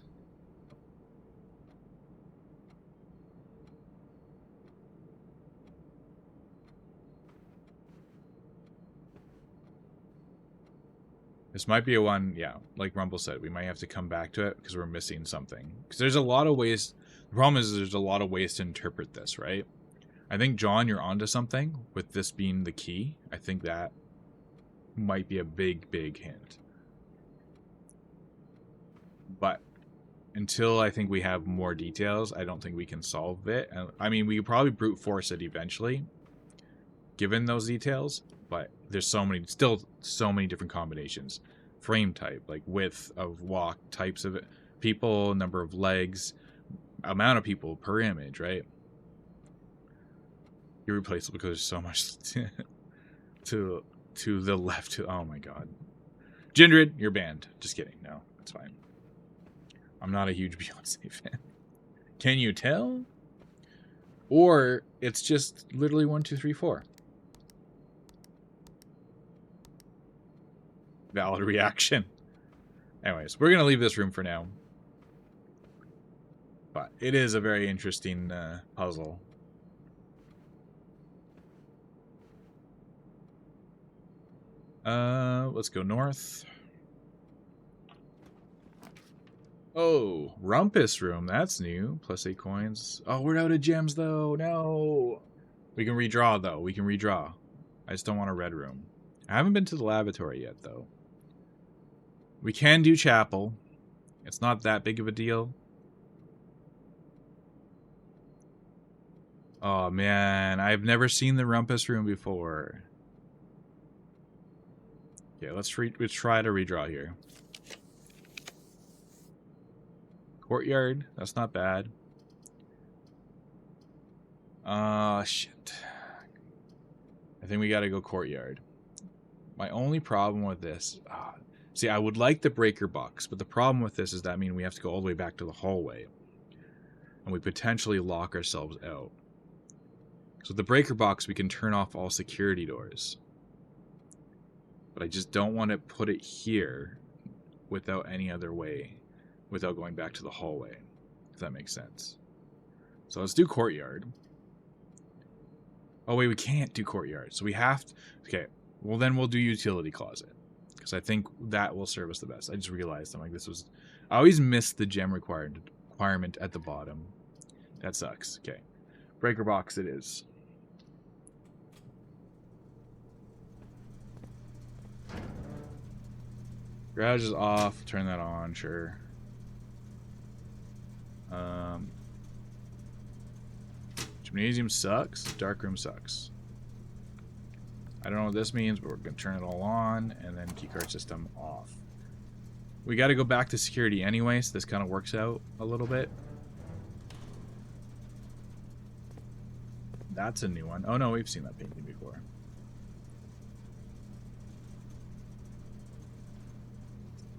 This might be a one, yeah, like Rumble said, we might have to come back to it because we're missing something. Because there's a lot of ways, the problem is there's a lot of ways to interpret this, right? I think, John, you're onto something with this being the key. I think that might be a big, big hint. But until I think we have more details, I don't think we can solve it. I mean, we could probably brute force it eventually, given those details, but there's still so many different combinations. Frame type, like width of walk, types of people, number of legs, amount of people per image, right? Irreplaceable because there's so much to the left. Oh my god. Jindred, you're banned. Just kidding. No, it's fine. I'm not a huge Beyonce fan. Can you tell? Or it's just literally 1, 2, 3, 4. Valid reaction. Anyways, we're gonna leave this room for now. But it is a very interesting puzzle. Let's go north. Oh, Rumpus Room. That's new. Plus 8 coins. Oh, we're out of gems, though. No. We can redraw, though. We can redraw. I just don't want a red room. I haven't been to the lavatory yet, though. We can do chapel. It's not that big of a deal. Oh, man. I've never seen the Rumpus Room before. Okay, let's try to redraw here. Courtyard. That's not bad. Shit. I think we gotta go courtyard. My only problem with this... see, I would like the breaker box, but the problem with this is that means we have to go all the way back to the hallway. And we potentially lock ourselves out. So the breaker box, we can turn off all security doors. But I just don't want to put it here without any other way. Without going back to the hallway. If that makes sense. So let's do courtyard. Oh wait, we can't do courtyard. So we have to... Okay, well then we'll do utility closet. Because I think that will serve us the best. I just realized, I'm like, this was... I always miss the gem requirement at the bottom. That sucks. Okay. Breaker box it is. Garage is off. Turn that on, sure. Gymnasium sucks. Darkroom sucks. I don't know what this means, but we're going to turn it all on, and then keycard system off. We got to go back to security anyway, so this kind of works out a little bit. That's a new one. Oh no, we've seen that painting before.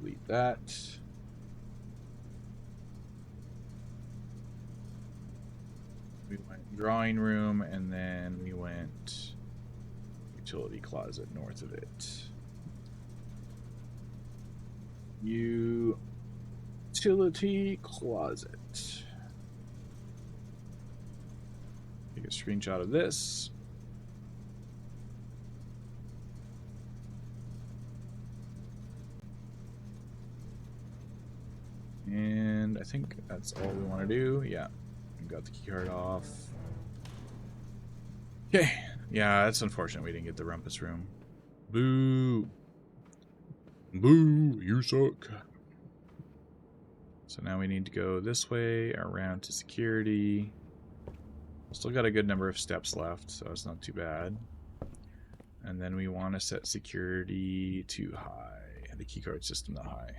Delete that. We went drawing room, and then we went utility closet north of it. Utility closet. Take a screenshot of this. And I think that's all we want to do. Yeah, we've got the keycard off. Okay. Yeah, that's unfortunate we didn't get the rumpus room. Boo. Boo, you suck. So now we need to go this way, around to security. Still got a good number of steps left, so it's not too bad. And then we want to set security to high, and the keycard system to high.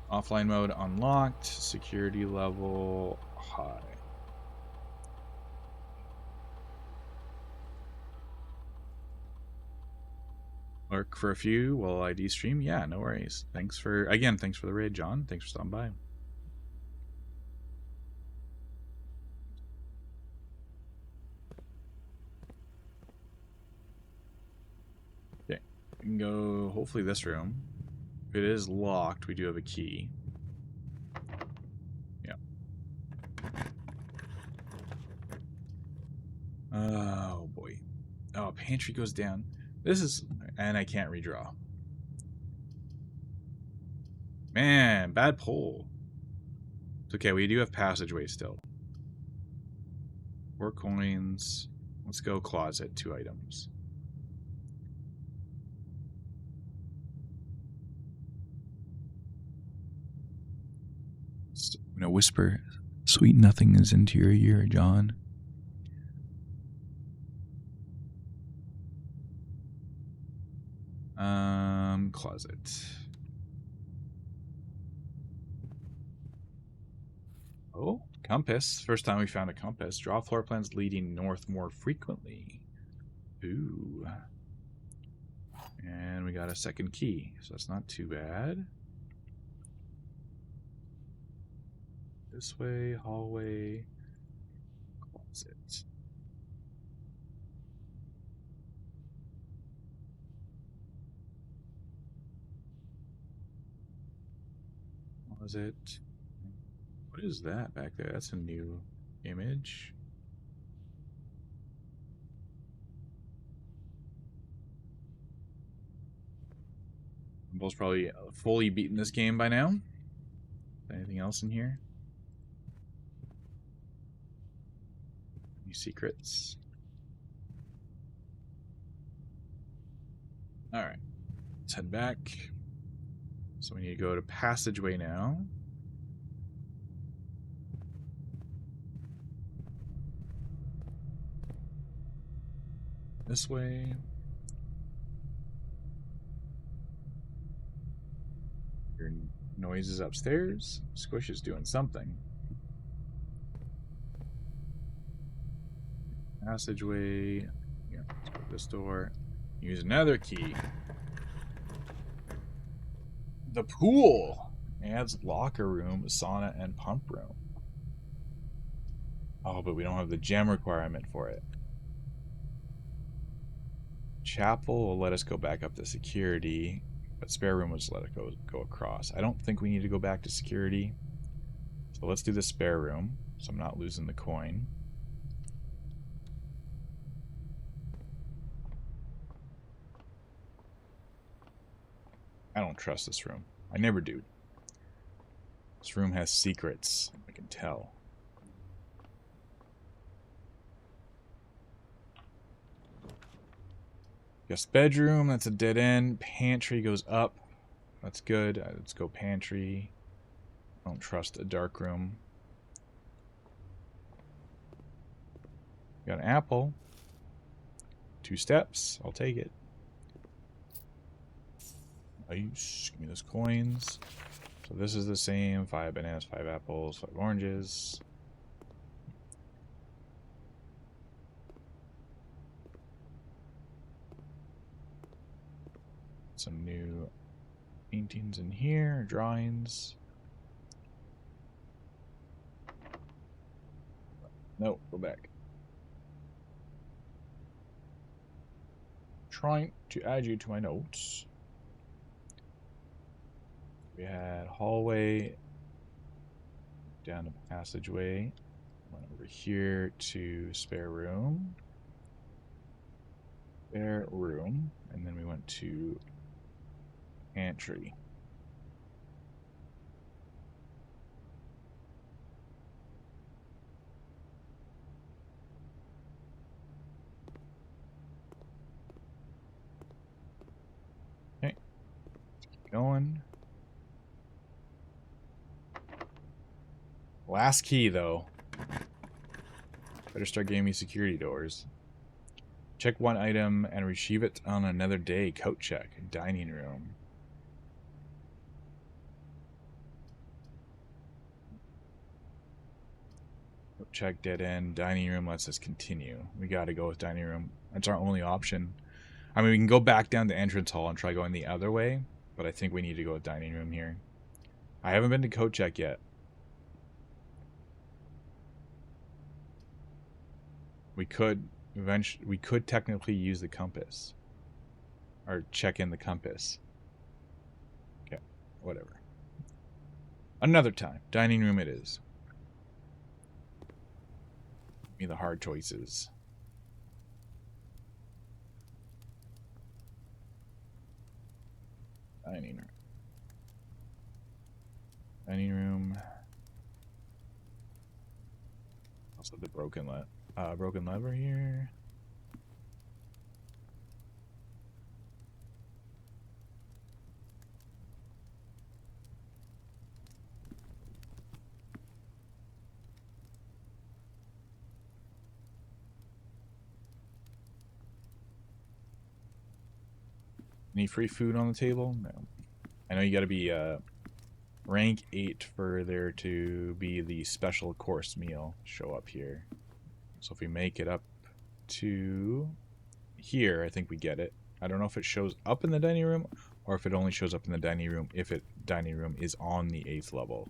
Offline mode unlocked, security level high. Lurk for a few while ID stream. Yeah, no worries. Thanks for the raid, John. Thanks for stopping by. Okay, we can go hopefully this room. If it is locked, we do have a key. Yeah. Oh boy. Oh, pantry goes down. This is, and I can't redraw. Man, bad pull. It's okay, we do have passageway still. 4 coins. Let's go closet, 2 items. I'm gonna whisper sweet nothings into your ear, John. Closet. Oh, compass. First time we found a compass. Draw floor plans leading north more frequently. Ooh. And we got a second key, so that's not too bad. This way, hallway, closet. Closet. What is that back there? That's a new image. Bull's probably fully beaten this game by now. Anything else in here? Any secrets? Alright. Let's head back. So we need to go to passageway now. This way. Your noise is upstairs. Squish is doing something. Passageway. Yeah, let's go to this door. Use another key. The pool adds locker room, sauna, and pump room. Oh, but we don't have the gem requirement for it. Chapel will let us go back up to security, but spare room will just let it go across. I don't think we need to go back to security. So let's do the spare room, so I'm not losing the coin. I don't trust this room. I never do. This room has secrets, I can tell. Guest bedroom, that's a dead end. Pantry goes up. That's good. Let's go pantry. I don't trust a dark room. Got an apple. 2 steps. I'll take it. Nice. Give me those coins. So this is the same. 5 bananas, 5 apples, 5 oranges. Some new paintings in here, drawings. No, go back. Trying to add you to my notes. We had hallway, down the passageway, went over here to spare room, and then we went to pantry. going. Last key, though. Better start giving me security doors. Check one item and retrieve it on another day. Coat check. Dining room. Coat check, dead end. Dining room lets us continue. We gotta go with dining room. That's our only option. I mean, we can go back down to entrance hall and try going the other way, but I think we need to go with dining room here. I haven't been to coat check yet. We could technically use the compass. Or check in the compass. Okay, whatever. Another time. Dining room it is. Give me the hard choices. Dining room. Dining room. Also the broken lever here. Any free food on the table? No. I know you gotta be rank 8 for there to be the special course meal show up here. So if we make it up to here, I think we get it. I don't know if it shows up in the dining room or if it only shows up in the dining room if dining room is on the 8th level.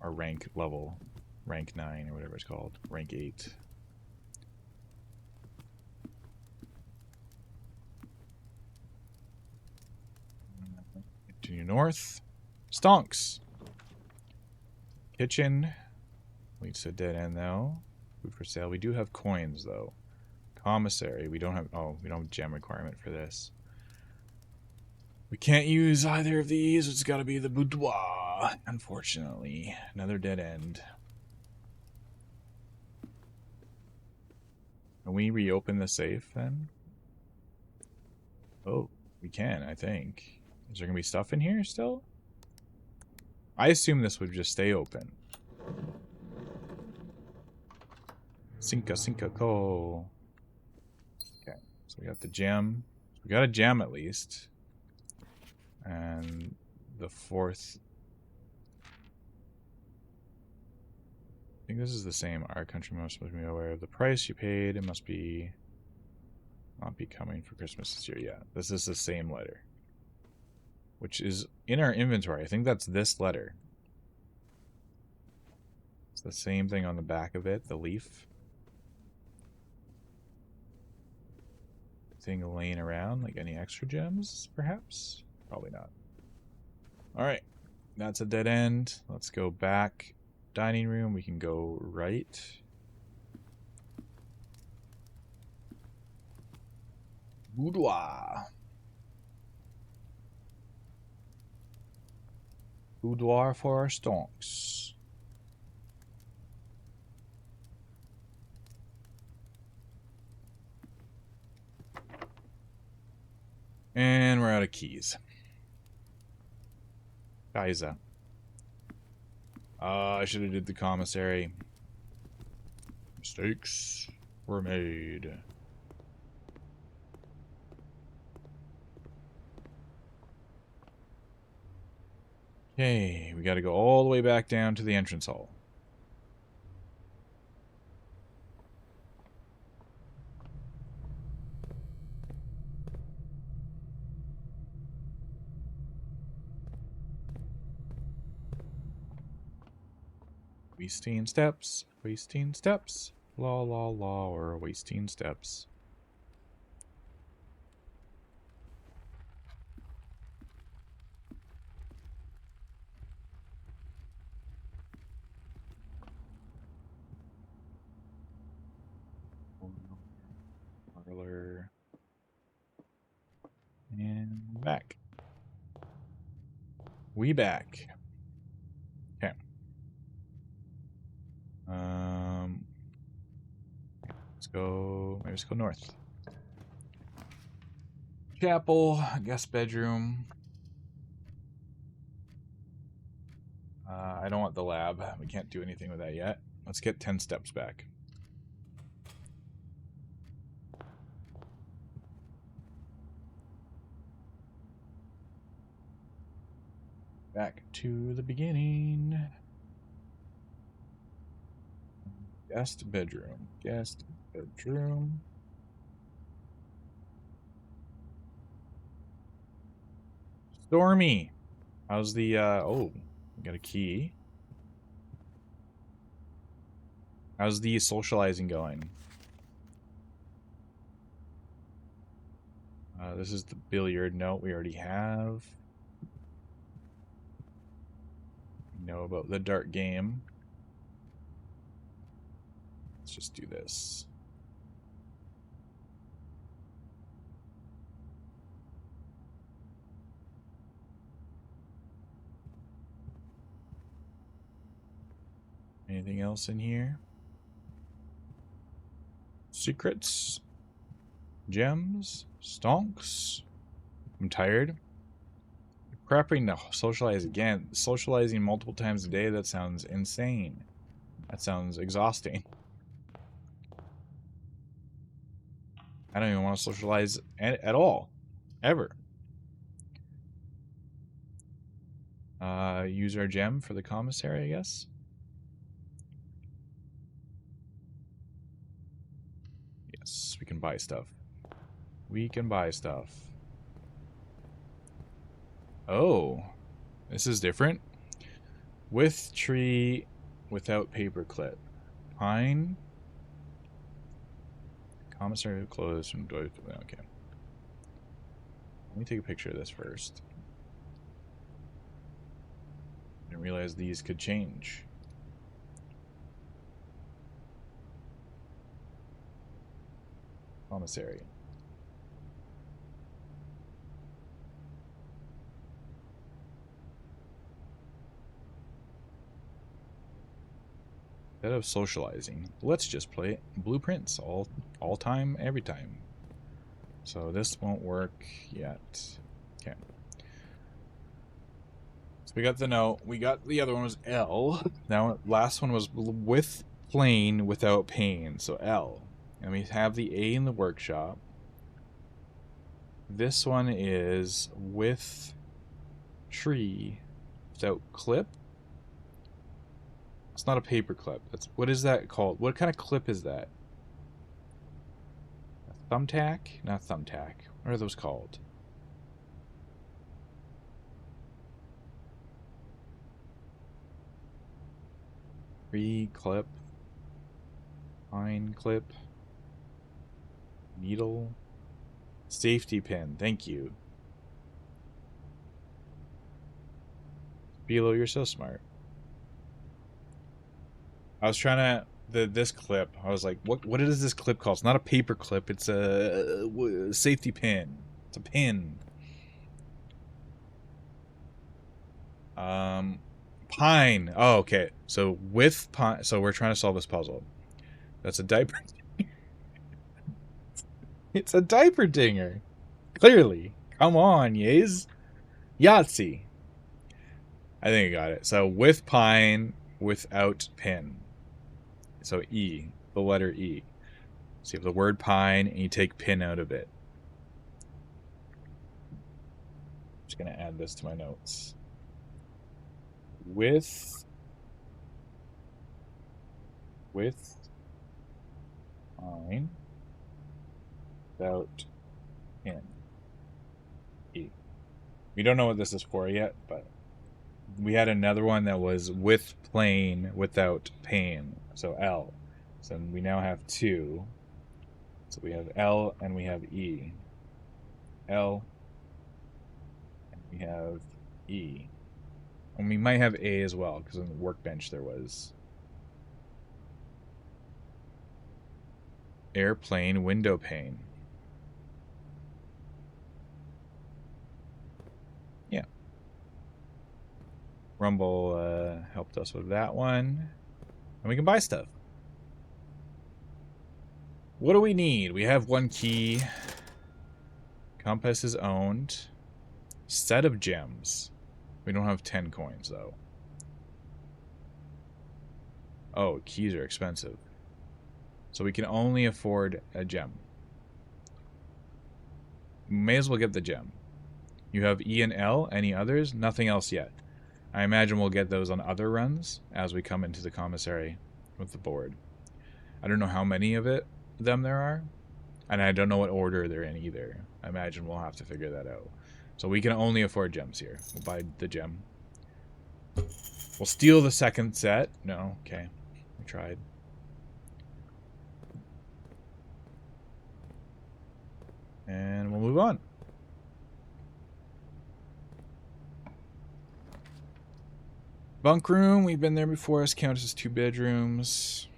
Or rank level. Rank 9 or whatever it's called. Rank 8. Continue north. Stonks. Kitchen. Leads to a dead end though. Food for sale. We do have coins though. Commissary. We don't have gem requirement for this. We can't use either of these. It's got to be the boudoir. Unfortunately. Another dead end. Can we reopen the safe then? Oh, we can, I think. Is there going to be stuff in here still? I assume this would just stay open. Cinca co. Okay, so we got the gem. We got a gem at least. And the fourth. I think this is the same. Our countrymen must be aware of the price you paid. It must be not be coming for Christmas this year. Yeah, this is the same letter, which is in our inventory. I think that's this letter. It's the same thing on the back of it, the leaf. Thing laying around, like any extra gems, perhaps? Probably not. Alright, that's a dead end. Let's go back. Dining room, we can go right. Boudoir. Boudoir for our stonks. And we're out of keys. Yayze. I should have did the commissary. Mistakes were made. Okay, we got to go all the way back down to the entrance hall. Wasting steps, la la la, or wasting steps. Parlor. And back. We back. Okay. Let's go. Maybe let's go north. Chapel, guest bedroom. I don't want the lab. We can't do anything with that yet. Let's get 10 steps back. Back to the beginning. Guest bedroom. Guest bedroom. Stormy. How's the, oh, we got a key. How's the socializing going? This is the billiard. No, we already have. We know about the dart game. Let's just do this. Anything else in here? Secrets? Gems? Stonks? I'm tired. Prepping to socialize again. Socializing multiple times a day, that sounds insane. That sounds exhausting. I don't even want to socialize at all. Ever. Use our gem for the commissary, I guess. Yes, we can buy stuff. We can buy stuff. Oh, this is different. With tree, without paperclip. Pine. Commissary closed from door. Okay. Let me take a picture of this first. Didn't realize these could change. Commissary. Instead of socializing, let's just play blueprints all time, every time. So this won't work yet. Okay. So we got the note. We got the other one was L. Now last one was with plane without pain. So L. And we have the A in the workshop. This one is with tree without clip. It's not a paper clip. That's, what is that called? What kind of clip is that? A thumbtack? Not thumbtack. What are those called? Tree clip. Pine clip. Needle. Safety pin. Thank you. Below, you're so smart. I was trying to this clip. I was like, what is this clip called? It's not a paper clip. It's a safety pin. It's a pin. Pine. Oh, okay. So with pine. So we're trying to solve this puzzle. That's a diaper. It's a diaper dinger. Clearly. Come on, Yayze. Yahtzee. I think I got it. So with pine, without pin. So E, the letter E. So you have the word pine and you take pin out of it. I'm just going to add this to my notes. With pine, without pin. E. We don't know what this is for yet, but we had another one that was with plane without pain. So L. So we now have two. So we have L and we have E. L and we have E. And we might have A as well, because on the workbench there was airplane window pane. Yeah. Rumble helped us with that one. And we can buy stuff. What do we need? We have one key. Compass is owned. Set of gems. We don't have 10 coins, though. Oh, keys are expensive. So we can only afford a gem. May as well get the gem. You have E and L. Any others? Nothing else yet. I imagine we'll get those on other runs as we come into the commissary with the board. I don't know how many of them there are. And I don't know what order they're in either. I imagine we'll have to figure that out. So we can only afford gems here. We'll buy the gem. We'll steal the second set. No, okay. We tried. And we'll move on. Bunk room, we've been there before. This counts as 2 bedrooms.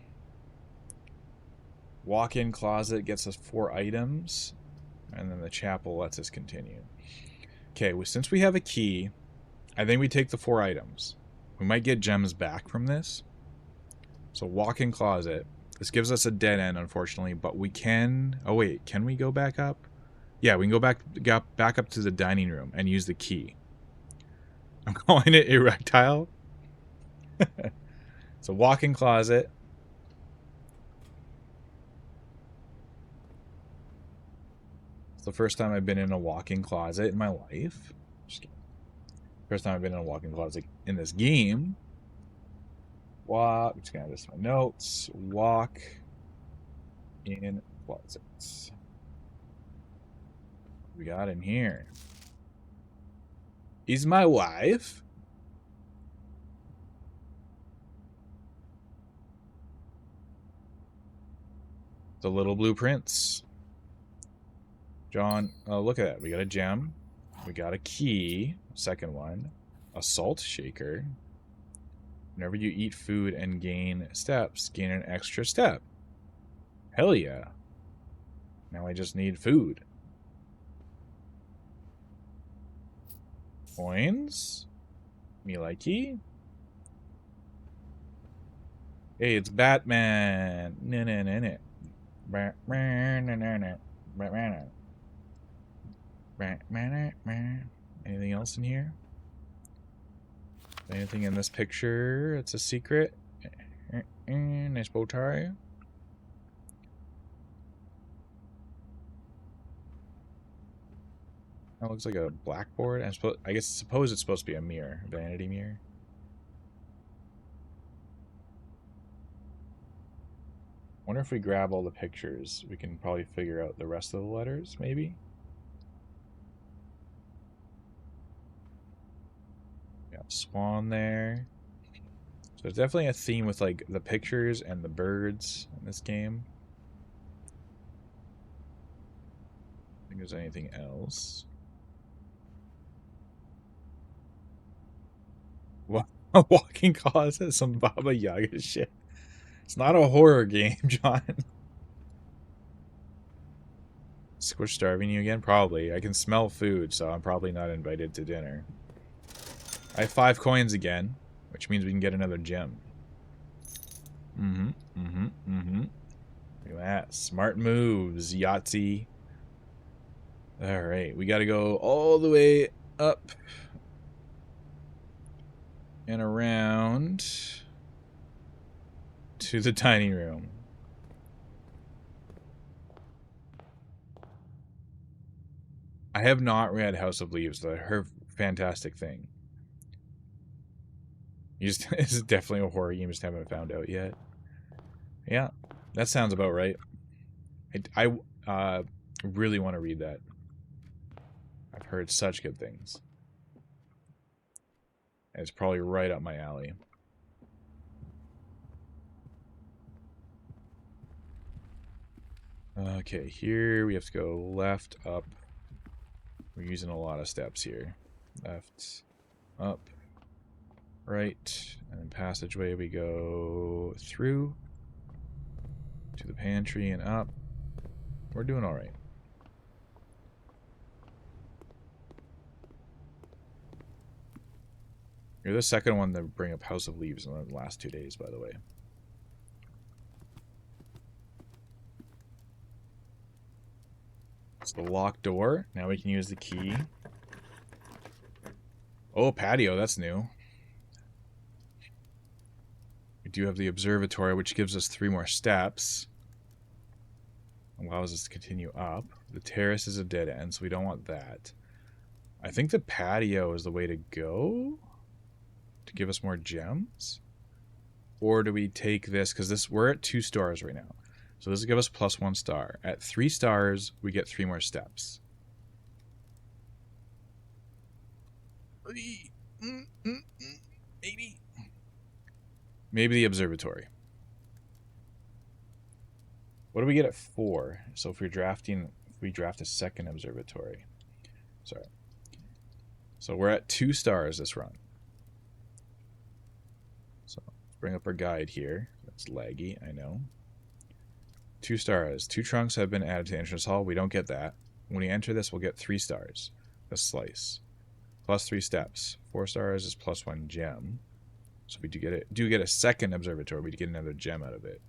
Walk-in closet gets us 4 items. And then the chapel lets us continue. Okay, well, since we have a key, I think we take the 4 items. We might get gems back from this. So walk-in closet. This gives us a dead end, unfortunately, but we can... Oh, wait, can we go back up? Yeah, we can go back up to the dining room and use the key. I'm calling it erectile. So walk-in closet. It's the first time I've been in a walk-in closet in my life. Just kidding. First time I've been in a walk-in closet in this game. Walk. Just gonna add this to my notes. Walk in closets. What we got in here? Is my wife? The little blueprints. John, oh, look at that. We got a gem. We got a key. Second one. A salt shaker. Whenever you eat food and gain steps, gain an extra step. Hell yeah. Now I just need food. Coins. Me likey. Hey, it's Batman. Anything else in here? Anything in this picture? It's a secret. Nice bow tie. That looks like a blackboard. I suppose it's supposed to be a mirror, a vanity mirror. Wonder if we grab all the pictures, we can probably figure out the rest of the letters, maybe? Got swan there. So there's definitely a theme with like the pictures and the birds in this game. I think there's anything else. Walking closet, some Baba Yaga shit. It's not a horror game, John. Squish starving you again? Probably. I can smell food, so I'm probably not invited to dinner. I have 5 coins again, which means we can get another gem. Look at that. Smart moves, Yahtzee. Alright, we gotta go all the way up and around to the dining room. I have not read House of Leaves, though. I heard fantastic thing. It's definitely a horror game, just haven't found out yet. Yeah, that sounds about right. I really want to read that. I've heard such good things. And it's probably right up my alley. Okay, here we have to go left, up. We're using a lot of steps here. Left, up, right, and then passageway we go through to the pantry and up. We're doing all right. You're the second one to bring up House of Leaves in the last 2 days, by the way. It's the locked door. Now we can use the key. Oh, patio, that's new. We do have the observatory, which gives us 3 more steps. Allows us to continue up. The terrace is a dead end, so we don't want that. I think the patio is the way to go to give us more gems. Or do we take this, because we're at 2 stars right now. So this will give us +1 star. At 3 stars, we get 3 more steps. Maybe the observatory. What do we get at 4? So if we draft a second observatory. Sorry. So we're at 2 stars this run. So let's bring up our guide here. That's laggy, I know. 2 stars. 2 trunks have been added to the entrance hall. We don't get that. When we enter this, we'll get 3 stars. A slice. Plus 3 steps. 4 stars is +1 gem. So we do get a second observatory. We get another gem out of it.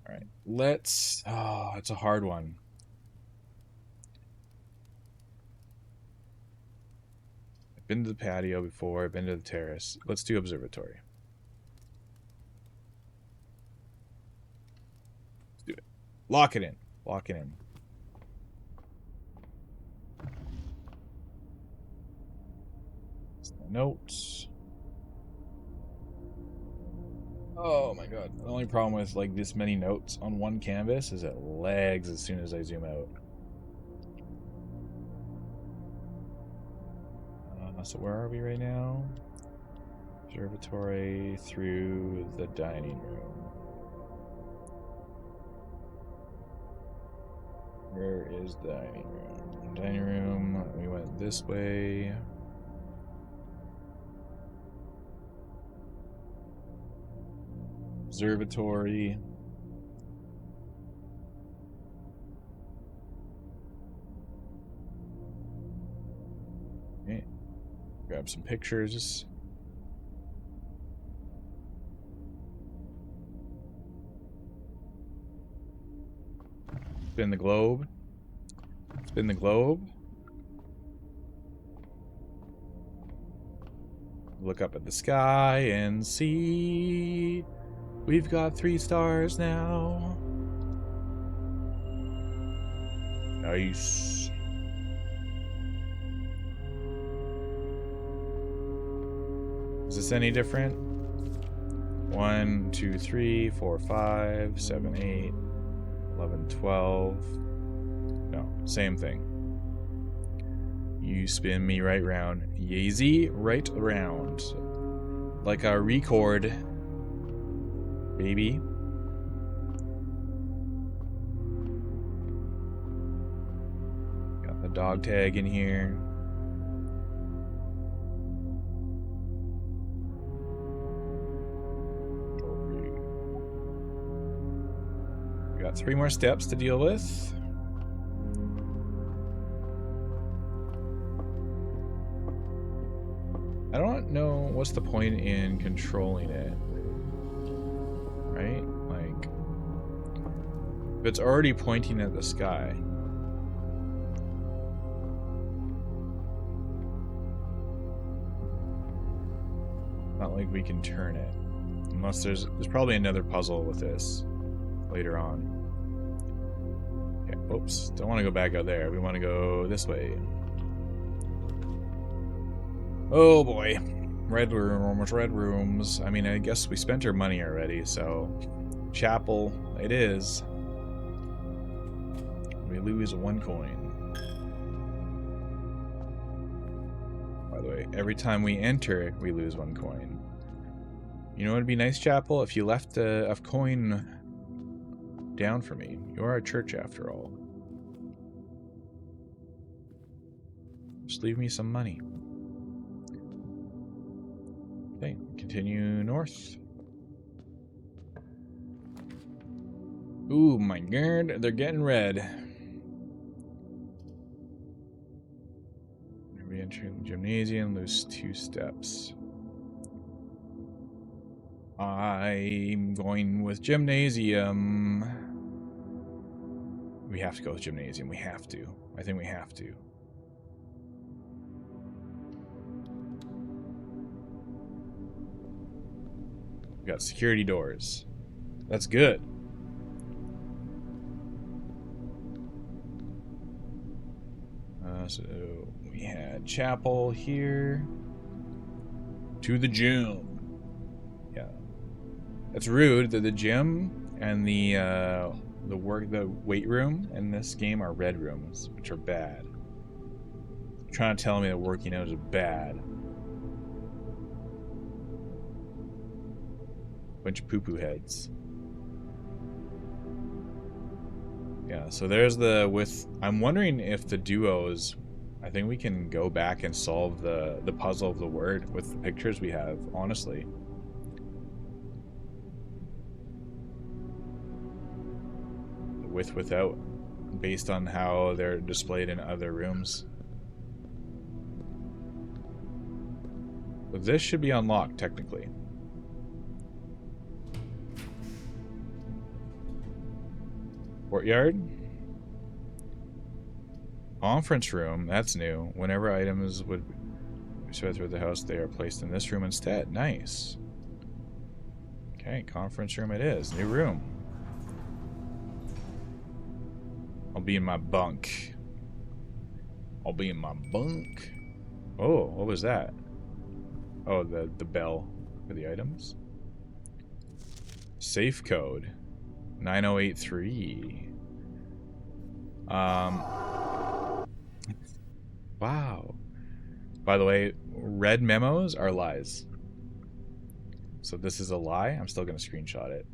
Alright. Let's... Oh, it's a hard one. I've been to the patio before. I've been to the terrace. Let's do observatory. Let's do it. Lock it in. Lock it in. Notes. Oh my god. The only problem with like this many notes on one canvas is it lags as soon as I zoom out. So where are we right now? Observatory through the dining room. Where is the dining room? Dining room, we went this way. Observatory. Okay. Grab some pictures. Spin the globe. Spin the globe. Look up at the sky and see we've got 3 stars now. Nice. Is this any different? 1, 2, 3, 4, 5, 7, 8, 11, 12. No, same thing. You spin me right round. Yayze right around. Like a record. Baby. Got the dog tag in here. We got 3 more steps to deal with. I don't know what's the point in controlling it. Right? Like, if it's already pointing at the sky. Not like we can turn it. Unless there's probably another puzzle with this later on. Yeah, oops. Don't want to go back out there. We want to go this way. Oh boy. Red rooms. I mean, I guess we spent our money already, so... Chapel, it is. We lose 1 coin. By the way, every time we enter, we lose 1 coin. You know what would be nice, Chapel? If you left a coin down for me. You are a church, after all. Just leave me some money. Okay, continue north. Ooh, my god, they're getting red. We enter the gymnasium, lose 2 steps. I'm going with gymnasium. We have to go to gymnasium. We have to. I think we have to. We got security doors. That's good. So we had chapel here. To the gym. Yeah. That's rude that the gym and the weight room in this game are red rooms, which are bad. You're trying to tell me that working out is bad. Bunch of poo-poo heads. Yeah, so there's the I'm wondering if the duos, I think we can go back and solve the puzzle of the word with the pictures we have, honestly. Without, based on how they're displayed in other rooms. But this should be unlocked, technically. Courtyard. Conference room, that's new. Whenever items would be spread through the house, they are placed in this room instead. Nice. Okay, conference room it is. New room. I'll be in my bunk. I'll be in my bunk. Oh, what was that? Oh, the bell for the items. Safe code 9083. Wow. By the way, red memos are lies. So this is a lie. I'm still going to screenshot it.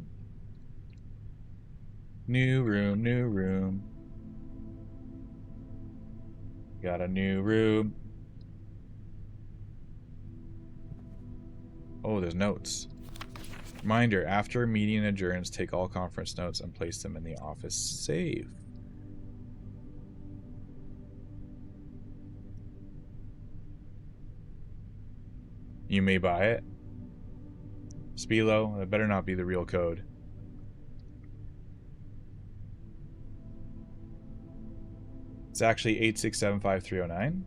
New room, new room. Got a new room. Oh, there's notes. Reminder, after meeting adjourns, take all conference notes and place them in the office safe. You may buy it. Spilo, that better not be the real code. It's actually 8675309.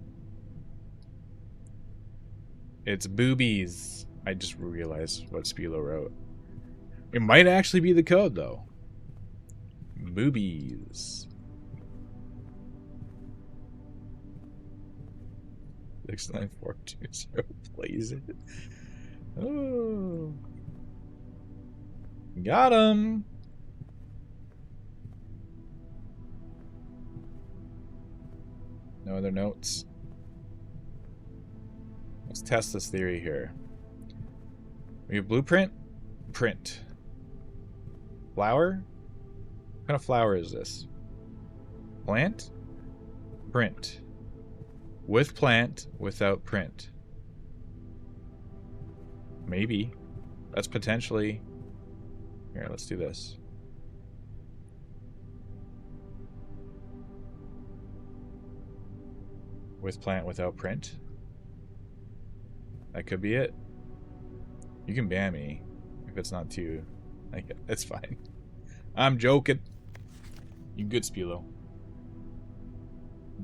It's boobies. I just realized what Spilo wrote. It might actually be the code, though. Boobies. 69420 plays it. Oh. Got him. No other notes. Let's test this theory here. We have blueprint, print. Flower? What kind of flower is this? Plant? Print. With plant, without print. Maybe. That's potentially... Here, let's do this. With plant, without print. That could be it. You can ban me if it's not too... Like, it's fine. I'm joking. You good, Spilo.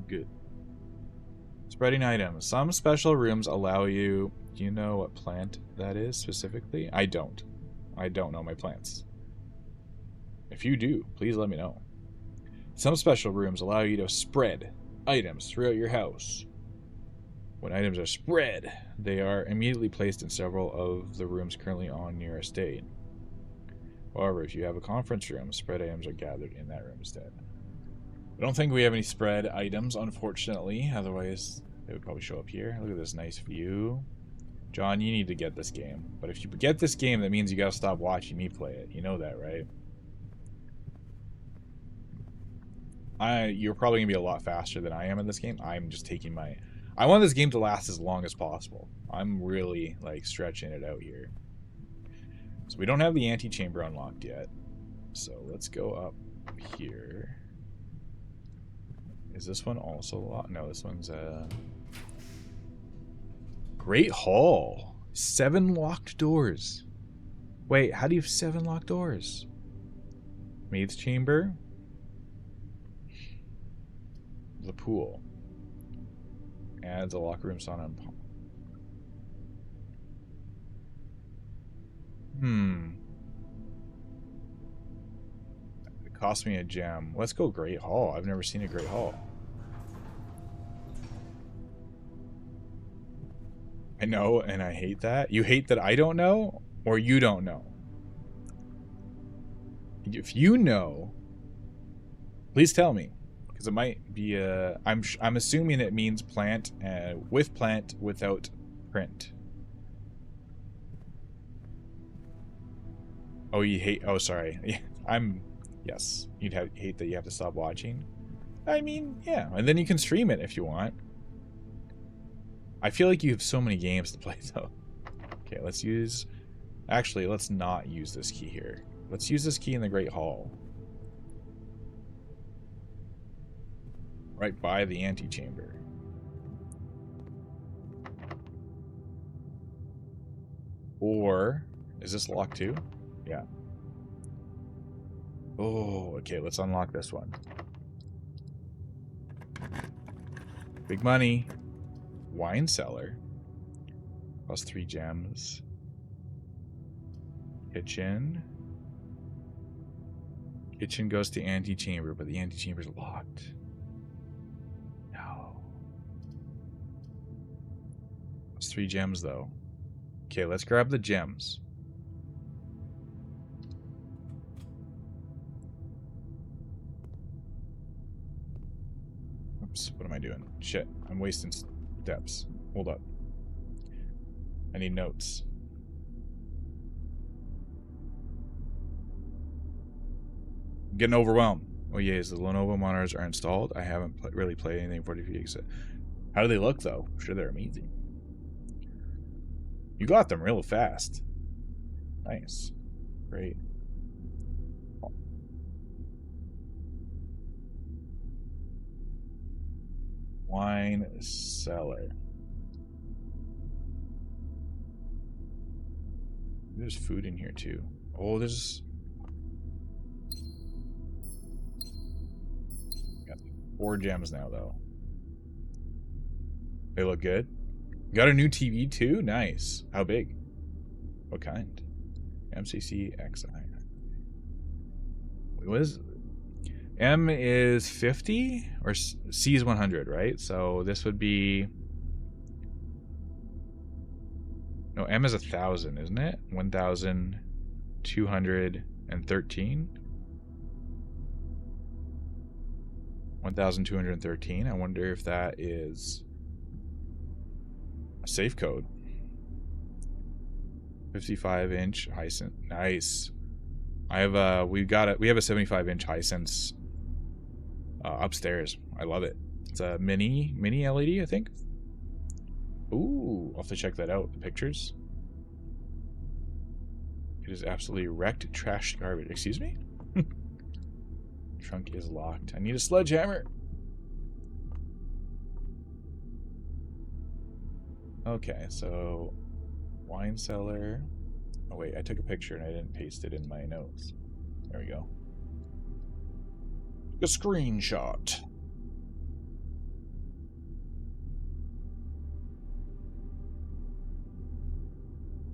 Good. Spreading items. Some special rooms allow you... Do you know what plant that is specifically? I don't. I don't know my plants. If you do, please let me know. Some special rooms allow you to spread items throughout your house. When items are spread, they are immediately placed in several of the rooms currently on your estate. However, if you have a conference room, spread items are gathered in that room instead. I don't think we have any spread items, unfortunately. Otherwise, they would probably show up here. Look at this nice view. John, you need to get this game. But if you get this game, that means you gotta stop watching me play it. You know that, right? You're probably gonna be a lot faster than I am in this game. I'm just taking my... I want this game to last as long as possible. I'm really, like, stretching it out here. So we don't have the antechamber unlocked yet. So let's go up here. Is this one also locked? No, this one's Great Hall. 7 locked doors. Wait, how do you have 7 locked doors? Maid's chamber. the pool. Adds a locker room, sauna, and pump. It cost me a gem. Let's go Great Hall. I've never seen a Great Hall. I know, and I hate that. You hate that I don't know, or you don't know? If you know, please tell me, because it might be a. I'm assuming it means plant with plant without print. Oh, you hate. Oh, sorry. Yes, hate that you have to stop watching. I mean, yeah, and then you can stream it if you want. I feel like you have so many games to play, though. Okay, let's use... Actually, let's not use this key here. Let's use this key in the Great Hall. Right by the antechamber. Or... Is this locked too? Yeah. Oh, okay, let's unlock this one. Big money. Wine cellar. Plus 3 gems. Kitchen. Kitchen goes to antechamber, but the antechamber's locked. No. Plus 3 gems, though. Okay, let's grab the gems. Oops, what am I doing? Shit, I'm wasting steps. Hold up. I need notes. I'm getting overwhelmed. Oh yeah, the Lenovo monitors are installed. I haven't really played anything 40 gigs. How do they look though? I'm sure they're amazing. You got them real fast. Nice. Great. Wine cellar. There's food in here too. Oh, there's... Got 4 gems now though. They look good. Got a new TV too? Nice. How big? What kind? MCC XI. What is... M is 50 or C is 100, right? So this would be... No, M is 1,000, isn't it? 1,213. 1,213. I wonder if that is a safe code. 55-inch Hisense. Nice. I have we have a 75-inch Hisense upstairs. I love it. It's a mini LED, I think. Ooh, I'll have to check that out. The pictures. It is absolutely wrecked, trashed garbage. Excuse me? Trunk is locked. I need a sledgehammer. Okay, so wine cellar. Oh wait, I took a picture and I didn't paste it in my notes. There we go. A screenshot.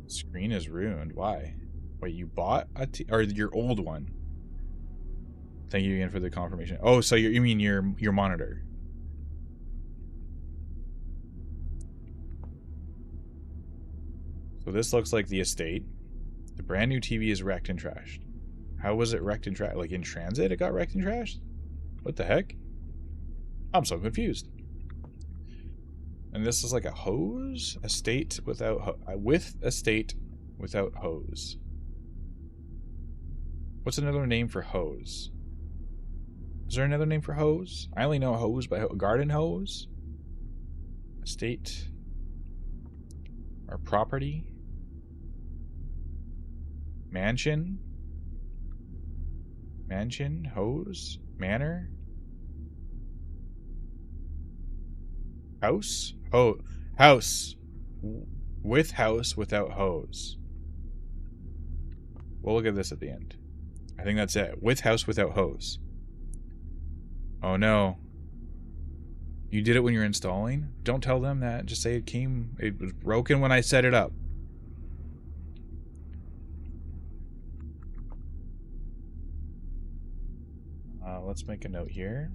Screen is ruined. Why? Wait, you bought a or your old one? Thank you again for the confirmation. Oh, so you mean your monitor? So this looks like the estate. The brand new TV is wrecked and trashed. How was it wrecked and trashed? Like in transit, it got wrecked and trashed? What the heck? I'm so confused. And this is like a hose? Estate without with estate without hose. What's another name for hose? Is there another name for hose? I only know hose by garden hose. Estate. Or property. Mansion. Mansion. Hose. Manor. House? Oh, house. With house without hose. We'll look at this at the end. I think that's it. With house without hose. Oh no. You did it when you're installing? Don't tell them that. Just say it was broken when I set it up. Let's make a note here.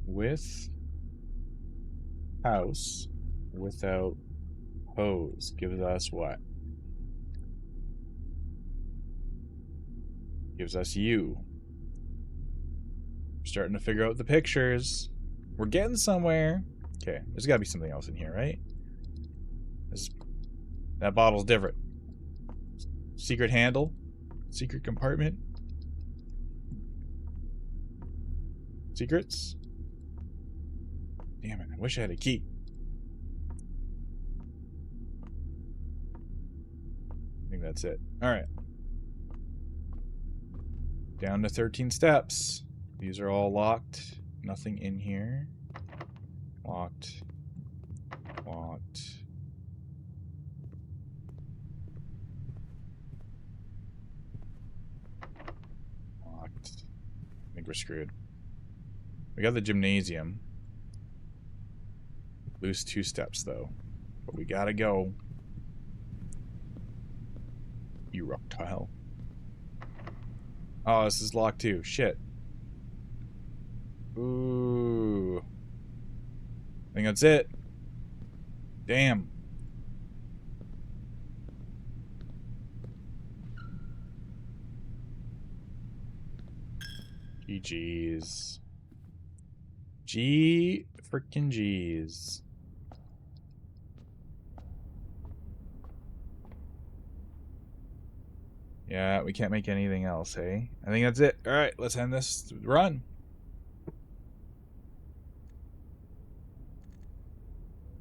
With house without hose gives us what? Gives us U. We're starting to figure out the pictures. We're getting somewhere. Okay, there's got to be something else in here, right? That bottle's different. Secret handle. Secret compartment. Secrets. Damn it, I wish I had a key. I think that's it. Alright. Down to 13 steps. These are all locked. Nothing in here. Locked. Locked. Locked. I think we're screwed. We got the gymnasium. Lose 2 steps, though. But we gotta go. Erectile. Oh, this is locked too. Shit. Ooh. I think that's it. Damn. GG's. G frickin' G's. Yeah, we can't make anything else, hey? I think that's it. Alright, let's end this run.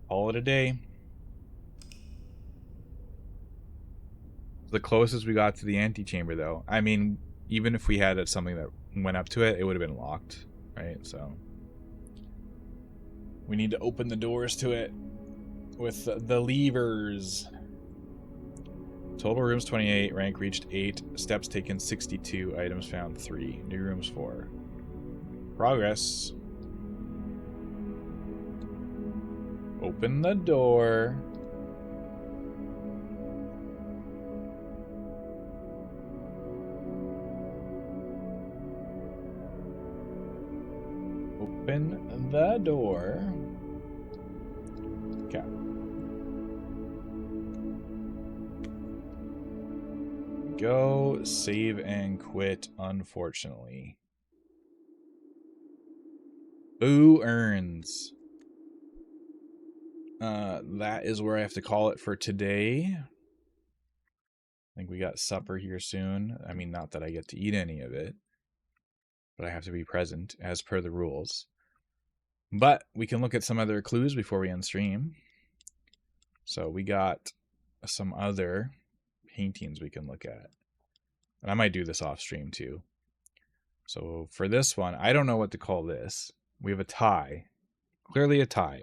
Call it a day. The closest we got to the antechamber, though. I mean, even if we had something that went up to it, it would have been locked, right? So we need to open the doors to it with the levers. Total rooms 28, rank reached 8, steps taken 62, items found 3, new rooms 4. Progress. Open the door. Open the door. Okay. Go, save, and quit, unfortunately. Boo earns. That is where I have to call it for today. I think we got supper here soon. I mean, not that I get to eat any of it, but I have to be present as per the rules. But we can look at some other clues before we end stream. So we got some other paintings we can look at. And I might do this off stream too. So for this one, I don't know what to call this. We have a tie. Clearly a tie.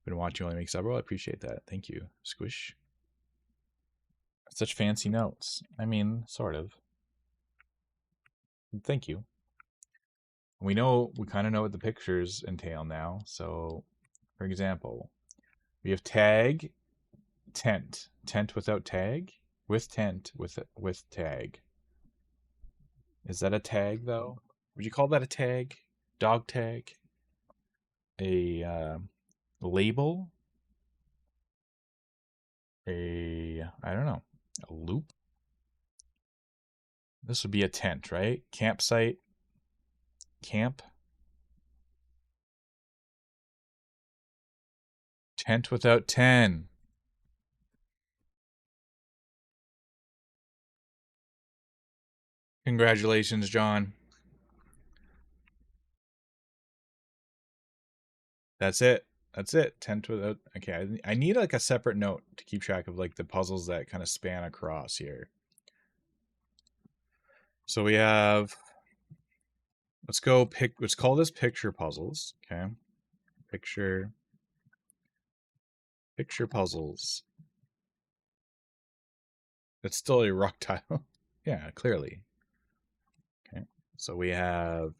Been watching Only Make Several. I appreciate that. Thank you, Squish. Such fancy notes. I mean, sort of. Thank you. We kind of know what the pictures entail now. So, for example, we have tag, tent. Tent without tag? With tent, with tag. Is that a tag, though? Would you call that a tag? Dog tag? A label? I don't know. A loop? This would be a tent, right? Campsite. Camp. Tent without 10. Congratulations, John. That's it. That's it. Tent without... Okay, I need like a separate note to keep track of like the puzzles that kind of span across here. So we have... Let's call this picture puzzles. Okay. Picture Picture puzzles. It's still a rock tile. Yeah, clearly. Okay. So we have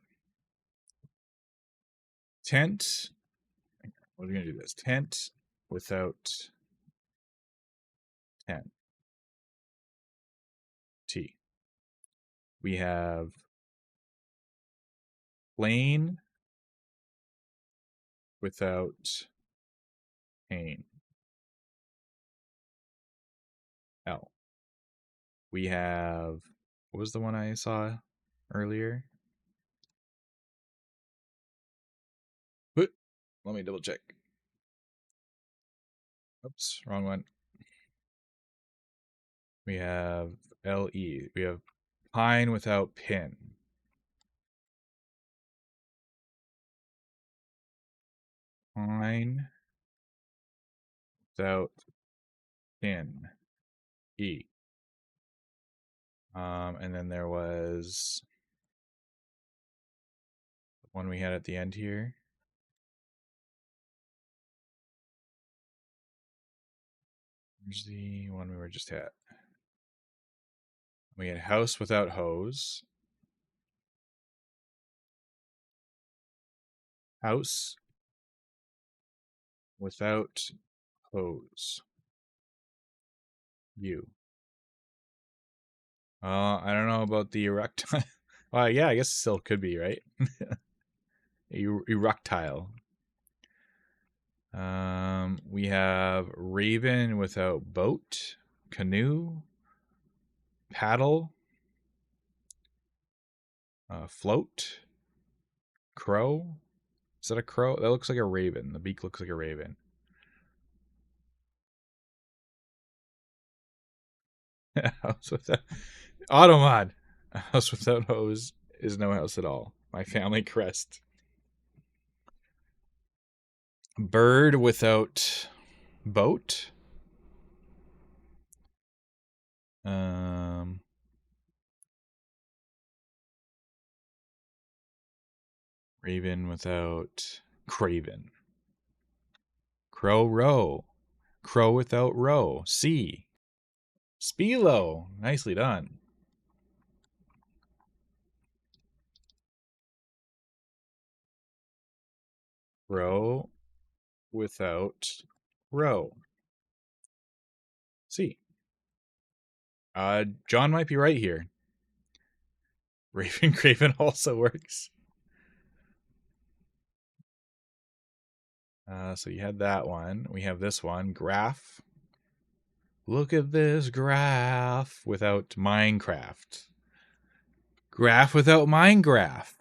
tent. What are we going to do this? Tent without tent. T. We have plane without pain. L. We have, what was the one I saw earlier? Let me double check. Oops, wrong one. We have LE. We have pine without pin. Pine without pin. E. And then there was the one we had at the end here. Here's the one we were just at. We had house without hose. House without hose. U. I don't know about the erectile. Well, yeah, I guess it still could be, right? Erectile. We have raven without boat, canoe, paddle, float, crow. Is that a crow? That looks like a raven. The beak looks like a raven. House without Automod. A house without hose is no house at all. My family crest. Bird without boat. Raven without craven. Crow row. Crow without row. C. Spilo. Nicely done. Row without row. C. John might be right here. Raven Craven also works. So you had that one. We have this one. Graph. Look at this graph without Minecraft. Graph without Minecraft.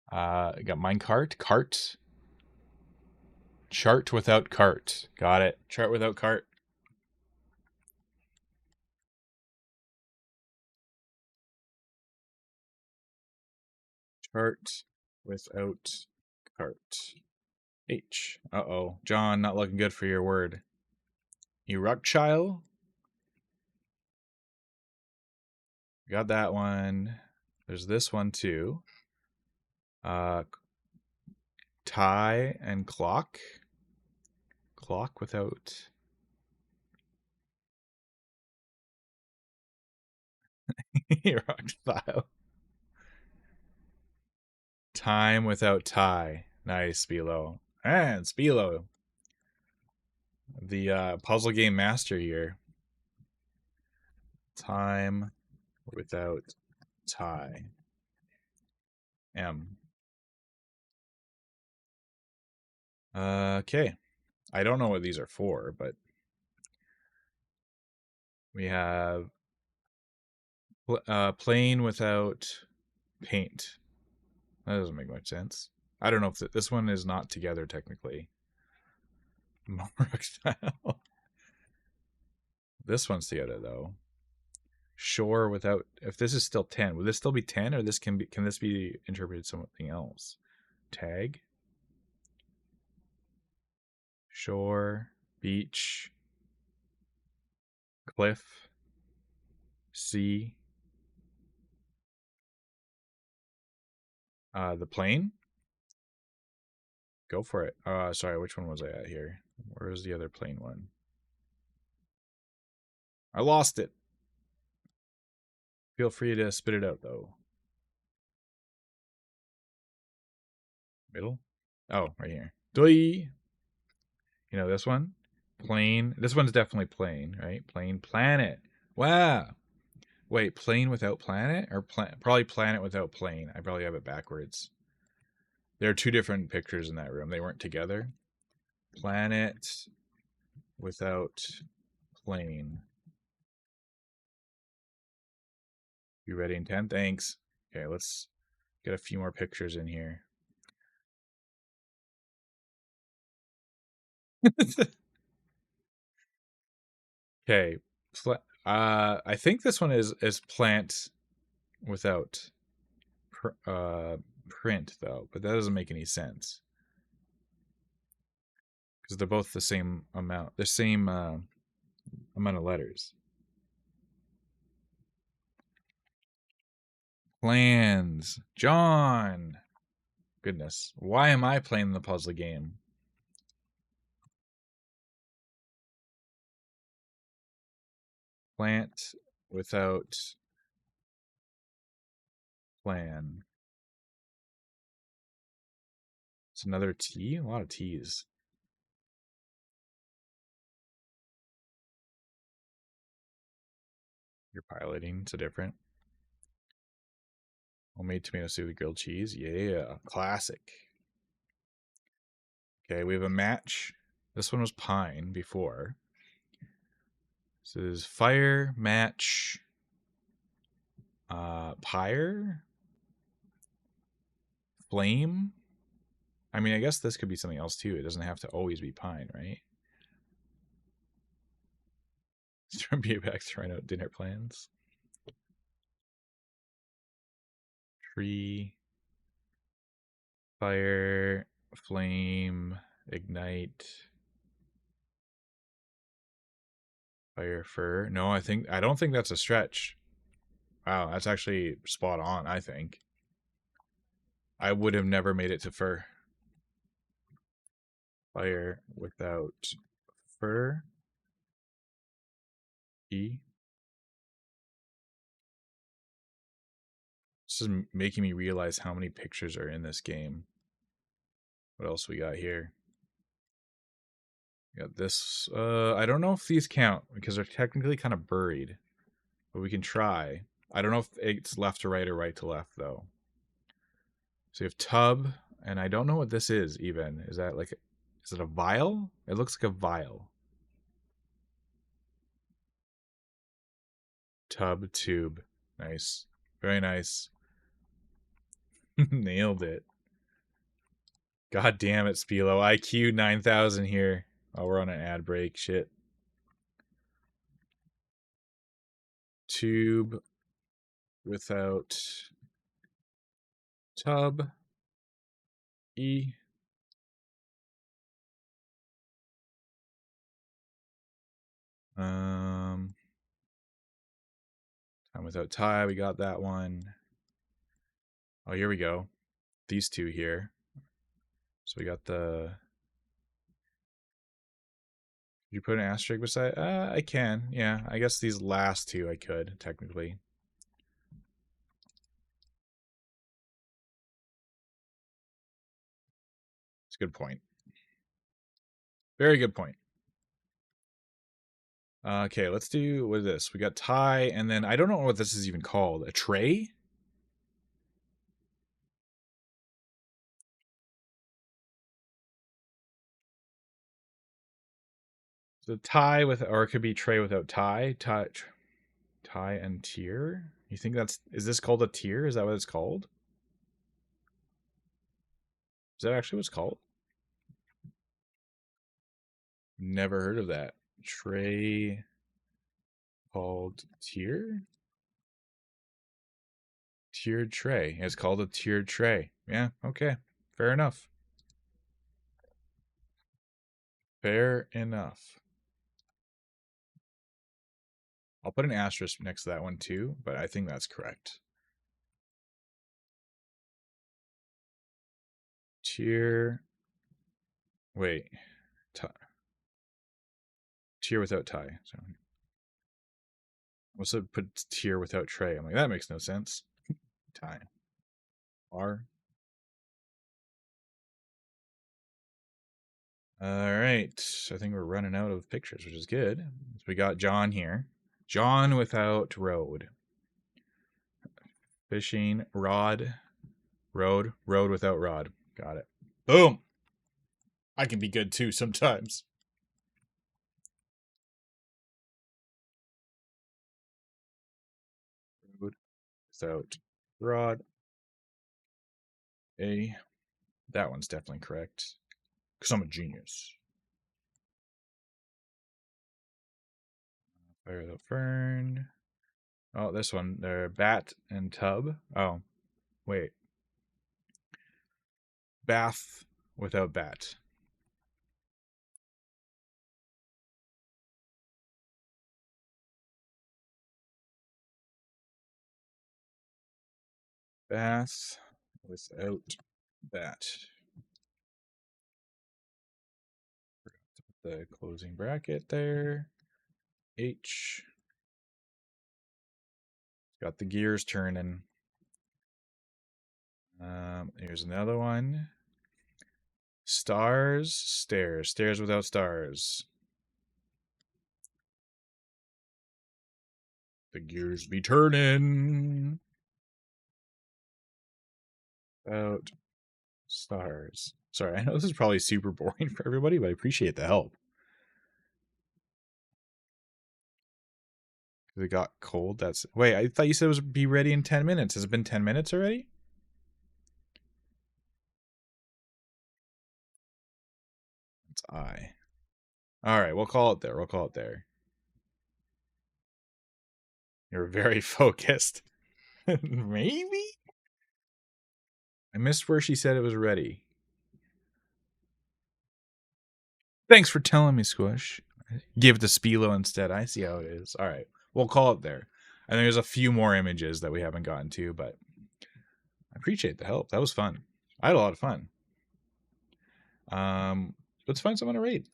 Got minecart. Cart. Chart without cart. Got it. Chart without cart. Chart without cart. H. Uh-oh. John, not looking good for your word. Erectile. Got that one. There's this one too. Tie and clock. Clock without... Erectile. Time without tie. Nice, Spilo. And Spilo. The puzzle game master here. Time without tie. M. Okay. I don't know what these are for, but we have plane without paint. That doesn't make much sense. I don't know if this one is not together technically. This one's together though. Shore without. If this is still 10, would this still be 10, or this can this be interpreted something else? Tag. Shore, beach, cliff, sea. The plane. Go for it. Sorry, which one was I at here? Where is the other plain one? I lost it. Feel free to spit it out, though. Middle? Oh, right here. Doi! You know this one? Plain. This one's definitely plain, right? Plain planet. Wow. Wait, plane without planet? Or probably planet without plane. I probably have it backwards. There are two different pictures in that room. They weren't together. Planet without plane. You ready in 10? Thanks. Okay, let's get a few more pictures in here. Okay. I think this one is plant without print though, but that doesn't make any sense because they're both the same amount, the same amount of letters. Plans, John. Goodness, why am I playing the puzzle game? Plant without plan. It's another T. A lot of T's. You're piloting. It's a different. Homemade tomato soup with grilled cheese. Yeah, classic. Okay, we have a match. This one was pine before. This is fire, match, pyre, flame. I mean, I guess this could be something else too. It doesn't have to always be pine, right? Be back throwing out dinner plans. Tree, fire, flame, ignite, fire, fur. No, I don't think that's a stretch. Wow, that's actually spot on, I think. I would have never made it to fur. Fire without fur. E. This is making me realize how many pictures are in this game. What else we got here? We got this. I don't know if these count because they're technically kind of buried, but we can try. I don't know if it's left to right or right to left though. So you have tub, and I don't know what this is even. Is that like, is it a vial? It looks like a vial. Tub, tube. Nice. Very nice. Nailed it. God damn it, Spilo. IQ 9,000 here. Oh, we're on an ad break. Shit. Tube without tub. E. Time without tie. We got that one. Oh, here we go. These two here. So we got the. Did you put an asterisk beside? I can. Yeah, I guess these last two I could technically. It's a good point. Very good point. Okay, let's do what is this? We got tie, and then I don't know what this is even called. A tray? So tie with, or it could be tray without tie. Tie and tier. You think is this called a tier? Is that what it's called? Is that actually what it's called? Never heard of that. Tray called tier? Tiered tray. It's called a tiered tray. Yeah, okay. Fair enough. Fair enough. I'll put an asterisk next to that one too, but I think that's correct. Tier Wait. Tier without tie. So what's it put tier without tray? I'm like, that makes no sense. Tie. R. All right. I think we're running out of pictures, which is good. So we got John here. John without road. Fishing rod. Road. Road without rod. Got it. Boom. I can be good too sometimes. Road without rod. A. That one's definitely correct. Because I'm a genius. Fire without fern. Oh, this one. They're bat and tub. Oh, wait. Bath without bat. Bath without bat. The closing bracket there. H. Got the gears turning. Here's another one. Stars, stairs. Stairs without stars. The gears be turning. Without stars. Sorry, I know this is probably super boring for everybody, but I appreciate the help. It got cold. That's wait. I thought you said it was be ready in 10 minutes. Has it been 10 minutes already? It's I. All right, we'll call it there. We'll call it there. You're very focused. Maybe. I missed where she said it was ready. Thanks for telling me, Squish. Give it to Spilo instead. I see how it is. All right, we'll call it there. And there's a few more images that we haven't gotten to, but I appreciate the help. That was fun. I had a lot of fun. Let's find someone to rate.